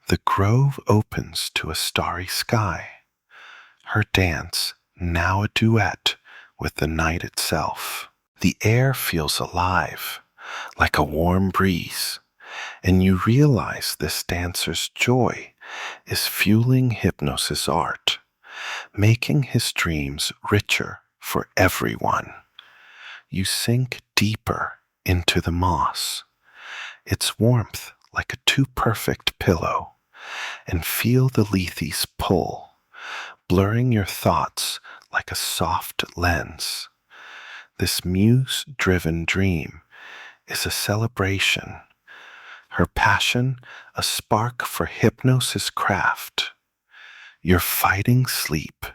The grove opens to a starry sky, her dance now a duet with the night itself. The air feels alive, like a warm breeze, and you realize this dancer's joy is fueling Hypnos' art, making his dreams richer for everyone. You sink deeper into the moss, its warmth like a too perfect pillow, and feel the lethes pull, blurring your thoughts like a soft lens. This muse-driven dream is a celebration, her passion a spark for Hypnos' craft. You're fighting sleep,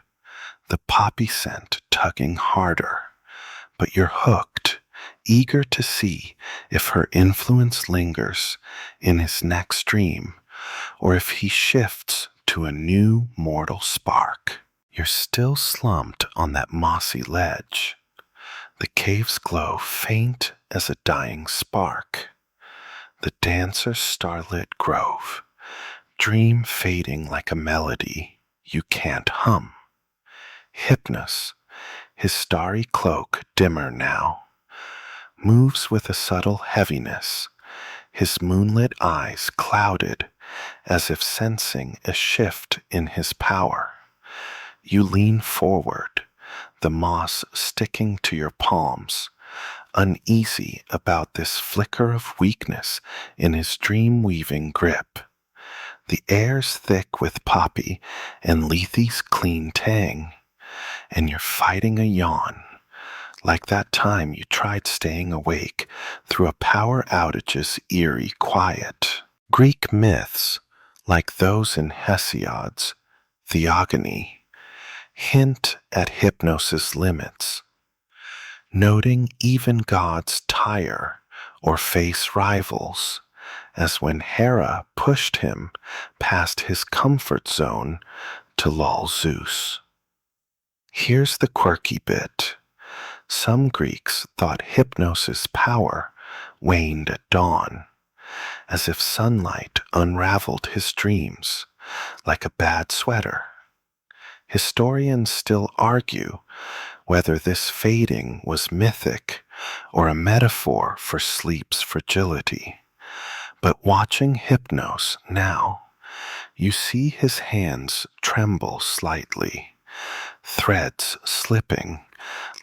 the poppy scent tugging harder, but you're hooked, eager to see if her influence lingers in his next dream, or if he shifts to a new mortal spark. You're still slumped on that mossy ledge, the cave's glow faint as a dying spark. The dancer's starlit grove, dream fading like a melody you can't hum. Hypnos, his starry cloak dimmer now, moves with a subtle heaviness, his moonlit eyes clouded as if sensing a shift in his power. You lean forward, the moss sticking to your palms, uneasy about this flicker of weakness in his dream-weaving grip. The air's thick with poppy and Lethe's clean tang, and you're fighting a yawn, like that time you tried staying awake through a power outage's eerie quiet. Greek myths, like those in Hesiod's Theogony, hint at Hypnos' limits, noting even gods tire or face rivals, as when Hera pushed him past his comfort zone to lull Zeus. Here's the quirky bit. Some Greeks thought Hypnos' power waned at dawn, as if sunlight unraveled his dreams like a bad sweater. Historians still argue whether this fading was mythic or a metaphor for sleep's fragility. But watching Hypnos now, you see his hands tremble slightly, threads slipping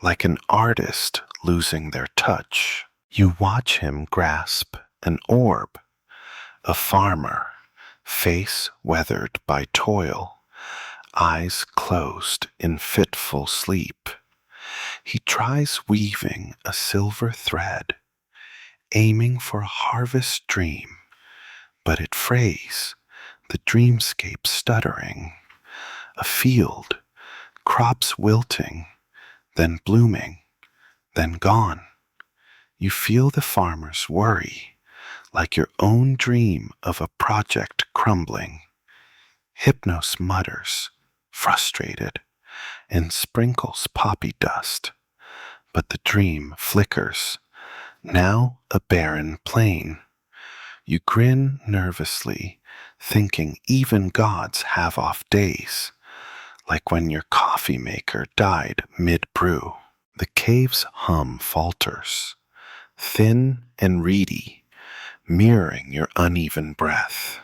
like an artist losing their touch. You watch him grasp an orb, a farmer, face weathered by toil, eyes closed in fitful sleep. He tries weaving a silver thread, aiming for a harvest dream, but it frays, the dreamscape stuttering, a field, crops wilting, then blooming, then gone. You feel the farmer's worry, like your own dream of a project crumbling. Hypnos mutters, frustrated, and sprinkles poppy dust, but the dream flickers, now a barren plain. You grin nervously, thinking even gods have off days, like when your coffee maker died mid-brew. The cave's hum falters, thin and reedy, mirroring your uneven breath.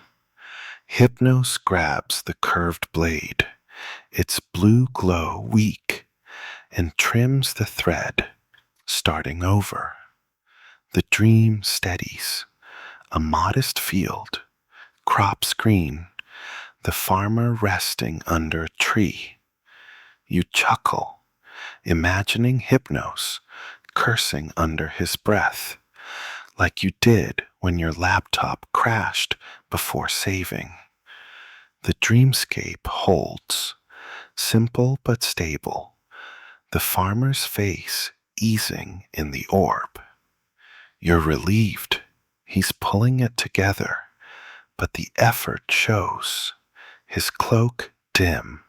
Hypnos grabs the curved blade, its blue glow weak, and trims the thread, starting over. The dream steadies, a modest field, crops green, the farmer resting under a tree. You chuckle, imagining Hypnos cursing under his breath, like you did when your laptop crashed before saving. The dreamscape holds, simple but stable, the farmer's face easing in the orb. You're relieved, he's pulling it together, but the effort shows, his cloak dim,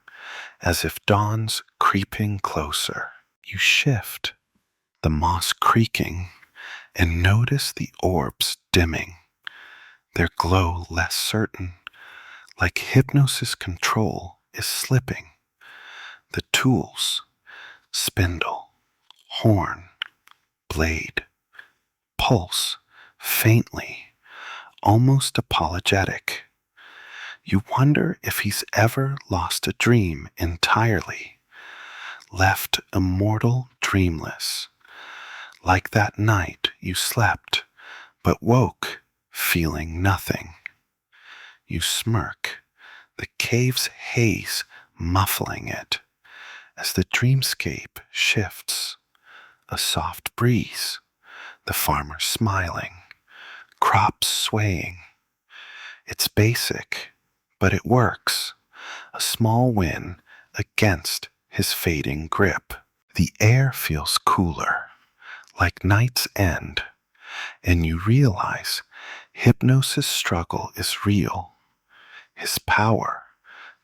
as if dawn's creeping closer. You shift, the moss creaking, and notice the orbs dimming, their glow less certain, like Hypnos' control is slipping. The tools, spindle, horn, blade, pulse, faintly, almost apologetic. You wonder if he's ever lost a dream entirely, left immortal dreamless, like that night you slept, but woke feeling nothing. You smirk, the cave's haze muffling it, as the dreamscape shifts, a soft breeze, the farmer smiling, crops swaying. It's basic, but it works, a small win against his fading grip. The air feels cooler, like night's end, and you realize Hypnos' struggle is real. His power,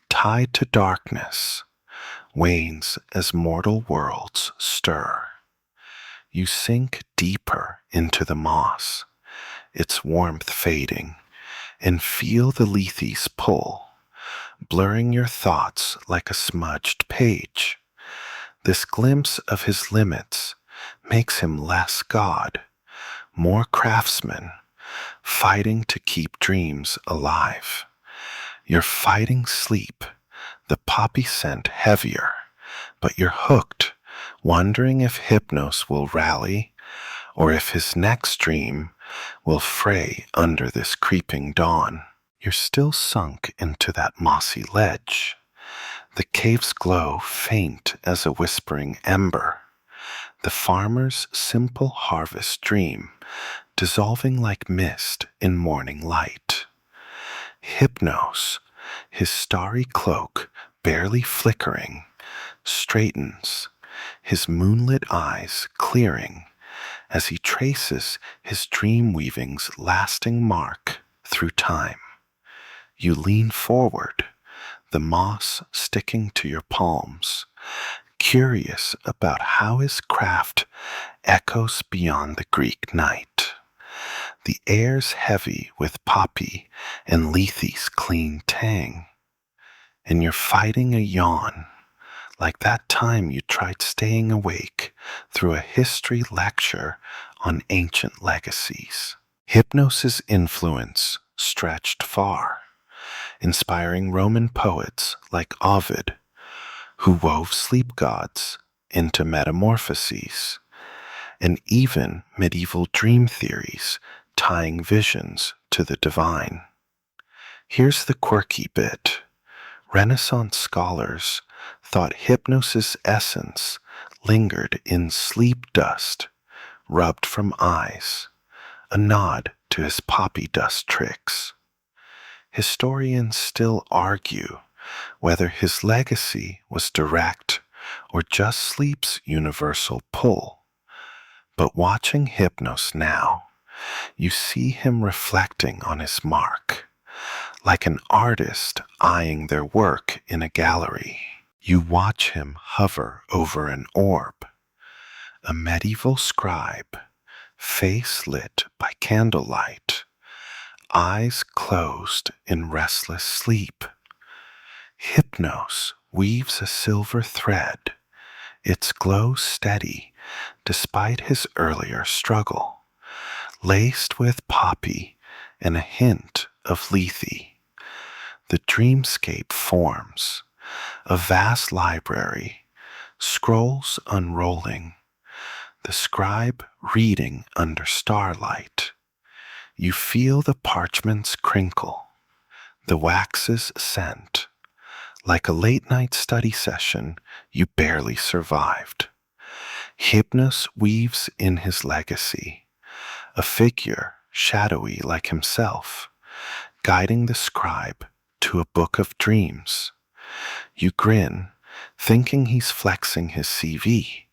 tied to darkness, wanes as mortal worlds stir. You sink deeper into the moss, its warmth fading, and feel the lethes pull, blurring your thoughts like a smudged page. This glimpse of his limits makes him less god, more craftsman, fighting to keep dreams alive. You're fighting sleep, the poppy scent heavier, but you're hooked, wondering if Hypnos will rally, or if his next dream will fray under this creeping dawn. You're still sunk into that mossy ledge, the cave's glow faint as a whispering ember, the farmer's simple harvest dream dissolving like mist in morning light. Hypnos, his starry cloak barely flickering, straightens, his moonlit eyes clearing as he traces his dream weaving's lasting mark through time. You lean forward, the moss sticking to your palms, curious about how his craft echoes beyond the Greek night. The air's heavy with poppy and lethes clean tang, and you're fighting a yawn, like that time you tried staying awake through a history lecture on ancient legacies. Hypnos' influence stretched far, inspiring Roman poets like Ovid, who wove sleep gods into metamorphoses, and even medieval dream theories tying visions to the divine. Here's the quirky bit. Renaissance scholars thought Hypnos' essence lingered in sleep dust rubbed from eyes, a nod to his poppy dust tricks. Historians still argue whether his legacy was direct or just sleep's universal pull. But watching Hypnos now, you see him reflecting on his mark, like an artist eyeing their work in a gallery. You watch him hover over an orb, a medieval scribe, face lit by candlelight, eyes closed in restless sleep. Hypnos weaves a silver thread, its glow steady despite his earlier struggle, laced with poppy and a hint of lethe. The dreamscape forms, a vast library, scrolls unrolling, the scribe reading under starlight. You feel the parchments crinkle, the waxes scent, like a late-night study session you barely survived. Hypnos weaves in his legacy, a figure shadowy like himself, guiding the scribe to a book of dreams. You grin, thinking he's flexing his CV,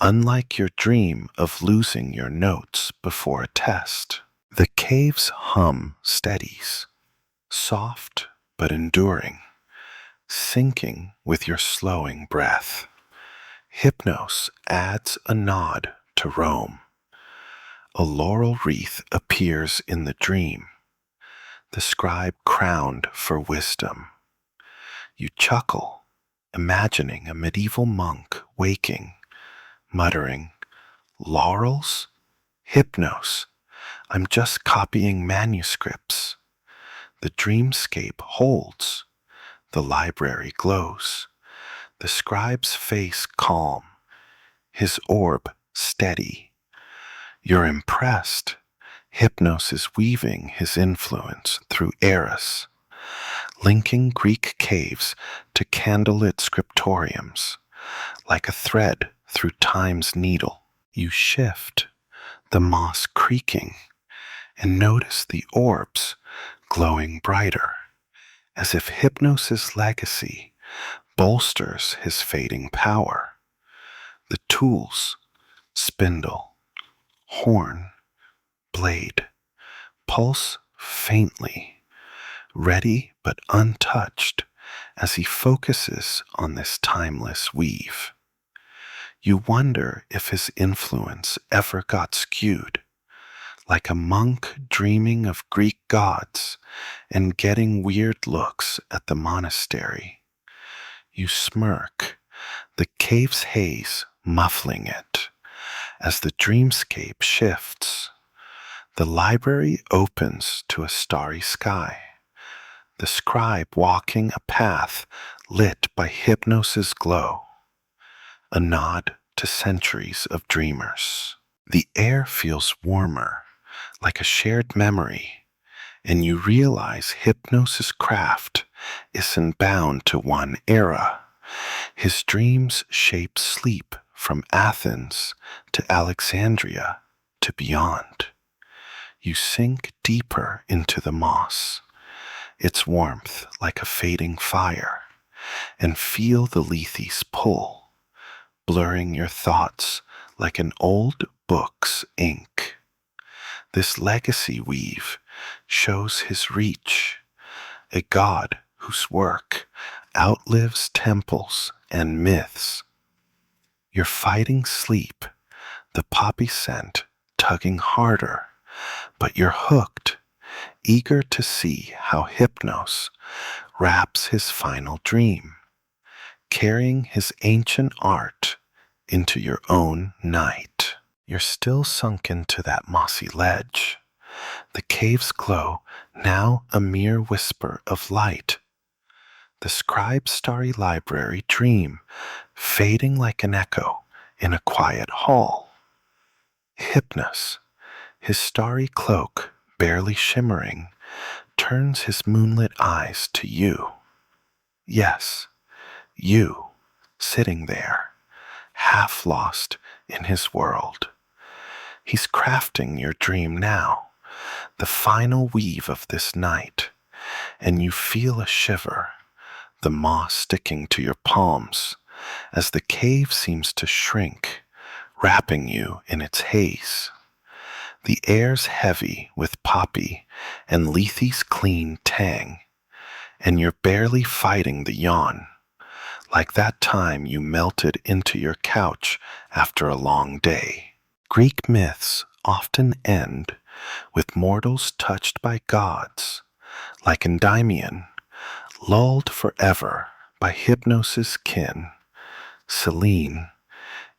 unlike your dream of losing your notes before a test. The cave's hum steadies, soft but enduring, syncing with your slowing breath. Hypnos adds a nod to Rome. A laurel wreath appears in the dream, the scribe crowned for wisdom. You chuckle, imagining a medieval monk waking, muttering, "Laurels? Hypnos, I'm just copying manuscripts." The dreamscape holds, the library glows, the scribe's face calm, his orb steady. You're impressed. Hypnos is weaving his influence through eras, linking Greek caves to candlelit scriptoriums, like a thread through time's needle. You shift, the moss creaking, and notice the orbs glowing brighter, as if Hypnos' legacy bolsters his fading power. The tools, spindle, horn, blade, pulse faintly, ready but untouched as he focuses on this timeless weave. You wonder if his influence ever got skewed, like a monk dreaming of Greek gods and getting weird looks at the monastery. You smirk, the cave's haze muffling it, as the dreamscape shifts. The library opens to a starry sky, the scribe walking a path lit by Hypnos' glow, a nod to centuries of dreamers. The air feels warmer, like a shared memory, and you realize Hypnos' craft isn't bound to one era. His dreams shape sleep from Athens to Alexandria to beyond. You sink deeper into the moss, its warmth like a fading fire, and feel the lethe's pull, blurring your thoughts like an old book's ink. This legacy weave shows his reach, a god whose work outlives temples and myths. You're fighting sleep, the poppy scent tugging harder, but you're hooked, eager to see how Hypnos wraps his final dream, carrying his ancient art into your own night. You're still sunk into that mossy ledge, the cave's glow now a mere whisper of light. The scribe's starry library dream fading like an echo in a quiet hall. Hypnos, his starry cloak barely shimmering, turns his moonlit eyes to you. Yes, you, sitting there, half lost in his world. He's crafting your dream now, the final weave of this night, and you feel a shiver, the moss sticking to your palms, as the cave seems to shrink, wrapping you in its haze. The air's heavy with poppy and Lethe's clean tang, and you're barely fighting the yawn, like that time you melted into your couch after a long day. Greek myths often end with mortals touched by gods, like Endymion, lulled forever by Hypnos' kin, Selene,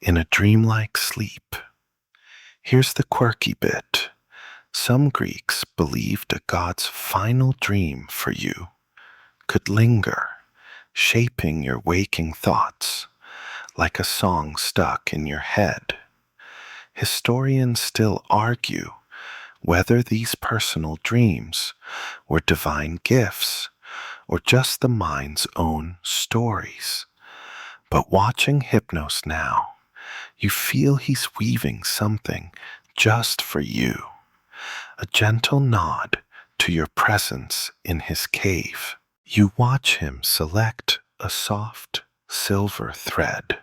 in a dreamlike sleep. Here's the quirky bit. Some Greeks believed a god's final dream for you could linger, shaping your waking thoughts, like a song stuck in your head. Historians still argue whether these personal dreams were divine gifts or just the mind's own stories. But watching Hypnos now, you feel he's weaving something just for you, a gentle nod to your presence in his cave. You watch him select a soft silver thread,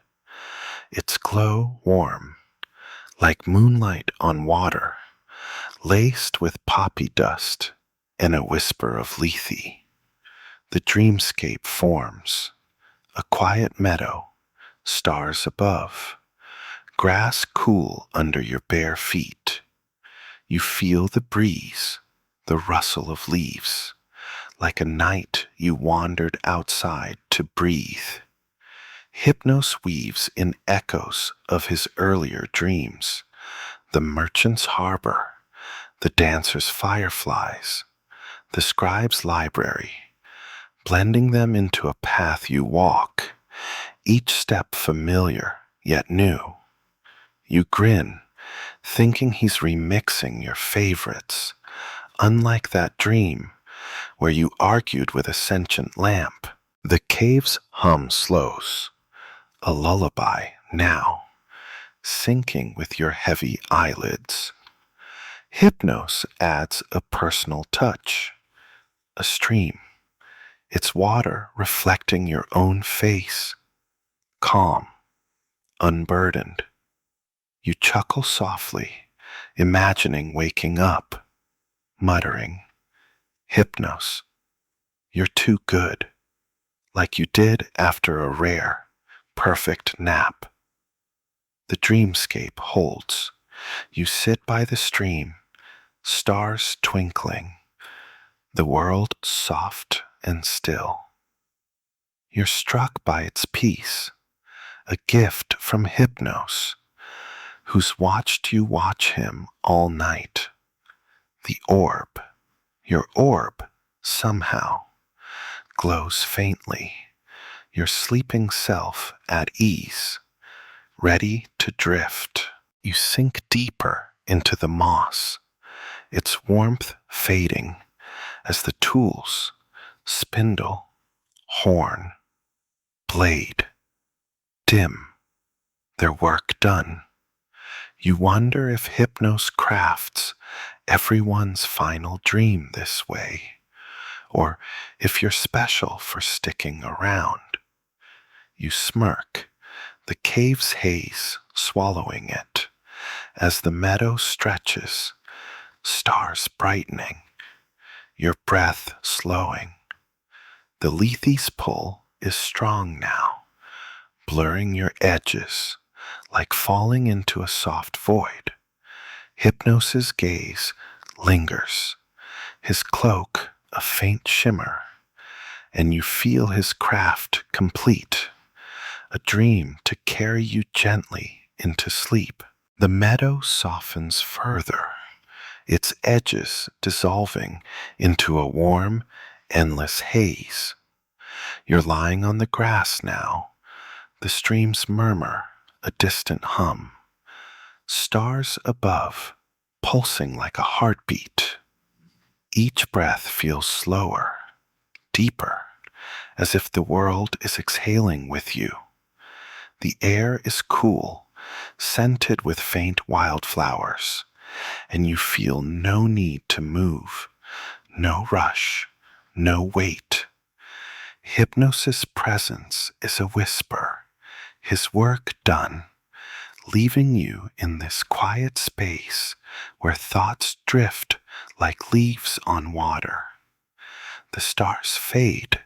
its glow warm, like moonlight on water, laced with poppy dust and a whisper of Lethe. The dreamscape forms, a quiet meadow, stars above, grass cool under your bare feet. You feel the breeze, the rustle of leaves, like a night you wandered outside to breathe. Hypnos weaves in echoes of his earlier dreams, the merchant's harbor, the dancer's fireflies, the scribe's library, blending them into a path you walk, each step familiar yet new. You grin, thinking he's remixing your favorites, unlike that dream where you argued with a sentient lamp. The cave's hum slows, a lullaby now, syncing with your heavy eyelids. Hypnos adds a personal touch, a stream, its water reflecting your own face, calm, unburdened. You chuckle softly, imagining waking up, muttering, Hypnos, you're too good, like you did after a rare, perfect nap. The dreamscape holds. You sit by the stream, stars twinkling, the world soft and still. You're struck by its peace, a gift from Hypnos, who's watched you watch him all night. The orb, your orb, somehow, glows faintly, your sleeping self at ease, ready to drift. You sink deeper into the moss, its warmth fading as the tools, spindle, horn, blade, dim, their work done. You wonder if Hypnos crafts everyone's final dream this way, or if you're special for sticking around. You smirk, the cave's haze swallowing it, as the meadow stretches, stars brightening, your breath slowing. The Lethe's pull is strong now, blurring your edges, like falling into a soft void. Hypnos' gaze lingers, his cloak a faint shimmer, and you feel his craft complete, a dream to carry you gently into sleep. The meadow softens further, its edges dissolving into a warm, endless haze. You're lying on the grass now, the stream's murmur a distant hum, stars above pulsing like a heartbeat. Each breath feels slower, deeper, as if the world is exhaling with you. The air is cool, scented with faint wildflowers, and you feel no need to move, no rush, no wait. Hypnosis' presence is a whisper, his work done, leaving you in this quiet space where thoughts drift like leaves on water. The stars fade,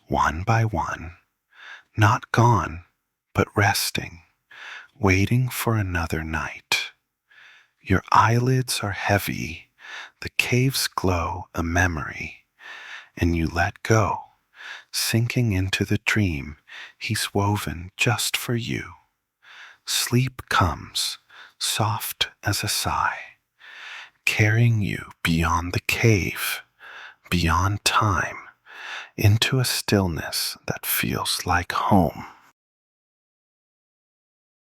one by one, not gone, but resting, waiting for another night. Your eyelids are heavy, the caves glow a memory, and you let go, sinking into the dream he's woven just for you. Sleep comes, soft as a sigh, carrying you beyond the cave, beyond time, into a stillness that feels like home.